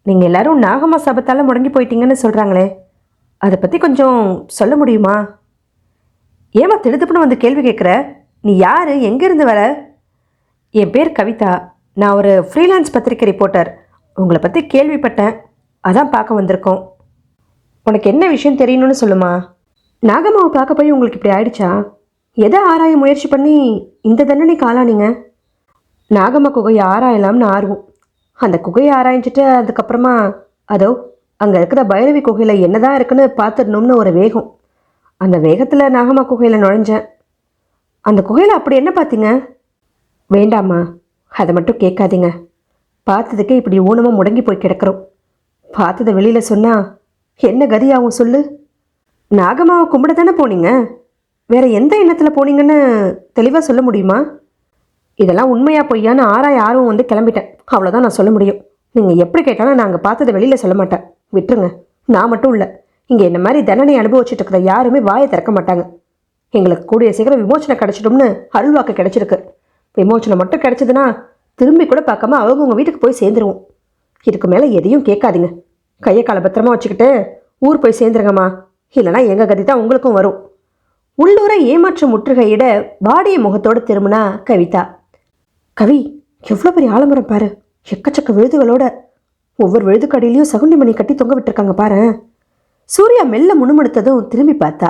நீங்கள் எல்லாரும் நாகம்மா சபத்தால் முடங்கி போயிட்டீங்கன்னு சொல்கிறாங்களே, அதை பற்றி கொஞ்சம் சொல்ல முடியுமா? ஏமா திடுத்துப்புன்னு வந்து கேள்வி கேட்குற? நீ யார், எங்கேருந்து வர? என் பேர் கவிதா, நான் ஒரு ஃப்ரீலான்ஸ் பத்திரிக்கை ரிப்போர்ட்டர். உங்களை பற்றி கேள்விப்பட்டேன், அதான் பார்க்க வந்திருக்கோம். உனக்கு என்ன விஷயம் தெரியணும்னு சொல்லுமா. நாகம்மாவை பார்க்க போய் உங்களுக்கு இப்படி ஆயிடுச்சா? எதை ஆராய முயற்சி பண்ணி இந்த தண்டனைக்கு ஆளானீங்க? நாகம்மா குகையை ஆராயலாம்னு ஆர்வம். அந்த குகையை ஆராய்ஞ்சிட்டு அதுக்கப்புறமா அதோ அங்கே இருக்கிற பைரவி குகையில் என்னதான் இருக்குன்னு பார்த்துடணும்னு ஒரு வேகம். அந்த வேகத்தில் நாகம்மா குகையில் நுழைஞ்சேன். அந்த குகையில் அப்படி என்ன பார்த்தீங்க? வேண்டாம்மா, அதை மட்டும் கேட்காதீங்க. பார்த்ததுக்கே இப்படி ஊனமாக முடங்கி போய் கிடக்கிறோம். பார்த்ததை வெளியில் சொன்னால் என்ன கதியாகும் சொல்லு. நாகம்மாவை கும்பிட தானே போனீங்க, வேற எந்த எண்ணத்தில் போனீங்கன்னு தெளிவாக சொல்ல முடியுமா? இதெல்லாம் உண்மையா பொய்யான்னு ஆராய ஆர்வம் வந்து கிளம்பிட்டேன், அவ்வளோதான் நான் சொல்ல முடியும். நீங்கள் எப்படி கேட்டாலும் நாங்கள் பார்த்ததை வெளியில் சொல்ல மாட்டேன், விட்டுருங்க. நான் மட்டும் இல்லை, இங்கே என்ன மாதிரி தண்டனை அனுபவிச்சுட்டு இருக்கிற யாருமே வாயை திறக்க மாட்டாங்க. எங்களுக்கு கூடிய சீக்கிரம் விமோச்சனை கிடைச்சிடும்னு அருள்வாக்கு கிடைச்சிருக்கு. விமோச்சனை மட்டும் கிடைச்சதுன்னா திரும்பி கூட பார்க்காம அவங்கவுங்க வீட்டுக்கு போய் சேர்ந்துருவோம். இதுக்கு மேலே எதையும் கேட்காதீங்க. கையை காலை பத்திரமா வச்சுக்கிட்டு ஊர் போய் சேர்ந்துருங்கம்மா, இல்லைனா எங்கள் கதி தான் உங்களுக்கும் வரும். உள்ளூரை ஏமாற்ற முற்றுகையிட வாடிய முகத்தோடு திரும்பினா கவிதா. கவி, எவ்வளோ பெரிய ஆலமரம் பாரு, எக்கச்சக்க விழுதுகளோட. ஒவ்வொரு விழுதுக்கடையிலையும் சகுண்டி மணி கட்டி தொங்க விட்டுருக்காங்க பாரு. சூர்யா மெல்ல முணுமுணுத்ததும் திரும்பி பார்த்தா.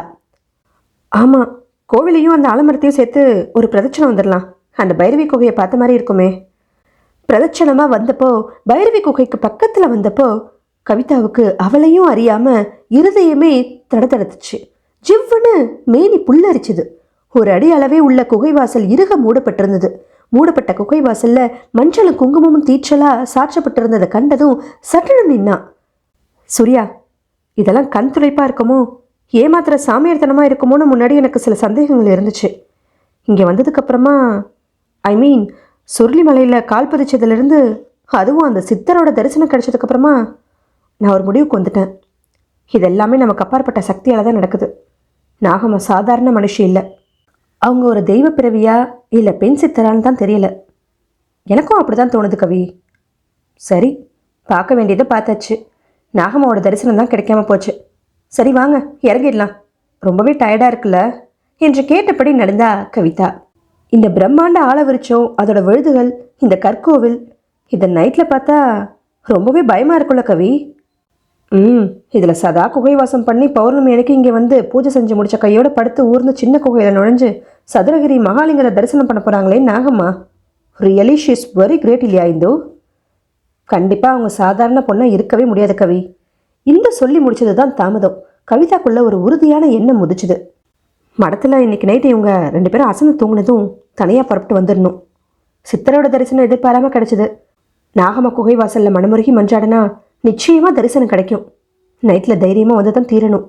ஆமாம், கோவிலையும் அந்த ஆலமரத்தையும் சேர்த்து ஒரு பிரதட்சணம் வந்துடலாம். அந்த பைரவி குகையை பார்த்த மாதிரி இருக்குமே. பிரதட்சணமாக வந்தப்போ, பைரவி குகைக்கு பக்கத்தில் வந்தப்போ கவிதாவுக்கு அவளையும் அறியாமல் இருதயமே தடதடுத்துச்சு. ஜிவ்வுன்னு மேனி புல்லரிச்சுது. ஒரு அடி அளவே உள்ள குகைவாசல் இறுக மூடப்பட்டிருந்தது. மூடப்பட்ட குகைவாசல்ல மஞ்சளும் குங்குமமும் தீச்சலா சாற்றப்பட்டிருந்ததை கண்டதும் சட்டன நின்னா. சூர்யா, இதெல்லாம் கண் துளைப்பா இருக்குமோ, ஏமாத்திர சாமியார்த்தனமா இருக்குமோன்னு முன்னாடி எனக்கு சில சந்தேகங்கள் இருந்துச்சு. இங்கே வந்ததுக்கப்புறமா, சுருளிமலையில் கால் பதிச்சதுலேருந்து, அதுவும் அந்த சித்தரோட தரிசனம் கிடைச்சதுக்கப்புறமா நான் ஒரு முடிவுக்கு வந்துட்டேன். இதெல்லாமே நமக்கு அப்பாற்பட்ட சக்தியால் தான் நடக்குது. நாகம்மா சாதாரண மனுஷி இல்லை. அவங்க ஒரு தெய்வ பிறவியா இல்லை பெண் சித்தரான்னு தான் தெரியல. எனக்கும் அப்படி தான் தோணுது கவி. சரி, பார்க்க வேண்டியதை பார்த்தாச்சு. நாகம்மாவோட தரிசனம் தான் கிடைக்காம போச்சு. சரி வாங்க இறங்கிடலாம், ரொம்பவே டயர்டாக இருக்குல்ல என்று கேட்டபடி நடந்தா கவிதா. இந்த பிரம்மாண்ட ஆலவிருச்சம், அதோட விழுதுகள், இந்த கற்கோவில், இதை நைட்டில் பார்த்தா ரொம்பவே பயமாக இருக்குல்ல கவி. இதில் சதா குகைவாசம் பண்ணி பௌர்ணமி அன்னைக்கு இங்கே வந்து பூஜை செஞ்சு முடிச்ச கையோடு படுத்து ஊர்ந்து சின்ன குகையில் நுழைஞ்சு சதுரகிரி மகாலிங்கரை தரிசனம் பண்ண போகிறாங்களே Nagamma. Really she is very great இல்லையா இந்தோ? கண்டிப்பாக அவங்க சாதாரண பொண்ணாக இருக்கவே முடியாது கவி. இந்த சொல்லி முடிச்சது தான் தாமதம். கவிதாக்குள்ள ஒரு உறுதியான எண்ணம் முதிச்சுது. மடத்தில் இன்னைக்கு நைட்டு இவங்க 2 பேரும் அசந்து தூங்கினதும் தனியாக புறப்பட்டு வந்துடணும். சித்தரோட தரிசனம் எதிர்பாராமல் கிடச்சிது. நாகம்மா குகைவாசலில் மனமுருகி மஞ்சாடனா நிச்சயமாக தரிசனம் கிடைக்கும். நைட்டில் தைரியமாக வந்து தான் தீரணும்.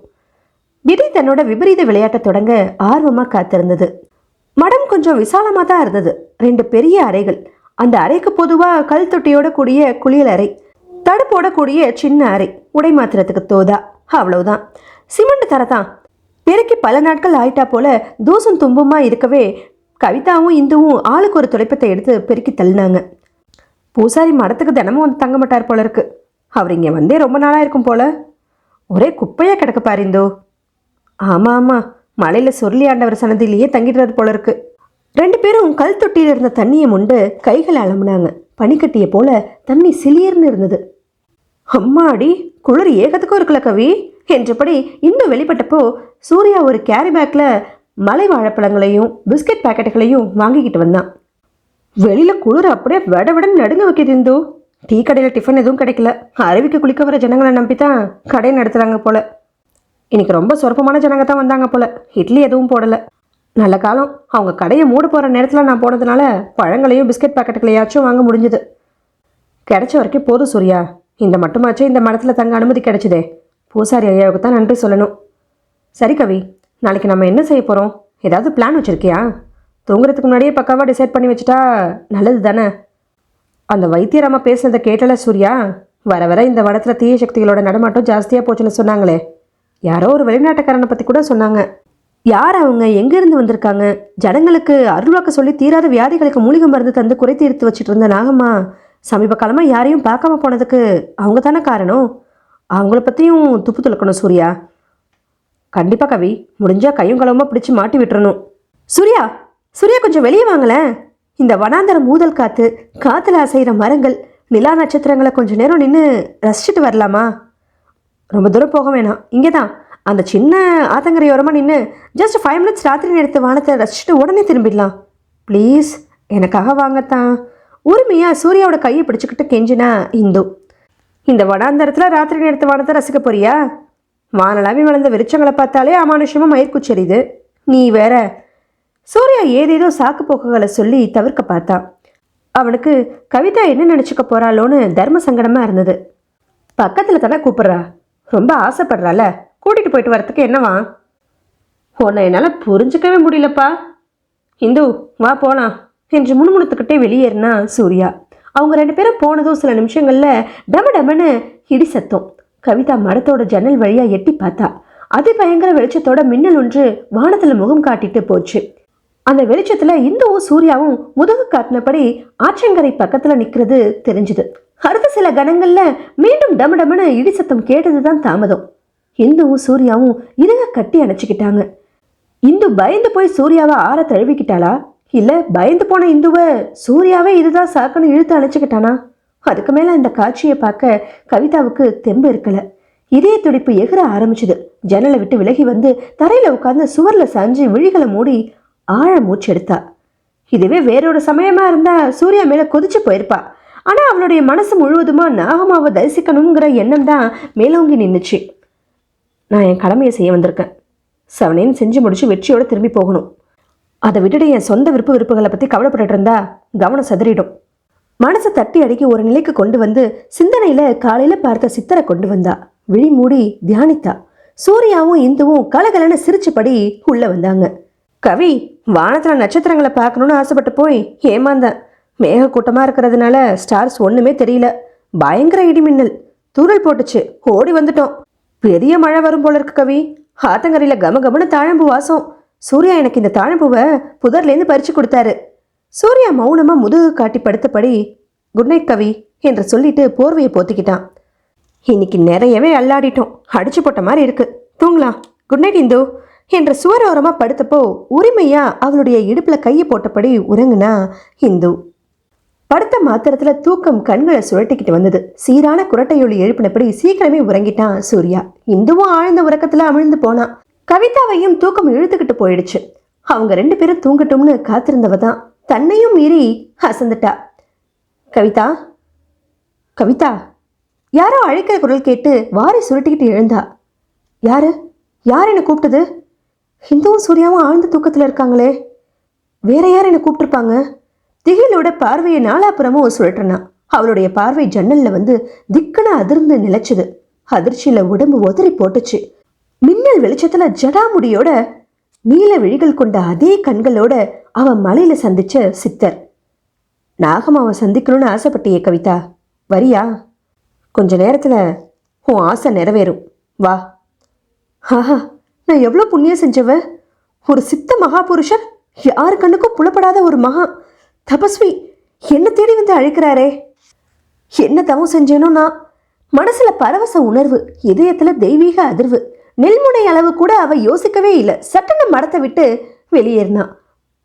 விதி தன்னோட விபரீத விளையாட்டை தொடங்க ஆர்வமாக காத்திருந்தது. மடம் கொஞ்சம் விசாலமாக தான் இருந்தது. 2 பெரிய அறைகள். அந்த அறைக்கு பொதுவாக கல் தொட்டியோட கூடிய குளியல் அறை, தடுப்போட கூடிய சின்ன அறை, உடை மாத்திரத்துக்கு தோதா, அவ்வளவுதான். சிமெண்ட் தரதான். பெருக்கி பல நாட்கள் ஆயிட்டா போல தூசம் தும்புமா இருக்கவே கவிதாவும் இந்துவும் ஆளுக்கு ஒரு துடைப்பத்தை எடுத்து பெருக்கி தள்ளினாங்க. பூசாரி மடத்துக்கு தினமும் வந்து தங்க மாட்டார் போல இருக்கு. அவர் இங்கே வந்தே ரொம்ப நாளாக இருக்கும் போல. ஒரே குப்பையாக கிடக்க பாரு இந்தோ. ஆமாம் ஆமாம், மலையில் சொர்லி ஆண்டவர் சன்னதியிலேயே தங்கிடுறது போல இருக்கு. 2 பேரும் கல் தொட்டியில் இருந்த தண்ணியை முண்டு கைகளை அலம்புனாங்க. பனிக்கட்டிய போல தண்ணி சிலியர்னு இருந்தது. அம்மாடி, குளிர் ஏகத்துக்கும் இருக்கல கவி என்றபடி இன்னும் வெளிப்பட்டப்போ சூர்யா ஒரு கேரி பேக்கில் மலை வாழைப்பழங்களையும் பிஸ்கட் பாக்கெட்டுகளையும் வாங்கிக்கிட்டு வந்தான். வெளியில் குளிர் அப்படியே விட விடன்னு நடுங்க வைக்கிது இந்து. டீ கடையில் டிஃபன் எதுவும் கிடைக்கல. அருவிக்கு குளிக்க வர ஜனங்களை நம்பி தான் கடையை நடத்துகிறாங்க போல. இன்னைக்கு ரொம்ப சொற்பமான ஜனங்க தான் வந்தாங்க போல. இட்லி எதுவும் போடலை. நல்ல காலம், அவங்க கடையை மூட போகிற நேரத்தில் நான் போனதுனால பழங்களையும் பிஸ்கட் பாக்கெட்டுகளையாச்சும் வாங்க முடிஞ்சுது. கிடைச்ச வரைக்கும் போதும் சூர்யா. இந்த மட்டுமாச்சும் இந்த மடத்தில் தங்க அனுமதி கிடைச்சிதே. பூசாரி ஐயாவுக்கு தான் நன்றி சொல்லணும். சரி கவி, நாளைக்கு நம்ம என்ன செய்ய போகிறோம்? ஏதாவது பிளான் வச்சுருக்கியா? தூங்குறதுக்கு முன்னாடியே பக்காவாக டிசைட் பண்ணி வச்சுட்டா நல்லது தானே? அந்த வைத்தியராமா பேசுனதை கேட்டல சூர்யா? வர வர இந்த வடத்தில் தீய சக்திகளோட நடமாட்டம் ஜாஸ்தியாக போச்சுன்னு சொன்னாங்களே. யாரோ ஒரு வெளிநாட்டுக்காரனை பற்றி கூட சொன்னாங்க. யார் அவங்க? எங்கேருந்து வந்திருக்காங்க? ஜனங்களுக்கு அருள்வாக்க சொல்லி தீராத வியாதிகளுக்கு மூலிகை மருந்து தந்து குறை தீர்த்து வச்சுட்டு இருந்த நாகம்மா சமீப காலமாக யாரையும் பார்க்காம போனதுக்கு அவங்க தானே காரணம். அவங்கள பற்றியும் துப்பு துளக்கணும் சூர்யா. கண்டிப்பாக கவி, முடிஞ்சால் கையும் களவுமா பிடிச்சி மாட்டி விட்டுறணும். சூர்யா, சூர்யா கொஞ்சம் வெளியே வாங்கலேன். இந்த வனாந்தர மூதல் காற்று, காற்றுல அசைகிற மரங்கள், நிலா நட்சத்திரங்களை கொஞ்சம் நேரம் நின்று ரசிச்சுட்டு வரலாமா? ரொம்ப தூரம் போக வேணாம், இங்கே தான் அந்த சின்ன ஆத்தங்கரையோரமாக நின்று ஜஸ்ட் 5 minutes ராத்திரி நேரத்து வானத்தை ரசிச்சுட்டு உடனே திரும்பிடலாம். ப்ளீஸ் எனக்காக வாங்கத்தான். உரிமையாக சூர்யாவோட கையை பிடிச்சிக்கிட்டு கெஞ்சினா இந்து. இந்த வனாந்தரத்தில் ராத்திரி நேரத்து வானத்தை ரசிக்க போறியா? வானளாவி வளர்ந்த விருட்சங்களை பார்த்தாலே அமானுஷமாக மயிர்குச்சரியுது. நீ வேற. சூர்யா ஏதேதோ சாக்கு போக்குகளை சொல்லி தவிர்க்க பார்த்தான். அவனுக்கு கவிதா என்ன நினச்சிக்க போகிறாளோன்னு தர்ம சங்கடமாக இருந்தது. பக்கத்தில் தானே கூப்பிட்றா, ரொம்ப ஆசைப்படுறால, கூட்டிகிட்டு போயிட்டு வரத்துக்கு என்னவா? உன்னை என்னால் புரிஞ்சிக்கவே முடியலப்பா. இந்து வா போகலாம் என்று முணுமுணுத்துக்கிட்டே வெளியேறினா சூர்யா. அவங்க 2 பேரும் போனதும் சில நிமிஷங்களில் டம டமன்னு இடி சத்தம். கவிதா மரத்தோட ஜன்னல் வழியாக எட்டி பார்த்தா. அதி பயங்கர வெளிச்சத்தோட மின்னல் ஒன்று வானத்தில் முகம் காட்டிட்டு போச்சு. அந்த வெளிச்சத்தில் இந்துவும் சூர்யாவும் முதுகு காட்டினபடி ஆற்றங்கரை பக்கத்தில் நிற்கிறது தெரிஞ்சுது. அடுத்த சில கணங்களில் மீண்டும் டம டமன்னு இடி சத்தம் கேட்டது தான் தாமதம். இந்துவும் சூர்யாவும் இறுக கட்டி அணைச்சிக்கிட்டாங்க. இந்து பயந்து போய் சூர்யாவை ஆற தழுவிக்கிட்டாளா, இல்லை பயந்து போன இந்துவை சூர்யாவே இதுதான் சாக்குன்னு இழுத்து அணைச்சிக்கிட்டானா? அதுக்கு மேலே அந்த காட்சியை பார்க்க கவிதாவுக்கு தெம்பு இருக்கலை. இதய துடிப்பு எகிற ஆரம்பிச்சுது. ஜன்னலை விட்டு விலகி வந்து தரையில் உட்கார்ந்து சுவரில் சாஞ்சு விழிகளை மூடி ஆழ மூச்செடுத்தா. இதுவே வேறொரு சமயமாக இருந்தால் சூர்யா மேலே கொதிச்சு போயிருப்பா. ஆனால் அவளுடைய மனசு முழுவதுமாக நாகமாவை தரிசிக்கணுங்கிற எண்ணம் தான் மேலோங்கி நின்றுச்சு. நான் என் கடமையை செய்ய வந்திருக்கேன். செவனேன்னு செஞ்சு முடிச்சு வெற்றியோடு திரும்பி போகணும். அதை விட்டுட்டு என் சொந்த விருப்புகளை பற்றி கவலைப்பட்டு இருந்தா கவனம் சதுரிடும். மனசை தட்டி அடக்கி ஒரு நிலைக்கு கொண்டு வந்து சிந்தனையில் காலையில் பார்த்த சித்தரை கொண்டு வந்தா. விழி மூடி தியானித்தா. சூர்யாவும் இந்துவும் கலகலன்னு சிரிச்சபடி உள்ளே வந்தாங்க. கவி, வானத்தில் நட்சத்திரங்களை பார்க்கணுன்னு ஆசைப்பட்டு போய் ஏமாந்தேன். மேக கூட்டமாக இருக்கிறதுனால ஸ்டார்ஸ் ஒன்றுமே தெரியல. பயங்கர இடி மின்னல், தூரல் போட்டுச்சு, ஓடி வந்துட்டோம். பெரிய மழை வரும் போல இருக்கு கவி. ஆத்தங்கரையில் கமகமன்னு தாழம்பூ வாசம். சூர்யா எனக்கு இந்த தாழம்பூவை புதர்லேருந்து பறித்து கொடுத்தாரு. சூர்யா மௌனமாக முதுகு காட்டி படுத்தபடி குட் நைட் கவி என்று சொல்லிட்டு போர்வையை போத்திக்கிட்டான். இன்னைக்கு நிறையவே அல்லாடிட்டோம், அடிச்சு போட்ட மாதிரி இருக்கு, தூங்கலாம், குட் நைட் இந்து என்ற சுவரோரமாக படுத்தப்போ உரிமையாக அவளுடைய இடுப்பில் கையை போட்டபடி உறங்குனா இந்து. படுத்த மாத்திரத்தில் தூக்கம் கண்களை சுழட்டிக்கிட்டு வந்தது. சீரான குரட்டையொலி எழுப்பினபடி சீக்கிரமே உறங்கிட்டான் சூர்யா. இந்துவும் ஆழ்ந்த உறக்கத்தில் அமிழ்ந்து போனான். கவிதாவையும் தூக்கம் இழுத்துக்கிட்டு போயிடுச்சு. அவங்க 2 பேரும் தூங்கட்டும்னு காத்திருந்தவ தான் தன்னையும் மீறி அசந்துட்டா. கவிதா, கவிதா, யாரோ அழைக்கிற குரல் கேட்டு வாரி சுருட்டிக்கிட்டு எழுந்தா. யாரு யார் என்னை கூப்பிட்டது? இந்துவும் சூர்யாவும் ஆழ்ந்த தூக்கத்தில் இருக்காங்களே, வேற யார் என்னை கூப்பிட்டுருப்பாங்க? திகிலோட பார்வையை நாலாப்புறமும் சுழற்றினா. அவளுடைய பார்வை ஜன்னல்ல வந்து திக்கன அதிர்ந்து நிலைச்சுது. அதிர்ச்சியில உடம்பு உதறி போட்டுச்சு. மின்னல் வெளிச்சத்துல ஜடாமுடியோட நீல விழிகள் கொண்ட அதே கண்களோட அவன் மலையில சந்திச்ச சித்தர். நாகமாவை சந்திக்கணும்னு ஆசைப்பட்டியே கவிதா, வரியா? கொஞ்ச நேரத்துல உன் ஆசை நிறைவேறும், வா. ஆஹா, நான் எவ்வளோ புண்ணியம் செஞ்சவ. ஒரு சித்த மகாபுருஷர், யாரு கண்ணுக்கும் புலப்படாத ஒரு மகா தபஸ்வி என்ன தேடி வந்து அழைக்கிறாரே. என்ன தவம் செஞ்சேனோ நான். மனசுல பரவச உணர்வு, இதயத்துல தெய்வீக அதிர்வு. நெல்முனை அளவு கூட அவ யோசிக்கவே இல்லை. சட்டன மரத்தை விட்டு வெளியேறினா.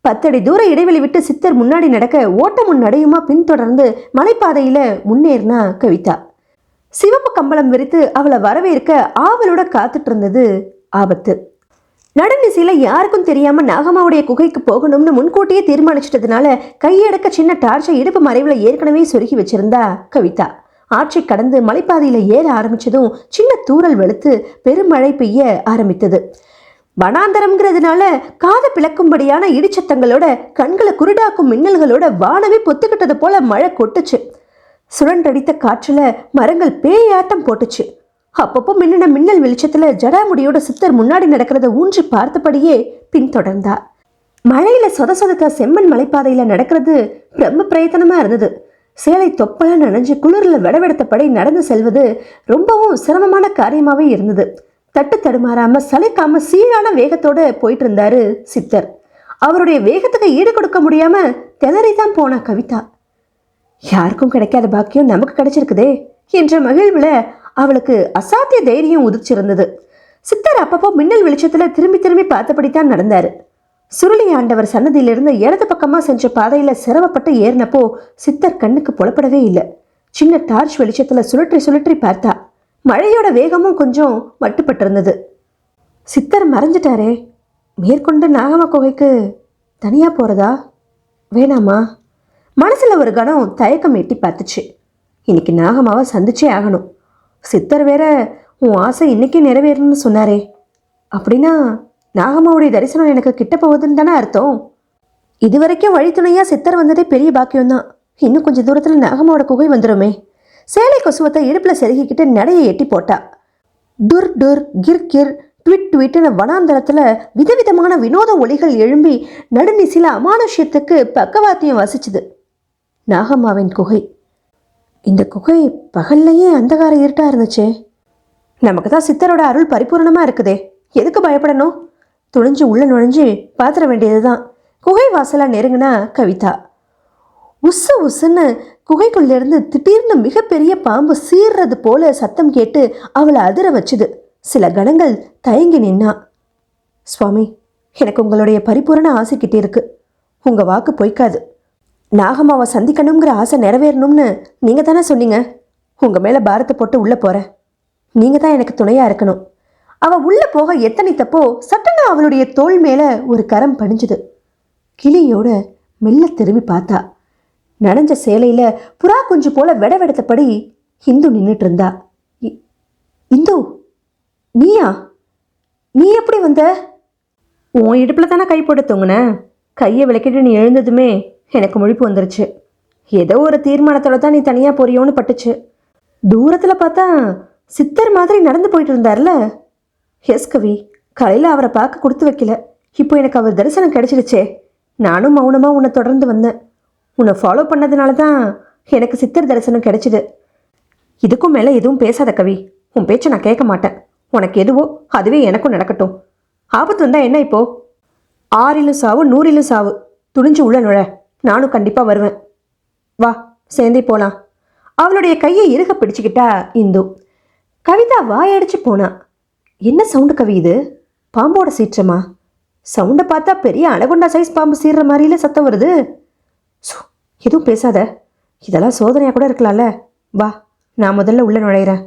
10 அடி தூர இடைவெளி விட்டு சித்தர் முன்னாடி நடக்க ஓட்டமும் நடையுமா பின்தொடர்ந்து மலைப்பாதையில முன்னேறினா கவிதா. சிவப்பு கம்பளம் விரித்து அவளை வரவேற்க ஆவலோட காத்துட்டு இருந்தது ஆபத்து. நடுநிசையில யாருக்கும் தெரியாம நாகம்மாவுடைய குகைக்கு போகணும்னு முன்கூட்டியே தீர்மானிச்சிட்டதுனால கையடக்க சின்ன டார்ச்சை இடுப்பு மறைவுல ஏற்கனவே சொருகி வச்சிருந்தா கவிதா. ஆற்றை கடந்து மலைப்பாதையில ஏற ஆரம்பிச்சதும் சின்ன தூறல் வெளுத்து பெருமழை பெய்ய ஆரம்பித்தது. வனாந்தரம்ங்கிறதுனால காதை பிளக்கும்படியான இடிச்சத்தங்களோட கண்களை குருடாக்கும் மின்னல்களோட வானவே பொத்துக்கிட்டது போல மழை கொட்டுச்சு. சுழன்றடித்த காற்றுல மரங்கள் பேயாட்டம் போட்டுச்சு. அப்பப்போ மின்னின மின்னல் வெளிச்சத்துல ஜடாமுடியோட சித்தர் முன்னாடி நடக்கிறத ஊன்றி பார்த்தபடியே பின்தொடர்ந்தார். மழையில சொத செம்மண் மலைப்பாதையில நடக்கிறது பிரம்ம பிரயத்தனமா இருந்தது. சேலை தொப்பலா நனைஞ்சு குளிர்ல விடவெடுத்தபடி நடந்து செல்வது ரொம்பவும் சிரமமான காரியமாவே இருந்தது. தட்டு தடுமாறாம சளைக்காம சீரான வேகத்தோட போயிட்டு இருந்தாரு சித்தர். அவருடைய வேகத்துக்கு ஈடு கொடுக்க முடியாம திணறிதான் போனா கவிதா. யாருக்கும் கிடைக்காத பாக்கியம் நமக்கு கிடைச்சிருக்குதே என்ற மகிழ்வுல அவளுக்கு அசாத்திய தைரியம் உதிச்சிருந்தது. சித்தர் அப்பப்போ மின்னல் வெளிச்சத்துல திரும்பி திரும்பி பார்த்தபடித்தான் நடந்தாரு. சுருளி ஆண்டவர் சன்னதியிலிருந்து இடது பக்கமா சென்ற பாதையில சிரமப்பட்டு ஏறினப்போ சித்தர் கண்ணுக்கு புலப்படவே இல்லை. சின்ன டார்ச் வெளிச்சத்துல சுழற்றி சுழற்றி பார்த்தா. மழையோட வேகமும் கொஞ்சம் மட்டுப்பட்டிருந்தது. சித்தர் மறைஞ்சிட்டாரே, மேற்கொண்டு நாகம்மா குகைக்கு தனியா போறதா வேணாமா? மனசுல ஒரு கணம் தயக்கம் எட்டி பார்த்துச்சு. இன்னைக்கு நாகம்மாவை சந்திச்சே ஆகணும். சித்தர் வேற உன் ஆசை இன்னைக்கே நிறைவேறணும்னு சொன்னாரே, அப்படின்னா நாகம்மாவுடைய தரிசனம் எனக்கு கிட்ட போகுதுன்னு தானே அர்த்தம். இதுவரைக்கும் வழித்துணையா சித்தர் வந்ததே பெரிய பாக்கியம்தான். இன்னும் கொஞ்சம் தூரத்துல நாகம்மாவோட குகை வந்துடுமே. சேலை கொசுவத்தை இடுப்புல செருகிக்கிட்டு நடையை எட்டி போட்டா. டுர் டுர் கிர் கிர் ட்விட் ட்விட்னு வனாந்தரத்துல விதவிதமான வினோத ஒலிகள் எழும்பி நடுநிசில அமானுஷ்யத்துக்கு பக்கவாத்தியம் வசிச்சுது. நாகம்மாவின் குகை. இந்த குகை பகல்லையே அந்தகார இருட்டா இருந்துச்சே. நமக்கு தான் சித்தரோட அருள் பரிபூர்ணமா இருக்குதே, எதுக்கு பயப்படணும்? துணிஞ்சு உள்ள நுழைஞ்சு பாத்திர வேண்டியதுதான். குகை வாசலா நெருங்கினா கவிதா. உஸ்ஸு உஸ்ஸுன்னு குகைக்குள்ளேருந்து திடீர்னு மிகப்பெரிய பாம்பு சீர்றது போல சத்தம் கேட்டு அவளை அதிர வச்சுது. சில கணங்கள் தயங்கி நின்னா. சுவாமி, எனக்கு உங்களுடைய பரிபூரண ஆசை கிட்டே இருக்கு. உங்க வாக்கு பொய்க்காது. நாகம்மாவை சந்திக்கணுங்கிற ஆசை நிறைவேறணும்னு நீங்க தானே சொன்னீங்க. உங்க மேல பாரத்தை போட்டு உள்ள போறேன். நீங்க தான் எனக்கு துணையா இருக்கணும். அவ உள்ள போக எத்தனைத்தப்போ சட்டனா அவளுடைய தோள் மேல ஒரு கரம் பணிஞ்சுது. கிளியோட மெல்ல திரும்பி பார்த்தா. நனைஞ்ச சேலையில புறா குஞ்சு போல வெடவெடுத்தபடி இந்து நின்றுட்டு இருந்தா. இந்து, நீயா? நீ எப்படி வந்த? உன் இடுப்புல தானே கை போட்டு தூங்குன. கையை விளக்கிட்டு நீ எழுந்ததுமே எனக்கு முழிப்பு வந்துருச்சு. ஏதோ ஒரு தீர்மானத்தோட தான் நீ தனியா போறியோன்னு பட்டுச்சு. தூரத்துல பார்த்தா சித்தர் மாதிரி நடந்து போயிட்டு இருந்தார்ல. எஸ் கவி, காலையில அவரை பார்க்க கொடுத்து வைக்கல. இப்போ எனக்கு அவர் தரிசனம் கிடைச்சிருச்சே. நானும் மௌனமா உன்னை தொடர்ந்து வந்தேன். உன்னை ஃபாலோ பண்ணதுனால தான் எனக்கு சித்தர் தரிசனம் கிடைச்சிது. இதுக்கும் மேலே எதுவும் பேசாத கவி. உன் பேச்சை நான் கேட்க மாட்டேன். உனக்கு எதுவோ அதுவே எனக்கும் நடக்கட்டும். ஆபத்து வந்தா என்ன இப்போ? 6 சாவு 100 சாவு. துணிஞ்சு உள்ள நுழ. நானும் கண்டிப்பாக வருவேன். வா, சேர்ந்தே போகலாம். அவளுடைய கையை இறுக பிடிச்சிக்கிட்டா இந்து. கவிதா வாயடிச்சு போனா. என்ன சவுண்டு கவி இது? பாம்போட சீற்றமா? சவுண்டை பார்த்தா பெரிய அனகொண்டா சைஸ் பாம்பு சீர்ற மாதிரில சத்தம் வருது. எதுவும் பேசாத. இதெல்லாம் சோதனையாக கூட இருக்கலாம்ல. வா, நான் முதல்ல உள்ள நுழையிறேன்.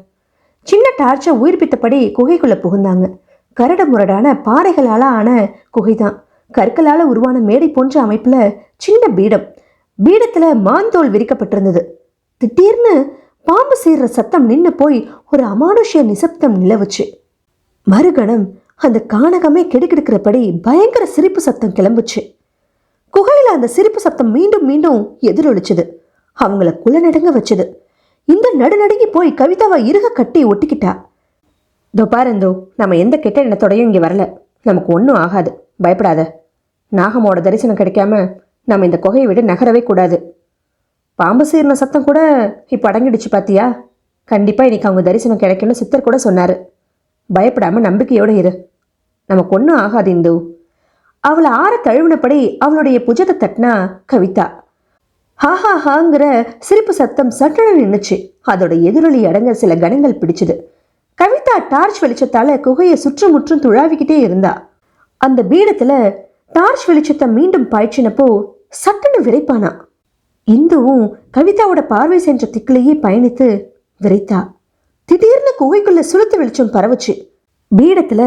சின்ன டார்ச்சை உயிர்ப்பித்தபடி குகைக்குள்ளே புகுந்தாங்க. கரடு முரடான பாறைகளால் ஆன குகைதான். கற்களால் உருவான மேடை போன்ற அமைப்பில் சின்ன பீடம். பீடத்தில் மாந்தோல் விரிக்கப்பட்டிருந்தது. திடீர்னு பாம்பு சீர்ற சத்தம் நின்று போய் ஒரு அமானுஷ்ய நிசப்தம் நிலவுச்சு. மறுகணம் அந்த கானகமே கெடுக்கிடுக்கிறபடி பயங்கர சிரிப்பு சத்தம் கிளம்புச்சு. குகையில் அந்த சிரிப்பு சத்தம் மீண்டும் மீண்டும் எதிரொலிச்சுது. அவங்கள குலநடுங்க வச்சுது. இந்த நடுநடுங்கி போய் கவிதாவை இறுக கட்டி ஒட்டிக்கிட்டா. இதோ பாருந்தோ, நம்ம எந்த கெட்ட எண்ணத்தோடையும் இங்கே வரல. நமக்கு ஒன்றும் ஆகாது, பயப்படாத. நாகமோட தரிசனம் கிடைக்காம நம்ம இந்த குகையை விட நகரவே கூடாது. பாம்பு சீர்ன சத்தம் கூட இப்போ அடங்கிடுச்சு பாத்தியா? கண்டிப்பாக இன்னைக்கு அவங்க தரிசனம் கிடைக்கும்னு சித்தர் கூட சொன்னார். பயப்படாமல் நம்பிக்கையோடு இரு. நமக்கு ஒன்றும் ஆகாது இந்து. அவளை ஆற தழுவினபடி அவளுடைய புஜத்தை தட்டினா கவிதா. ஹாஹா ஹாங்கிற சிரிப்பு சத்தம் சட்டன நின்றுச்சு. அதோட எதிரொலி அடங்க சில கணங்கள் பிடிச்சுது. கவிதா டார்ச் வெளிச்சத்தால குகையை சுற்றுமுற்றும் துழாவிக்கிட்டே இருந்தா. அந்த பீடத்துல டார்ச் வெளிச்சத்தை மீண்டும் பாய்ச்சினப்போ சட்டுன்னு விரைப்பானா. இந்துவும் கவிதாவோட பார்வை சென்ற திக்கிலேயே பயணித்து விரைத்தா. திடீர்னு குகைக்குள்ள சுளுத்து வெளிச்சம் பரவுச்சு. பீடத்துல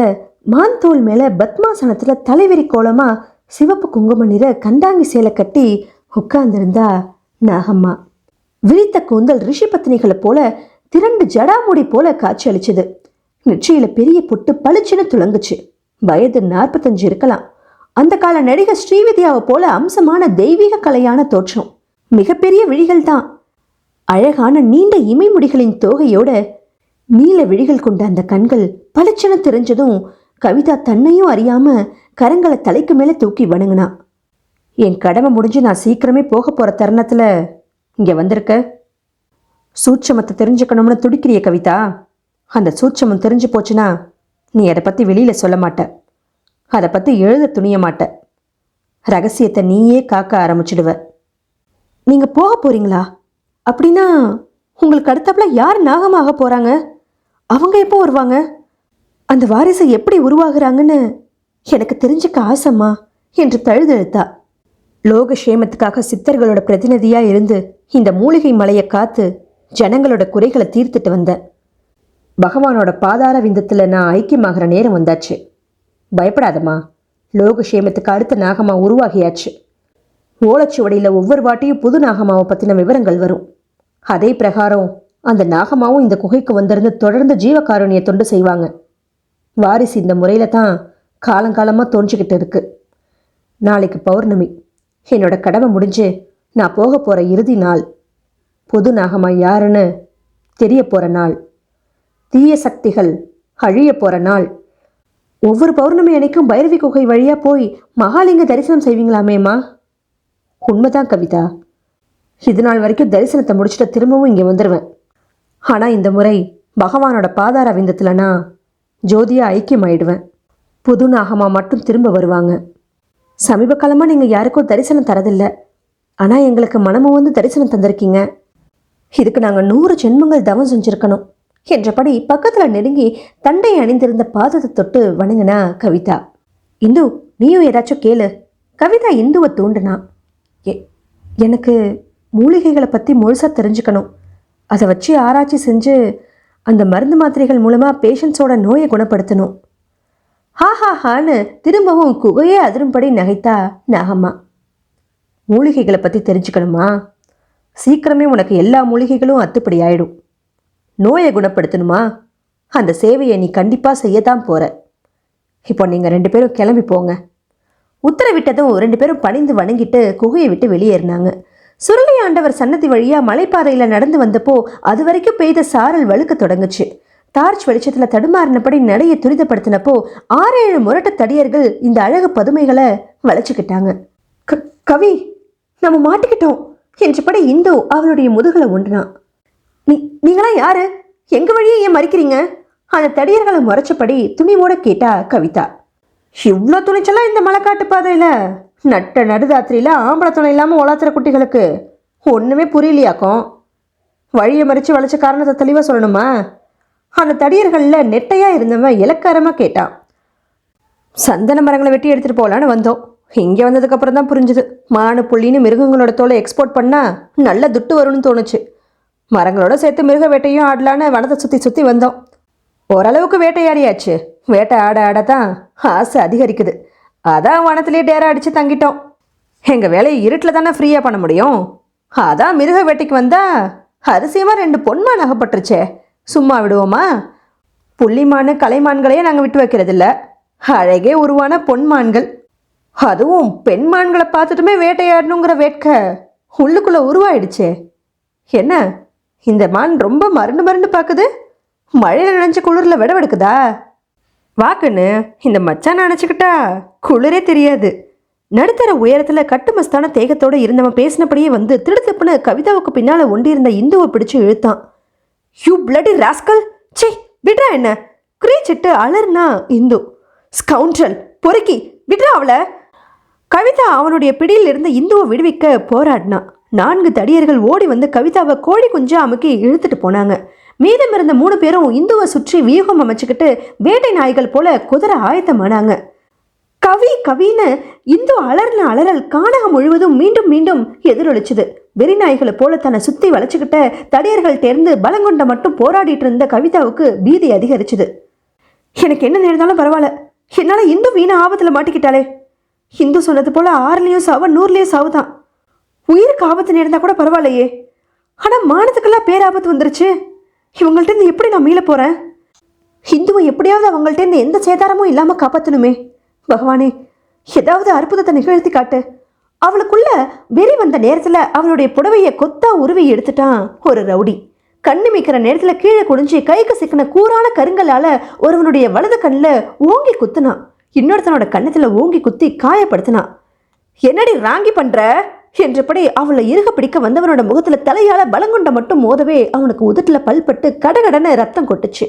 மான் தோல் மேல பத்மாசனத்துல தலைவிரி கோலமா சிவப்பு குங்கும நிற கண்டாங்கி சேலை கட்டி உட்கார்ந்திருந்தா நாகம்மா. விரித்த கூந்தல் ரிஷி பத்தினிகளை போல திரண்டு ஜடாமுடி போல காட்சி அளிச்சது. நெற்றியில பெரிய பொட்டு பளிச்சுன்னு துளங்குச்சு. வயது 45 இருக்கலாம். அந்த கால நடிகை ஸ்ரீவித்யாவை போல அம்சமான தெய்வீக கலையான தோற்றம். மிகப்பெரிய விழிகள் தான். அழகான நீண்ட இமை முடிகளின் தோகையோட நீல விழிகள் கொண்ட அந்த கண்கள் பளிச்சென தெரிஞ்சதும் கவிதா தன்னையும் அறியாம கரங்களை தலைக்கு மேல தூக்கி வணங்கினா. என் கடமை முடிஞ்சு நான் சீக்கிரமே போக போற தருணத்துல இங்க வந்திருக்க. சூட்சமத்தை தெரிஞ்சுக்கணும்னு துடிக்கிறிய கவிதா. அந்த சூட்சமம் தெரிஞ்சு போச்சுன்னா நீ அதை பத்தி வெளியில சொல்ல மாட்ட, அதை பத்தி எழுத துணிய மாட்ட. ரகசியத்தை நீயே காக்க ஆரம்பிச்சிடுவ. நீங்க போக போறீங்களா? அப்படின்னா உங்களுக்கு அடுத்தப்பல யார் நாகமாக போறாங்க? அவங்க எப்போ வருவாங்க? அந்த வாரிசை எப்படி உருவாகுறாங்கன்னு எனக்கு தெரிஞ்சுக்க ஆசைம்மா என்று தழுதெழுத்தா. லோகக்ஷேமத்துக்காக சித்தர்களோட பிரதிநிதியா இருந்து இந்த மூலிகை மலையை காத்து ஜனங்களோட குறைகளை தீர்த்துட்டு வந்த பகவானோட பாதார விந்தத்துல நான் ஐக்கியமாகிற நேரம் வந்தாச்சு. பயப்படாதம்மா, லோகக்ஷேமத்துக்கு அடுத்த நாகமா உருவாகியாச்சு. ஓலச்சுவடியில் ஒவ்வொரு வாட்டியும் புது நாகமாவை பற்றின விவரங்கள் வரும். அதே பிரகாரம் அந்த நாகமாவும் இந்த குகைக்கு வந்திருந்து தொடர்ந்து ஜீவகாருண்ய தொண்டு செய்வாங்க. வாரிசு இந்த முறையில் தான் காலங்காலமாக தோன்றிக்கிட்டு இருக்கு. நாளைக்கு பௌர்ணமி. என்னோட கடமை முடிஞ்சு நான் போக போகிற இறுதி நாள். புது நாகமா யாருன்னு தெரிய போகிற நாள். தீய சக்திகள் அழிய போகிற நாள். ஒவ்வொரு பௌர்ணமி அன்னைக்கும் பைரவி குகை வழியாக போய் மகாலிங்க தரிசனம் செய்வீங்களாமேம்மா? உண்மைதான் கவிதா. இது நாள் வரைக்கும் தரிசனத்தை முடிச்சுட்டு திரும்பவும் இங்கே வந்துடுவேன். ஆனால் இந்த முறை பகவானோட பாதார விந்தத்தில் நான் ஜோதியாக ஐக்கியமாயிடுவேன். புது நாகமா மட்டும் திரும்ப வருவாங்க. சமீப காலமாக நீங்கள் யாருக்கும் தரிசனம் தரதில்லை. ஆனால் எங்களுக்கு மனமும் வந்து தரிசனம் தந்திருக்கீங்க. இதுக்கு நாங்கள் 100 ஜென்மங்கள் தவம் செஞ்சுருக்கணும் என்றபடி பக்கத்தில் நெருங்கி தண்டை அணிந்திருந்த பாதத்தை தொட்டு வணங்கினா கவிதா. இந்து, நீயும் ஏதாச்சும் கேளு. கவிதா இந்துவை தூண்டுனா. எனக்கு மூலிகைகளை பற்றி முழுசாக தெரிஞ்சுக்கணும். அதை வச்சு ஆராய்ச்சி செஞ்சு அந்த மருந்து மாத்திரைகள் மூலமாக பேஷண்ட்ஸோட நோயை குணப்படுத்தணும். ஹான்னு திரும்பவும் குகையே அதிரும்படி நகைத்தா நாகம்மா. மூலிகைகளை பற்றி தெரிஞ்சுக்கணுமா? சீக்கிரமே உனக்கு எல்லா மூலிகைகளும் அத்துப்படி ஆயிடும். நோயை குணப்படுத்தணுமா? அந்த சேவையை நீ கண்டிப்பாக செய்யத்தான் போகிற. இப்போ நீங்கள் 2 பேரும் கிளம்பி போங்க. உத்தரவிட்டதும் 2 பேரும் பணிந்து வணங்கிட்டு குகையை விட்டு வெளியேறினாங்க. சுருளி ஆண்டவர் சன்னதி வழியாக மலைப்பாதையில் நடந்து வந்தப்போ அது வரைக்கும் பெய்த சாரல் வழுக்க தொடங்குச்சு. டார்ச் வெளிச்சத்தில் தடுமாறினபடி நடையை துரிதப்படுத்தினப்போ 6-7 முரட்டு தடியர்கள் இந்த அழகு பதுமைகளை வளைச்சிக்கிட்டாங்க. கவி, நம்ம மாட்டிக்கிட்டோம் என்றபடி இந்து அவளுடைய முதுகலை ஒன்றுனா. நீங்களாம் யாரு? எங்க வழியை ஏன் மறிக்கிறீங்க? அந்த தடியர்களை முறைச்சபடி துணிவோட கேட்டா கவிதா. இவ்வளோ துணிச்சலாம் இந்த மலைக்காட்டு பாதையில்? நட்ட நடுராத்திரியில் ஆம்பளை துணை இல்லாமல் ஒளாத்துற குட்டிகளுக்கு ஒன்றுமே புரியலையாக்கும். வழியை மறித்து வளைச்ச காரணத்தை தெளிவாக சொல்லணுமா? அந்த தடியர்களில் நெட்டையாக இருந்தவன் இலக்காரமாக கேட்டான். சந்தன மரங்களை வெட்டி எடுத்துகிட்டு போகலான்னு வந்தோம். இங்கே வந்ததுக்கப்புறம் தான் புரிஞ்சுது, மானு புள்ளின்னு மிருகங்களோட தோலை எக்ஸ்போர்ட் பண்ணால் நல்ல துட்டு வரும்னு தோணுச்சு. மரங்களோட சேர்த்து மிருக வேட்டையும் ஆடலான்னு வனத்தை சுற்றி சுற்றி வந்தோம். ஓரளவுக்கு வேட்டையாடியாச்சு. வேட்டை ஆட தான் ஆசை அதிகரிக்குது. அதான் வனத்திலே டேரா அடித்து தங்கிட்டோம். எங்கள் வேலையை இருட்டில் தானே ஃப்ரீயாக பண்ண முடியும். அதான் மிருக வேட்டைக்கு வந்தால் அதிசயமாக 2 பொன்மான் அகப்பட்டுருச்சே. சும்மா விடுவோமா? புள்ளிமான் கலைமான்களையே நாங்கள் விட்டு வைக்கிறதில்ல. அழகே உருவான பொன்மான்கள், அதுவும் பெண்மான்களை பார்த்துட்டுமே வேட்டையாடணுங்கிற வேட்கை உள்ளுக்குள்ளே உருவாயிடுச்சே. என்ன இந்த மான் ரொம்ப மருண்டு பார்க்குது? மழையில் நினைச்ச குளிரில் விடவெடுக்குதா? வாக்குன்னு இந்த மச்சான் நினச்சிக்கிட்டா குளிரே தெரியாது. நடுத்தர உயரத்தில் கட்டுமஸ்தான தேகத்தோடு இருந்தவன் பேசினபடியே வந்து திடுத்துப்புன்னு கவிதாவுக்கு பின்னால் ஒண்டியிருந்த இந்துவை பிடிச்சு இழுத்தான். யூ பிளடி ராஸ்கல், சே விட்ரா என்ன கிரீச்சிட்டு அலர்னா இந்து. ஸ்கவுண்ட்ரல், பொறுக்கி விட்ரா அவளை. கவிதா அவனுடைய பிடியில் இருந்த இந்துவை விடுவிக்க போராடினா. 4 தடியர்கள் ஓடி வந்து கவிதாவை கோழி குஞ்சா அமுக்கி இழுத்துட்டு போனாங்க. மீதம் இருந்த 3 பேரும் இந்துவை சுற்றி வியூகம் அமைச்சுக்கிட்டு வேட்டை நாய்கள் போல குதிரை ஆயத்தமானாங்க. கவின்னு இந்து அலர்ன அலறல் கானகம் முழுவதும் மீண்டும் மீண்டும் எதிரொலிச்சுது. வெறி நாய்களை போல தன்னை சுற்றி வளைச்சுக்கிட்ட தடியர்கள் தேர்ந்து பலங்கொண்ட மட்டும் போராடிட்டு இருந்த கவிதாவுக்கு பீதி அதிகரிச்சுது. எனக்கு என்ன நேர்ந்தாலும் பரவாயில்ல, என்னால் இந்து வீணா ஆபத்தில் மாட்டிக்கிட்டாளே. இந்து சொன்னது போல் 6லேயும் சாவு 100லேயும் சாவு தான். உயிருக்கு ஆபத்து நேர்ந்தால் கூட பரவாயில்லையே, ஆனால் மானத்துக்கெல்லாம் பேராபத்து வந்துருச்சு. இவங்கள்ட்ட எப்படி நான் மீள போகிறேன்? ஹிந்துவை எப்படியாவது அவங்கள்ட்ட எந்த சேதாரமும் இல்லாமல் காப்பாற்றணுமே. பகவானே, ஏதாவது அற்புதத்தை நிகழ்த்தி காட்டு. அவளுக்குள்ள வெறி வந்த நேரத்தில் அவளுடைய புடவையை கொத்தா உருவி எடுத்துட்டான் ஒரு ரவுடி. கண்ணு மிக்கிற நேரத்தில் கீழே குடிஞ்சு கைக்கு சிக்கின கூரான கருங்கலால் ஒருவனுடைய வலது கண்ணில் ஓங்கி குத்துனான். இன்னொருத்தனோட கண்ணத்தில் ஓங்கி குத்தி காயப்படுத்தினான். என்னடி ராங்கி பண்ற என்றபடி அவளை இறுக பிடிக்க வந்தவனோட முகத்தில் தலையால பலங்கொண்ட மட்டும் மோதவே அவனுக்கு உதட்டில் பல்பட்டு கடகடன ரத்தம் கொட்டுச்சு.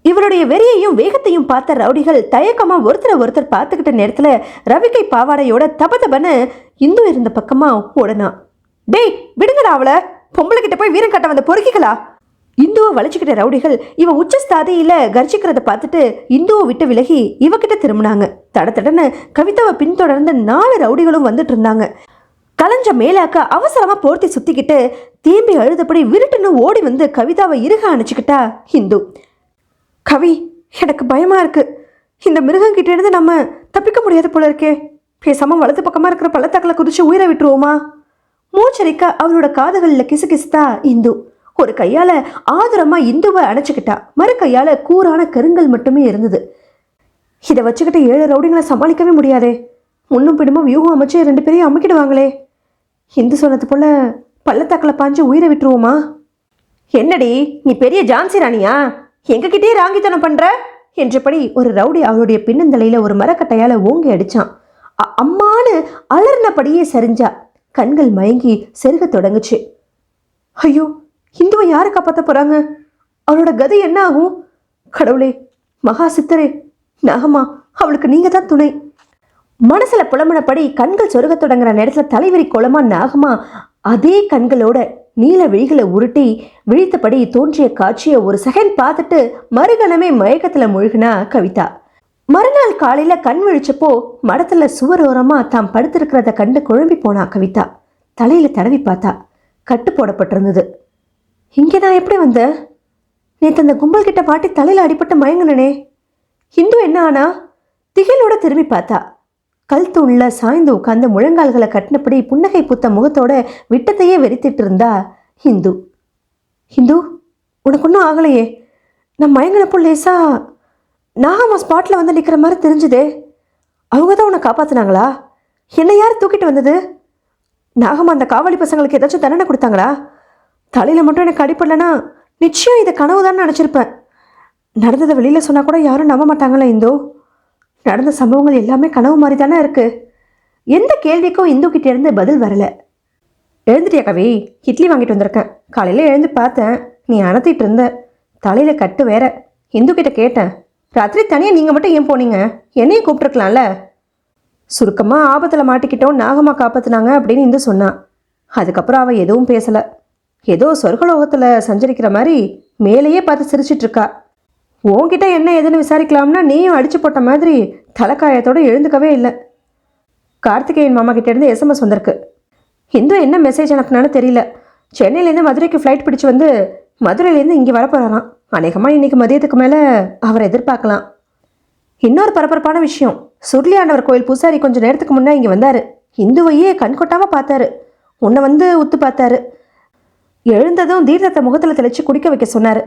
இவருடைய வெறியையும் வேகத்தையும் பார்த்த ரவுடிகள் தயக்கமா ஒருத்தர் பார்த்துக்கிட்ட நேரத்தில் ரவிக்கை பாவாடையோட தபதபன்னு இந்து இருந்த பக்கமா ஓடனான். டேய் விடுங்கடா அவளை, பொம்பளை கிட்ட போய் வீரம் காட்ட வந்த பொறுக்கிகளா? இந்துவை வளைச்சிக்கிட்ட ரவுடிகள் இவன் உச்சஸ்தாதியில கர்ஜிக்கிறத பார்த்துட்டு இந்துவை விட்டு விலகி இவகிட்ட திரும்பினாங்க. தடன்னு கவிதாவை பின்தொடர்ந்து 4 ரவுடிகளும் வந்துட்டு இருந்தாங்க. கலைஞ்ச மேலாக்க அவசரமா போர்த்தி சுத்திக்கிட்டு தேம்பி அழுதபடி விருட்டுன்னு ஓடி வந்து கவிதாவை இறுக அணைச்சிக்கிட்டா இந்து. கவி, எனக்கு பயமா இருக்கு. இந்த மிருகங்கிட்ட இருந்து நம்ம தப்பிக்க முடியாது போல இருக்கே. பேசாம வலது பக்கமா இருக்கிற பள்ளத்தாக்கில் குதிச்சு உயிரை விட்டுருவோமா? மூச்சரிக்க அவளோட காதுகளில் கிசுகிசுத்தா இந்து. ஒரு கையால ஆதரமா இந்துவை அணைச்சிக்கிட்டா, மறு கையால கூரான கருங்கல் மட்டுமே இருந்தது. இதை வச்சுக்கிட்டு 7 ரவுடிங்களை சமாளிக்கவே முடியாதே. முன்னும் பின்னும் வியூகம் அமைச்சு 2 பேரையும் அமுக்கிடுவாங்களே. இந்து சொன்னது போல பள்ளத்தாக்கில் பாஞ்சு உயிரை விட்டுருவோமா? என்னடி நீ பெரிய ஜான்சி ராணியா? எங்ககிட்டே ராங்கித்தனம் பண்ற என்றபடி ஒரு ரவுடி அவளுடைய பின்னந்தலையில ஒரு மரக்கட்டையால ஓங்கி அடிச்சான். அம்மானு அலர்னபடியே சரிஞ்சா. கண்கள் மயங்கி செருக தொடங்குச்சு. ஐயோ, இந்துவை யாரை காப்பாற்ற போறாங்க? அவளோட கதை என்ன ஆகும்? கடவுளே, மகா சித்தரே, நாகம்மா, அவளுக்கு நீங்க தான் துணை. மனசுல புலம்பனபடி கண்கள் சொருக தொடங்குற நேரத்துல தலைவரி கோலமா நாகம்மா அதே கண்களோட நீல விழிகளை உருட்டி விழித்தபடி தோன்றிய காட்சியை ஒரு செகண்ட் பார்த்துட்டு மறுகணமே மயக்கத்துல மூழ்கினா கவிதா. மறுநாள் காலையில கண் விழிச்சப்போ மடத்துல சுவரோரமா தாம் படுத்திருக்கிறத கண்டு குழம்பி போனா கவிதா. தலையில தடவி பார்த்தா, கட்டு போடப்பட்டிருந்தது. இங்கே நான் எப்படி வந்தேன்? நேற்று அந்த கும்பல் கிட்ட பாட்டி தலையில அடிபட்டு மயங்கினே. இந்து என்ன ஆனா? திகிலோட திரும்பி பார்த்தா. கல் தூண்ல சாய்ந்து உட்கார்ந்து முழங்கால்களை கட்டினபடி புன்னகை பூத்த முகத்தோட விட்டத்தையே வெறித்திட்டு இருந்தா இந்து. இந்து, உனக்கு ஒன்றும் ஆகலையே? நான் மயங்கினப்போ லேசா நாகம்மா ஸ்பாட்டில் வந்து நிற்கிற மாதிரி தெரிஞ்சுதே. அவங்க தான் உன்னை காப்பாற்றினாங்களா? என்னை யார் தூக்கிட்டு வந்தது? நாகம்மா அந்த காவலி பசங்களுக்கு ஏதாச்சும் தண்டனை கொடுத்தாங்களா? தலையில் மட்டும் எனக்கு அடிப்படலைன்னா நிச்சயம் இதை கனவு தான் நினச்சிருப்பேன். நடந்ததை வெளியில் சொன்னால் கூட யாரும் நம்ப மாட்டாங்களா இந்து? நடந்த சம்பவங்கள் எல்லாமே கனவு மாதிரி தானே இருக்கு. எந்த கேள்விக்கும் இந்து கிட்டே இருந்து பதில் வரல. எழுந்துட்டியா கவி? இட்லி வாங்கிட்டு வந்திருக்கேன். காலையில் எழுந்து பார்த்தேன், நீ அணத்திட்டு இருந்த. தலையில் கட்டு வேற. இந்து கிட்ட கேட்டேன், ராத்திரி தனியாக நீங்கள் மட்டும் ஏன் போனீங்க? என்னையும் கூப்பிட்டுருக்கலாம்ல. சுருக்கமாக ஆபத்தில் மாட்டிக்கிட்டோம், நாகம்மா காப்பாற்றினாங்க அப்படின்னு இந்து சொன்னான். அதுக்கப்புறம் அவள் எதுவும் பேசலை. ஏதோ சொர்க்கலோகத்தில் சஞ்சரிக்கிற மாதிரி மேலேயே பார்த்து சிரிச்சிட்டு இருக்கா. உன்கிட்ட என்ன எதுன்னு விசாரிக்கலாம்னா நீயும் அடிச்சு போட்ட மாதிரி தலைக்காயத்தோடு எழுந்துக்கவே இல்லை. கார்த்திகேயன் மாமா கிட்டேருந்து SMS வந்திருக்கு. இந்து என்ன மெசேஜ் அனுப்புனான்னு தெரியல. சென்னையிலேருந்து மதுரைக்கு ஃப்ளைட் பிடிச்சி வந்து மதுரையிலேருந்து இங்கே வரப்போகிறாராம். அநேகமாக இன்றைக்கி மதியத்துக்கு மேலே அவரை எதிர்பார்க்கலாம். இன்னொரு பரபரப்பான விஷயம், சுருளியாண்டவர் கோயில் பூசாரி கொஞ்சம் நேரத்துக்கு முன்னே இங்கே வந்தார். இந்துவையே கண் கொட்டாமல் பார்த்தாரு. உன்னை வந்து உத்து பார்த்தாரு. எழுந்ததும் தீர்த்தத்தை முகத்தில் தெளித்து குடிக்க வைக்க சொன்னார்.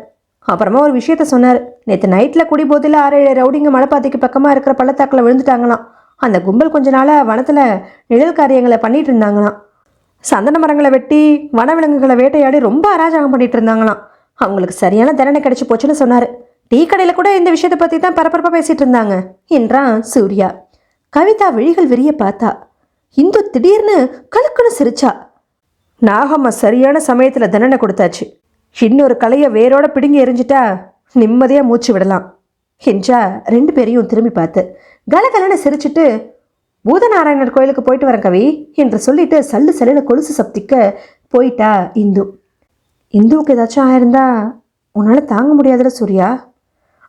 அப்புறமா ஒரு விஷயத்த சொன்னார். நேற்று நைட்டில் குடிபோதில் 6-7 ரவுடிங்க மலைப்பாதைக்கு பக்கமாக இருக்கிற பள்ளத்தாக்கில் விழுந்துட்டாங்களாம். அந்த கும்பல் கொஞ்ச நாளாக வனத்தில் நிழல் காரியங்களை பண்ணிட்டு இருந்தாங்களாம். சந்தன மரங்களை வெட்டி வனவிலங்குகளை வேட்டையாடி ரொம்ப அராஜகம் பண்ணிட்டு இருந்தாங்களாம். அவங்களுக்கு சரியான தண்டனை கிடைச்சி போச்சுன்னு சொன்னார். டீ கடையில் கூட இந்த விஷயத்தை பற்றி தான் பரபரப்பாக பேசிகிட்டு இருந்தாங்க என்றான் சூர்யா. கவிதா விழிகள் விரிய பார்த்தா. இந்து திடீர்னு கலுக்குன்னு சிரிச்சா. நாகம்மா சரியான சமயத்தில் தண்டனை கொடுத்தாச்சு. இன்னொரு கலையை வேரோட பிடுங்கி எரிஞ்சிட்டா நிம்மதியாக மூச்சு விடலாம் என்றா 2 பேரையும் திரும்பி பார்த்து கலகலன்னு சிரிச்சுட்டு, பூதநாராயணர் கோயிலுக்கு போயிட்டு வரேன் கவி என்று சொல்லிட்டு சல்லு சல்லுன்னு கொலுசு சப்திக்க போயிட்டா இந்து. இந்துவுக்கு ஏதாச்சும் ஆயிருந்தா உன்னால் தாங்க முடியாதுல சூர்யா.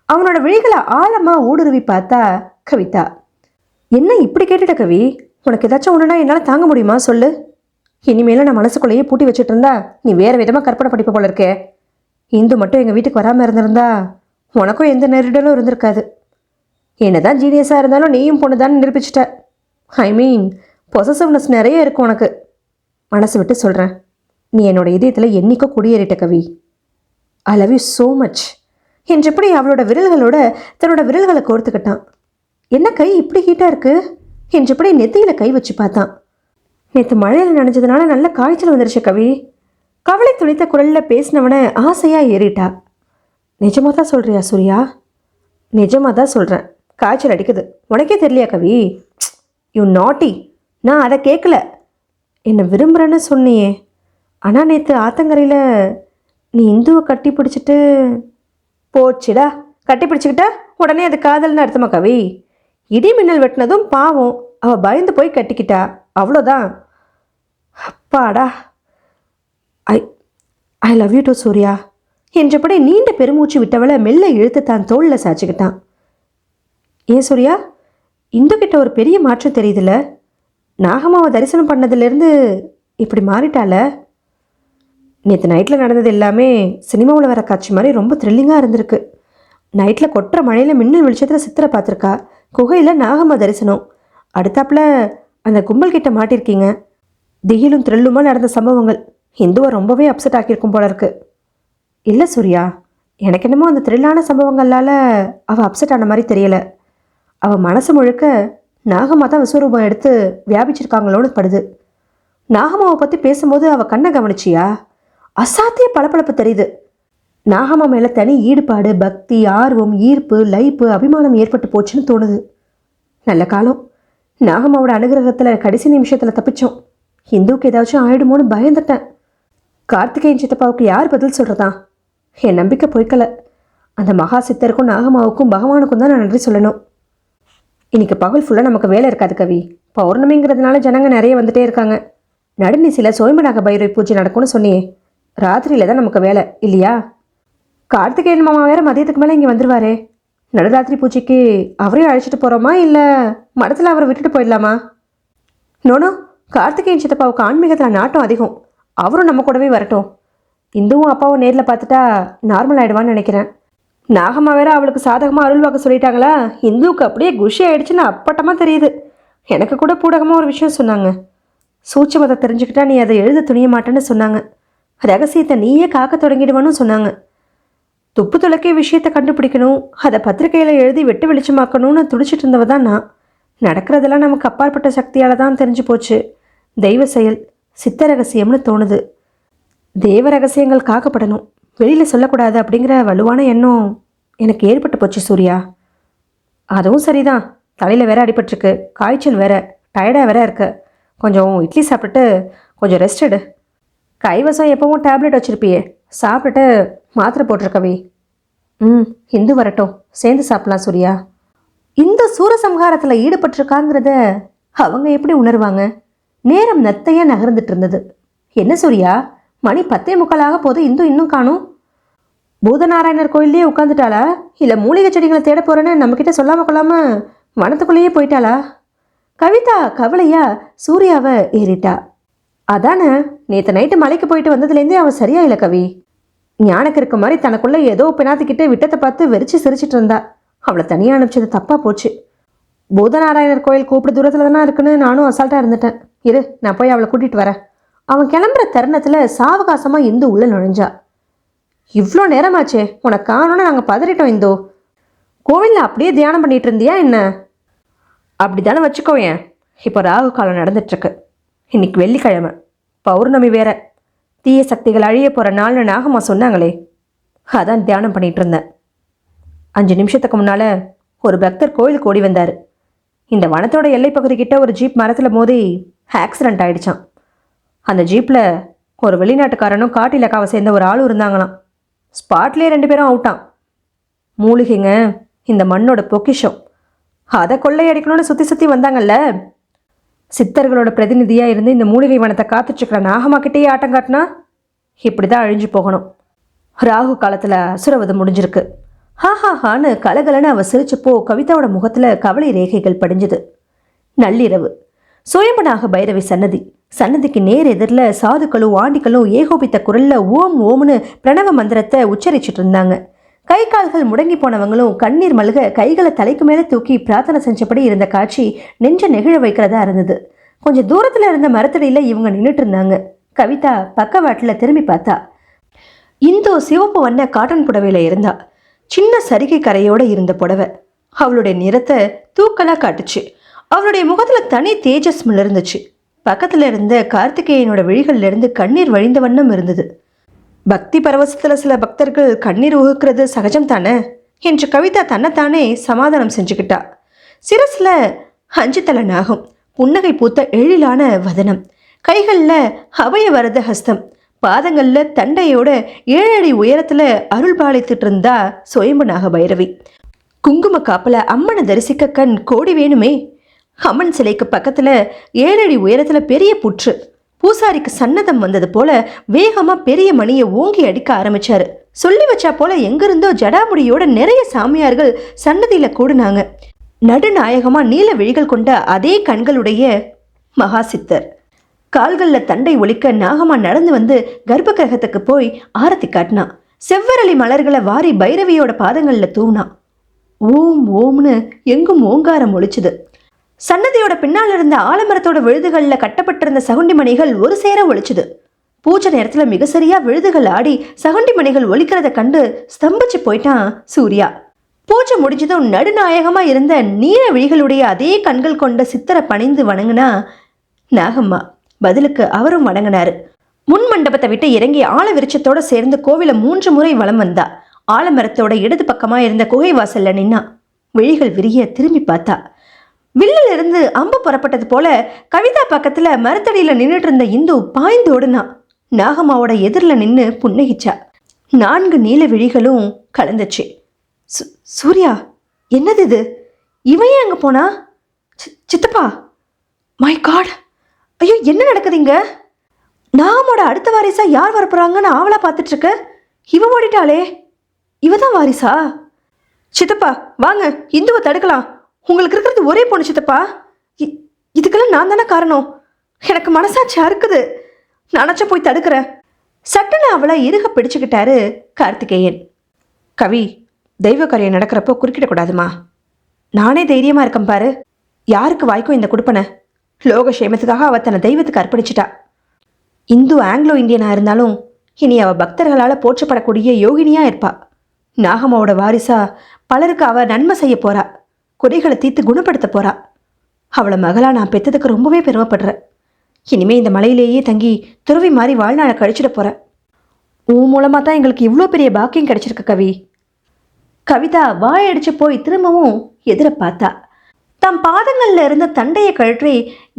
அவனோட விழிகளை ஆழமாக ஊடுருவி பார்த்தா கவிதா. என்ன இப்படி கேட்டுட்ட கவி? உனக்கு ஏதாச்சும் ஒன்றுனா என்னால் தாங்க முடியுமா சொல்லு. இனிமேலும் நான் மனசுக்குள்ளேயே பூட்டி வச்சுட்டு இருந்தா நீ வேறு விதமாக கற்பனை படிப்ப போல இருக்கே. இந்து மட்டும் எங்கள் வீட்டுக்கு வராமல் இருந்திருந்தா உனக்கும் எந்த நெருடலும் இருந்திருக்காது. என்னதான் ஜீனியஸாக இருந்தாலும் நீயும் பொண்ணு தான் நிரூபிச்சிட்ட. ஐ மீன் பொசசிவ்னஸ் நிறைய இருக்கும் உனக்கு. மனசு விட்டு சொல்கிறேன், நீ என்னோட இதயத்தில் என்னைக்கோ குடியேறிட்ட Kavi. I love you so much என்றபடி அவளோட விரல்களோட தன்னோட விரல்களை கோர்த்துக்கிட்டான். என்ன கை இப்படி ஹீட்டாக இருக்கு என்றபடி நெத்தியில் கை வச்சு பார்த்தான். நேற்று மழையில் நனைஞ்சதுனால நல்ல காய்ச்சல் வந்துருச்சு கவி. கவலை துணித்த குரலில் பேசினவனை ஆசையாக ஏறிட்டா. நிஜமாக தான் சொல்கிறியா சூர்யா? நிஜமாக தான் சொல்கிறேன், காய்ச்சல் அடிக்குது. உனக்கே தெரியலையா கவி? யூ நாட்டி. நான் அதை கேட்கல. என்னை விரும்புகிறேன்னு சொன்னியே, ஆனால் நேற்று ஆத்தங்கரையில் நீ இந்துவை கட்டி பிடிச்சிட்டு போச்சுடா. கட்டி பிடிச்சிக்கிட்டா உடனே அது காதல்னு அர்த்தமா கவி? இடி மின்னல் வெட்டினதும் பாவம் அவள் பயந்து போய் கட்டிக்கிட்டா, அவ்வளோதான். அப்பாடா. I I love you too Surya என்றபடி நீண்ட பெருமூச்சு விட்டவளை மெல்ல இழுத்து தான் தோளில் சாய்ச்சிக்கிட்டான். ஏன் சூர்யா, இந்து கிட்ட ஒரு பெரிய மாற்றம் தெரியுதுல்ல? நாகமாவை தரிசனம் பண்ணதுலேருந்து இப்படி மாறிட்டால? நேற்று நைட்டில் நடந்தது எல்லாமே சினிமாவில் வர காட்சி மாதிரி ரொம்ப த்ரில்லிங்காக இருந்திருக்கு. நைட்டில் கொட்டுற மழையில் மின்னல் வெளிச்சத்தில் சித்திரை பார்த்துருக்கா, குகையில் நாகம்மா தரிசனம், அடுத்தாப்புல அந்த கும்பல் கிட்ட மாட்டிருக்கீங்க. திகிலும் த்ரில்லுமா நடந்த சம்பவங்கள் இந்துவை ரொம்பவே அப்செட் ஆக்கியிருக்கும் போல இருக்கு. இல்லை சூர்யா, எனக்கு என்னமோ அந்த த்ரில்லான சம்பவங்களால் அவள் அப்செட் ஆன மாதிரி தெரியலை. அவள் மனசு முழுக்க நாகம்மா தான் விஸ்வரூபம் எடுத்து வியாபிச்சிருக்காங்களோன்னு படுது. நாகம்மாவை பற்றி பேசும்போது அவள் கண்ணை கவனிச்சியா? அசாத்திய பளபளப்பு தெரியுது. நாகம்மா மேலே தனி ஈடுபாடு, பக்தி, ஆர்வம், ஈர்ப்பு, லைப்பு, அபிமானம் ஏற்பட்டு போச்சுன்னு தோணுது. நல்ல காலம், நாகம்மாவோட அனுகிரகத்தில் கடைசி நிமிஷத்தில் தப்பிச்சோம். இந்துவுக்கு ஏதாச்சும் ஆயிடுமோன்னு பயந்துட்டேன். கார்த்திகேயன் சித்தப்பாவுக்கு யார் பதில் சொல்கிறதா? என் நம்பிக்கை பொய்க்கல. அந்த மகா சித்தருக்கும் நாகம்மாவுக்கும் பகவானுக்கும் தான் நான் நன்றி சொல்லணும். இன்னைக்கு பகல் ஃபுல்லாக நமக்கு வேலை இருக்காது கவி. பௌர்ணமிங்கிறதுனால ஜனங்க நிறைய வந்துட்டே இருக்காங்க. நடுநிசியில் சோயம்பநாக பைரவி பூஜை நடக்கும்னு சொன்னியே, ராத்திரியில் தான் நமக்கு வேலை இல்லையா? கார்த்திகேயன் மாமா வேறு மதியத்துக்கு மேலே இங்கே வந்துடுவாரே. நடுராத்திரி பூஜைக்கு அவரையும் அழைச்சிட்டு போகிறோமா, இல்லை மடத்தில் அவரை விட்டுட்டு போயிடலாமா? நோனோ, கார்த்திகேயன் சித்தப்பாவுக்கு ஆன்மீகத்தில் நாட்டம் அதிகம். அவரும் நம்ம கூடவே வரட்டும். இந்துவும் அப்பாவும் நேரில் பார்த்துட்டா நார்மல் ஆகிடுவான்னு நினைக்கிறேன். நாகம்மா வேற அவளுக்கு சாதகமாக அருள்வாக்க சொல்லிட்டாங்களா, இந்துவுக்கு அப்படியே குஷி ஆகிடுச்சுன்னு அப்பட்டமாக தெரியுது. எனக்கு கூட பூடகமாக ஒரு விஷயம் சொன்னாங்க. சூட்சமத்தை தெரிஞ்சுக்கிட்டா நீ அதை எழுத துணிய மாட்டேன்னு சொன்னாங்க. ரகசியத்தை நீயே காக்க தொடங்கிடுவான்னு சொன்னாங்க. துப்பு துளக்கிய விஷயத்தை கண்டுபிடிக்கணும், அதை பத்திரிகையில் எழுதி வெட்டு வெளிச்சமாக்கணும்னு துடிச்சிட்டு இருந்தவ தான் நான். நடக்கிறதெல்லாம் நமக்கு அப்பாற்பட்ட சக்தியால் தான் தெரிஞ்சு போச்சு. தெய்வ செயல், சித்த ரகசியம்னு தோணுது. தேவ ரகசியங்கள் காக்கப்படணும், வெளியில் சொல்லக்கூடாது அப்படிங்கிற வலுவான எண்ணம் எனக்கு ஏற்பட்டு போச்சு சூர்யா. அதுவும் சரிதான், தலையில் வேற அடிபட்டிருக்கு, காய்ச்சல் வேற, டயர்டாக வேற இருக்கு. கொஞ்சம் இட்லி சாப்பிட்டுட்டு கொஞ்சம் ரெஸ்ட் எடு. கைவசம் எப்பவும் டேப்லெட் வச்சுருப்பியே, சாப்பிட்டுட்டு மாத்திரை போட்டிருக்கவே. இந்து வரட்டும், சேர்ந்து சாப்பிடலாம் சூர்யா. இந்த சூரசம்ஹாரத்தில் ஈடுபட்டிருக்காங்கிறத அவங்க எப்படி உணர்வாங்க? நேரம் நத்தையாக நகர்ந்துட்டு இருந்தது. என்ன சூர்யா, மணி 10:45 போது இந்து இன்னும் காணும். பூதநாராயணர் கோயிலே உட்காந்துட்டாளா, இல்லை மூலிகை செடிகளை தேட போகிறேன்னு நம்மக்கிட்ட சொல்லாமல் கொள்ளாமல் வனத்துக்குள்ளேயே போயிட்டாளா? கவிதா கவலையா சூர்யாவை ஏறிட்டா. அதானே, நேற்று நைட்டு மலைக்கு போயிட்டு வந்ததுலேருந்தே அவள் சரியா இல்லை கவி. ஞானக்கு இருக்க மாதிரி தனக்குள்ளே ஏதோ பிணாத்துக்கிட்டே விட்டத்தை பார்த்து வெறிச்சு சிரிச்சிட்டு இருந்தா. அவளை தனியாக அனுப்பிச்சது தப்பாக போச்சு. பூதநாராயணர் கோயில் கூப்பிட தூரத்தில் தானே இருக்குன்னு நானும் அசால்ட்டாக இருந்துட்டேன். இரு, நான் போய் அவளை கூட்டிகிட்டு வரேன். அவன் கிளம்புற தருணத்தில் சாவகாசமாக இந்து உள்ளே நுழைஞ்சா. இவ்வளோ நேரமாச்சே, உனக்கு காணோன்னு நாங்கள் பதறிட்டோம் இந்து. கோவிலில் அப்படியே தியானம் பண்ணிகிட்டு இருந்தியா என்ன? அப்படி தானே வச்சுக்கோயேன். இப்போ ராகு காலம் நடந்துட்டுருக்கு. இன்னைக்கு வெள்ளிக்கிழமை, பௌர்ணமி வேற. தீய சக்திகள் அழிய போகிற நாள்னு நாகம்மா சொன்னாங்களே, அதான் தியானம் பண்ணிகிட்டு இருந்தேன். 5 நிமிஷத்துக்கு முன்னால் ஒரு பக்தர் கோயிலுக்கு ஓடி வந்தார். இந்த வனத்தோட எல்லைப்பகுதிக்கிட்ட ஒரு ஜீப் மரத்தில் மோதி ஆக்சிடெண்ட் ஆகிடுச்சான். அந்த ஜீப்பில் ஒரு வெளிநாட்டுக்காரனும் காட்டு இலக்காவை சேர்ந்த ஒரு ஆளும் இருந்தாங்களாம். ஸ்பாட்லேயே 2 பேரும் அவுட்டான். மூலிகைங்க இந்த மண்ணோட பொக்கிஷம், அதை கொள்ளையடிக்கணும்னு சுற்றி சுற்றி வந்தாங்கல்ல. சித்தர்களோட பிரதிநிதியாக இருந்து இந்த மூலிகை வனத்தை காத்துட்ருக்கிற நாகம்மாக்கிட்டேயே ஆட்டம் காட்டினா இப்படி தான் அழிஞ்சு போகணும். ராகு காலத்தில் அசுரவதை முடிஞ்சிருக்கு. ஹான்னு கலகலன்னு அவள் சிரிச்சப்போ கவிதாவோட முகத்தில் கவலை ரேகைகள் படிஞ்சுது. நள்ளிரவு, சுயம்பனாக பைரவி சன்னதிக்கு நேர் எதிரில் சாதுக்களும் ஆண்டிகளும் ஏகோபித்த குரலில் ஓம் ஓம்னு பிரணவ மந்திரத்தை உச்சரிச்சுட்டு இருந்தாங்க. கை கால்கள் முடங்கி போனவங்களும் கண்ணீர் மல்க கைகளை தலைக்கு மேலே தூக்கி பிரார்த்தனை செஞ்சபடி இருந்த காட்சி நெஞ்ச நெகிழ வைக்கிறதா இருந்தது. கொஞ்சம் தூரத்துல இருந்த மரத்தடியில இவங்க நின்றுட்டு இருந்தாங்க. கவிதா பக்கவாட்டில் திரும்பி பார்த்தா. இந்து சிவப்பு வண்ண காட்டன் புடவையில இருந்தா. சின்ன சரிகை கரையோட இருந்த புடவை அவளுடைய நிறத்தை தூக்கலா காட்டுச்சு. அவளுடைய முகத்துல தனி தேஜஸ் இருந்துச்சு. பக்கத்துல இருந்த கார்த்திகேயனோட விழிகள்ல இருந்து கண்ணீர் வழிந்த வண்ணம் இருந்தது. பக்தி பரவசத்துல சில பக்தர்கள் கண்ணீர் உகுக்கிறது சகஜம் தானே என்று கவிதா தன்னைத்தானே சமாதானம் செஞ்சுக்கிட்டா. சிரஸ்ல 5 தலை நாகம், புன்னகை பூத்த எழிலான வதனம், கைகள்ல அபய வரத ஹஸ்தம், பாதங்கள்ல தண்டையோட 7 அடி உயரத்துல அருள் பாலித்துட்டு இருந்தா சுயம்பு நாக பைரவி. குங்கும காப்பல அம்மனை தரிசிக்க கண் கோடி வேணுமே. அம்மன் சிலைக்கு பக்கத்துல 7 அடி உயரத்துல பெரிய புற்று. பூசாரிக்கு சன்னதம் வந்தது போல வேகமா பெரிய மணியை ஓங்கி அடிக்க ஆரம்பிச்சாரு. சொல்லி வச்சா போல எங்கிருந்தோ ஜடாமுடியோட நிறைய சாமியார்கள் சன்னதியில கூடுனாங்க. நடுநாயகமா நீல விழிகள் கொண்ட அதே கண்களுடைய மகா சித்தர் கால்கள்ல தண்டை ஒலிக்க நாகமா நடந்து வந்து கர்ப்ப கிரகத்துக்கு போய் ஆரத்தி காட்டினான். செவ்வரளி மலர்களை வாரி பைரவியோட பாதங்கள்ல தூவினான். ஓம் ஓம்னு எங்கும் ஓங்காரம் ஒலிச்சுது. சன்னதியோட பின்னால் இருந்த ஆலமரத்தோட விழுதுகளில் கட்டப்பட்டிருந்த சகுண்டி மணிகள் ஒரு சேர ஒலிச்சுது. பூஜை நேரத்தில் மிக சரியா விழுதுகள் ஆடி சகுண்டி மணிகள் ஒலிக்கிறத கண்டு ஸ்தம்பிச்சு போயிட்டான் சூர்யா. பூஜை முடிஞ்சதும் நடுநாயகமா இருந்த நீல விழிகளுடைய அதே கண்கள் கொண்ட சித்தரை பணிந்து வணங்கினா நாகம்மா. பதிலுக்கு அவரும் வணங்கினாரு. முன் மண்டபத்தை விட்டு இறங்கி ஆழ விருட்சத்தோட சேர்ந்து கோவில 3 முறை வலம் வந்தா. ஆலமரத்தோட இடது பக்கமா இருந்த குகை வாசல்ல நின்னா. விழிகள் விரிய திரும்பி பார்த்தா. வில்லில் இருந்து அம்பு புறப்பட்டது போல கவிதா பக்கத்துல மரத்தடியில நின்றுட்டு இருந்த இந்து பாய்ந்து ஓடுனா. நாகம்மாவோட எதிரில் நின்று புன்னகிச்சா. 4 நீல விழிகளும் கலந்துச்சு. சூர்யா, என்னது இது? இவன் ஏன் அங்க போனா? சித்தப்பா, மை காட், ஐயோ என்ன நடக்குதுங்க? நாமோட அடுத்த வாரிசா யார் வரப்போறாங்கன்னு ஆவலா பார்த்துட்டு இருக்க. இவ ஓடிட்டாளே, இவதான் வாரிசா? சித்தப்பா வாங்க, இந்துவை தடுக்கலாம். உங்களுக்கு இருக்கிறது ஒரே பொண்ணு சித்தப்பா. இதுக்கெல்லாம் நான் தானே காரணம். எனக்கு மனசாட்சி அறுக்குது. நினச்ச போய் தடுக்கிறேன். சட்டுன்னு அவளை இறுக பிடிச்சுக்கிட்டாரு கார்த்திகேயன். கவி, தெய்வ காரியம் நடக்கிறப்போ குறுக்கிடக்கூடாதுமா. நானே தைரியமா இருக்கேன் பாரு. யாருக்கு வாய்க்கும் இந்த கொடுப்பனை. லோக சேமத்துக்காக அவள் தன்னை தெய்வத்துக்கு அர்ப்பணிச்சிட்டா. இந்து ஆங்கிலோ இந்தியனா இருந்தாலும் இனி அவள் பக்தர்களால் போற்றப்படக்கூடிய யோகினியா இருப்பா. நாகம்மாவோட வாரிசா பலருக்கு அவள் நன்மை செய்ய போறா. குறைகளை தீர்த்து குணப்படுத்த போறா. அவளை மகளா நான் பெற்றதுக்கு ரொம்பவே பெருமைப்படுறேன். இனிமே இந்த மலையிலேயே தங்கி துறவி மாதிரி வாழ்நாளை கழிச்சிட போறேன். உன் மூலமா தான் எங்களுக்கு இவ்வளோ பெரிய பாக்கியம் கிடைச்சிருக்கு கவி. கவிதா வாயடிச்சு போய் திரும்பவும் எதிர பார்த்தா. தம் பாதங்கள்ல இருந்த தண்டையை கழற்றி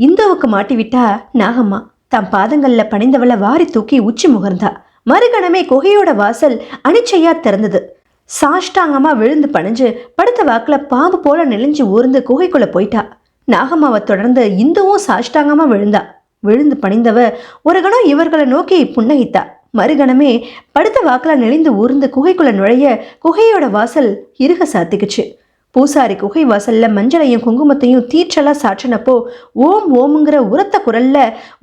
இந்துவுக்கு மாட்டிவிட்டா நாகம்மா. தம் பாதங்கள்ல பணிந்தவளை வாரி தூக்கி உச்சி முகர்ந்தா. மறுகணமே குகையோட வாசல் அனிச்சையா திறந்தது. சாஷ்டாங்கமா விழுந்து பணிஞ்சு படுத்த வாக்குல பாம்பு போல நெளிஞ்சு ஊர்ந்து குகைக்குள்ள போயிட்டா. நாகம்மாவை தொடர்ந்து இந்துவும் சாஷ்டாங்கமா விழுந்தா. விழுந்து பணிந்தவ ஒரு கணம் இவர்களை நோக்கி புன்னகித்தா. மறுகணமே படுத்த வாக்குல நெளிந்து ஊர்ந்து குகைக்குள்ள நுழைய குகையோட வாசல் இறுக சாத்திக்குச்சு. பூசாரி குகை வாசல்ல மஞ்சளையும் குங்குமத்தையும் தீற்றலா சாற்றினப்போ ஓம் ஓமுங்கிற உரத்த குரல்ல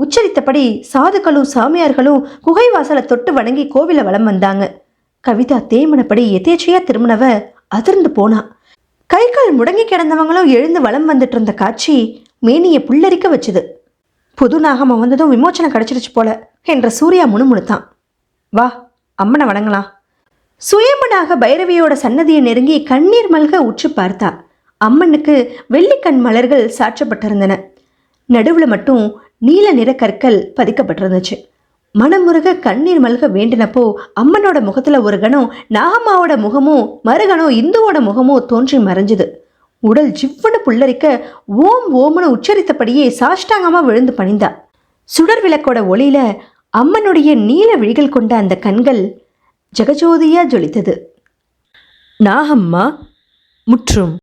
உச்சரித்தபடி சாதுக்களும் சாமியார்களும் குகை வாசலை தொட்டு வணங்கி கோவில வலம் வந்தாங்க. கவிதா தேமனப்படி எதேச்சையா திரும்பினவ அதிர்ந்து போனா. கை கால் முடங்கி கிடந்தவங்களும் எழுந்து வலம் வந்துட்டு இருந்த காட்சி மேனியை புல்லரிக்க வச்சுது. புது நாகம்மா வந்ததும் விமோச்சனம் கிடைச்சிருச்சு போல என்ற சூர்யா முணுமுணுத்தான். வா, அம்மனை வணங்கலாம். சுயம்பனாக பைரவியோட சன்னதியை நெருங்கி கண்ணீர் மல்க உற்று பார்த்தா. அம்மனுக்கு வெள்ளிக்கண் மலர்கள் சாற்றப்பட்டிருந்தன. நடுவில் மட்டும் நீல நிற கற்கள் பதிக்கப்பட்டிருந்துச்சு. மனமுருக கண்ணீர் மல்க வேண்டினப்போ அம்மனோட முகத்துல ஒரு கணம் நாகம்மாவோட முகமும் மறுகணம் இந்துவோட முகமும் தோன்றி மறைஞ்சுது. உடல் ஜிவ்வனு புல்லரிக்க ஓம் ஓம்னு உச்சரித்தபடியே சாஷ்டாங்கமா விழுந்து பணிந்தா. சுடர் விளக்கோட ஒளியில அம்மனுடைய நீல விழிகள் கொண்ட அந்த கண்கள் ஜெகஜோதியா ஜொலித்தது. நாகம்மா முற்றும்.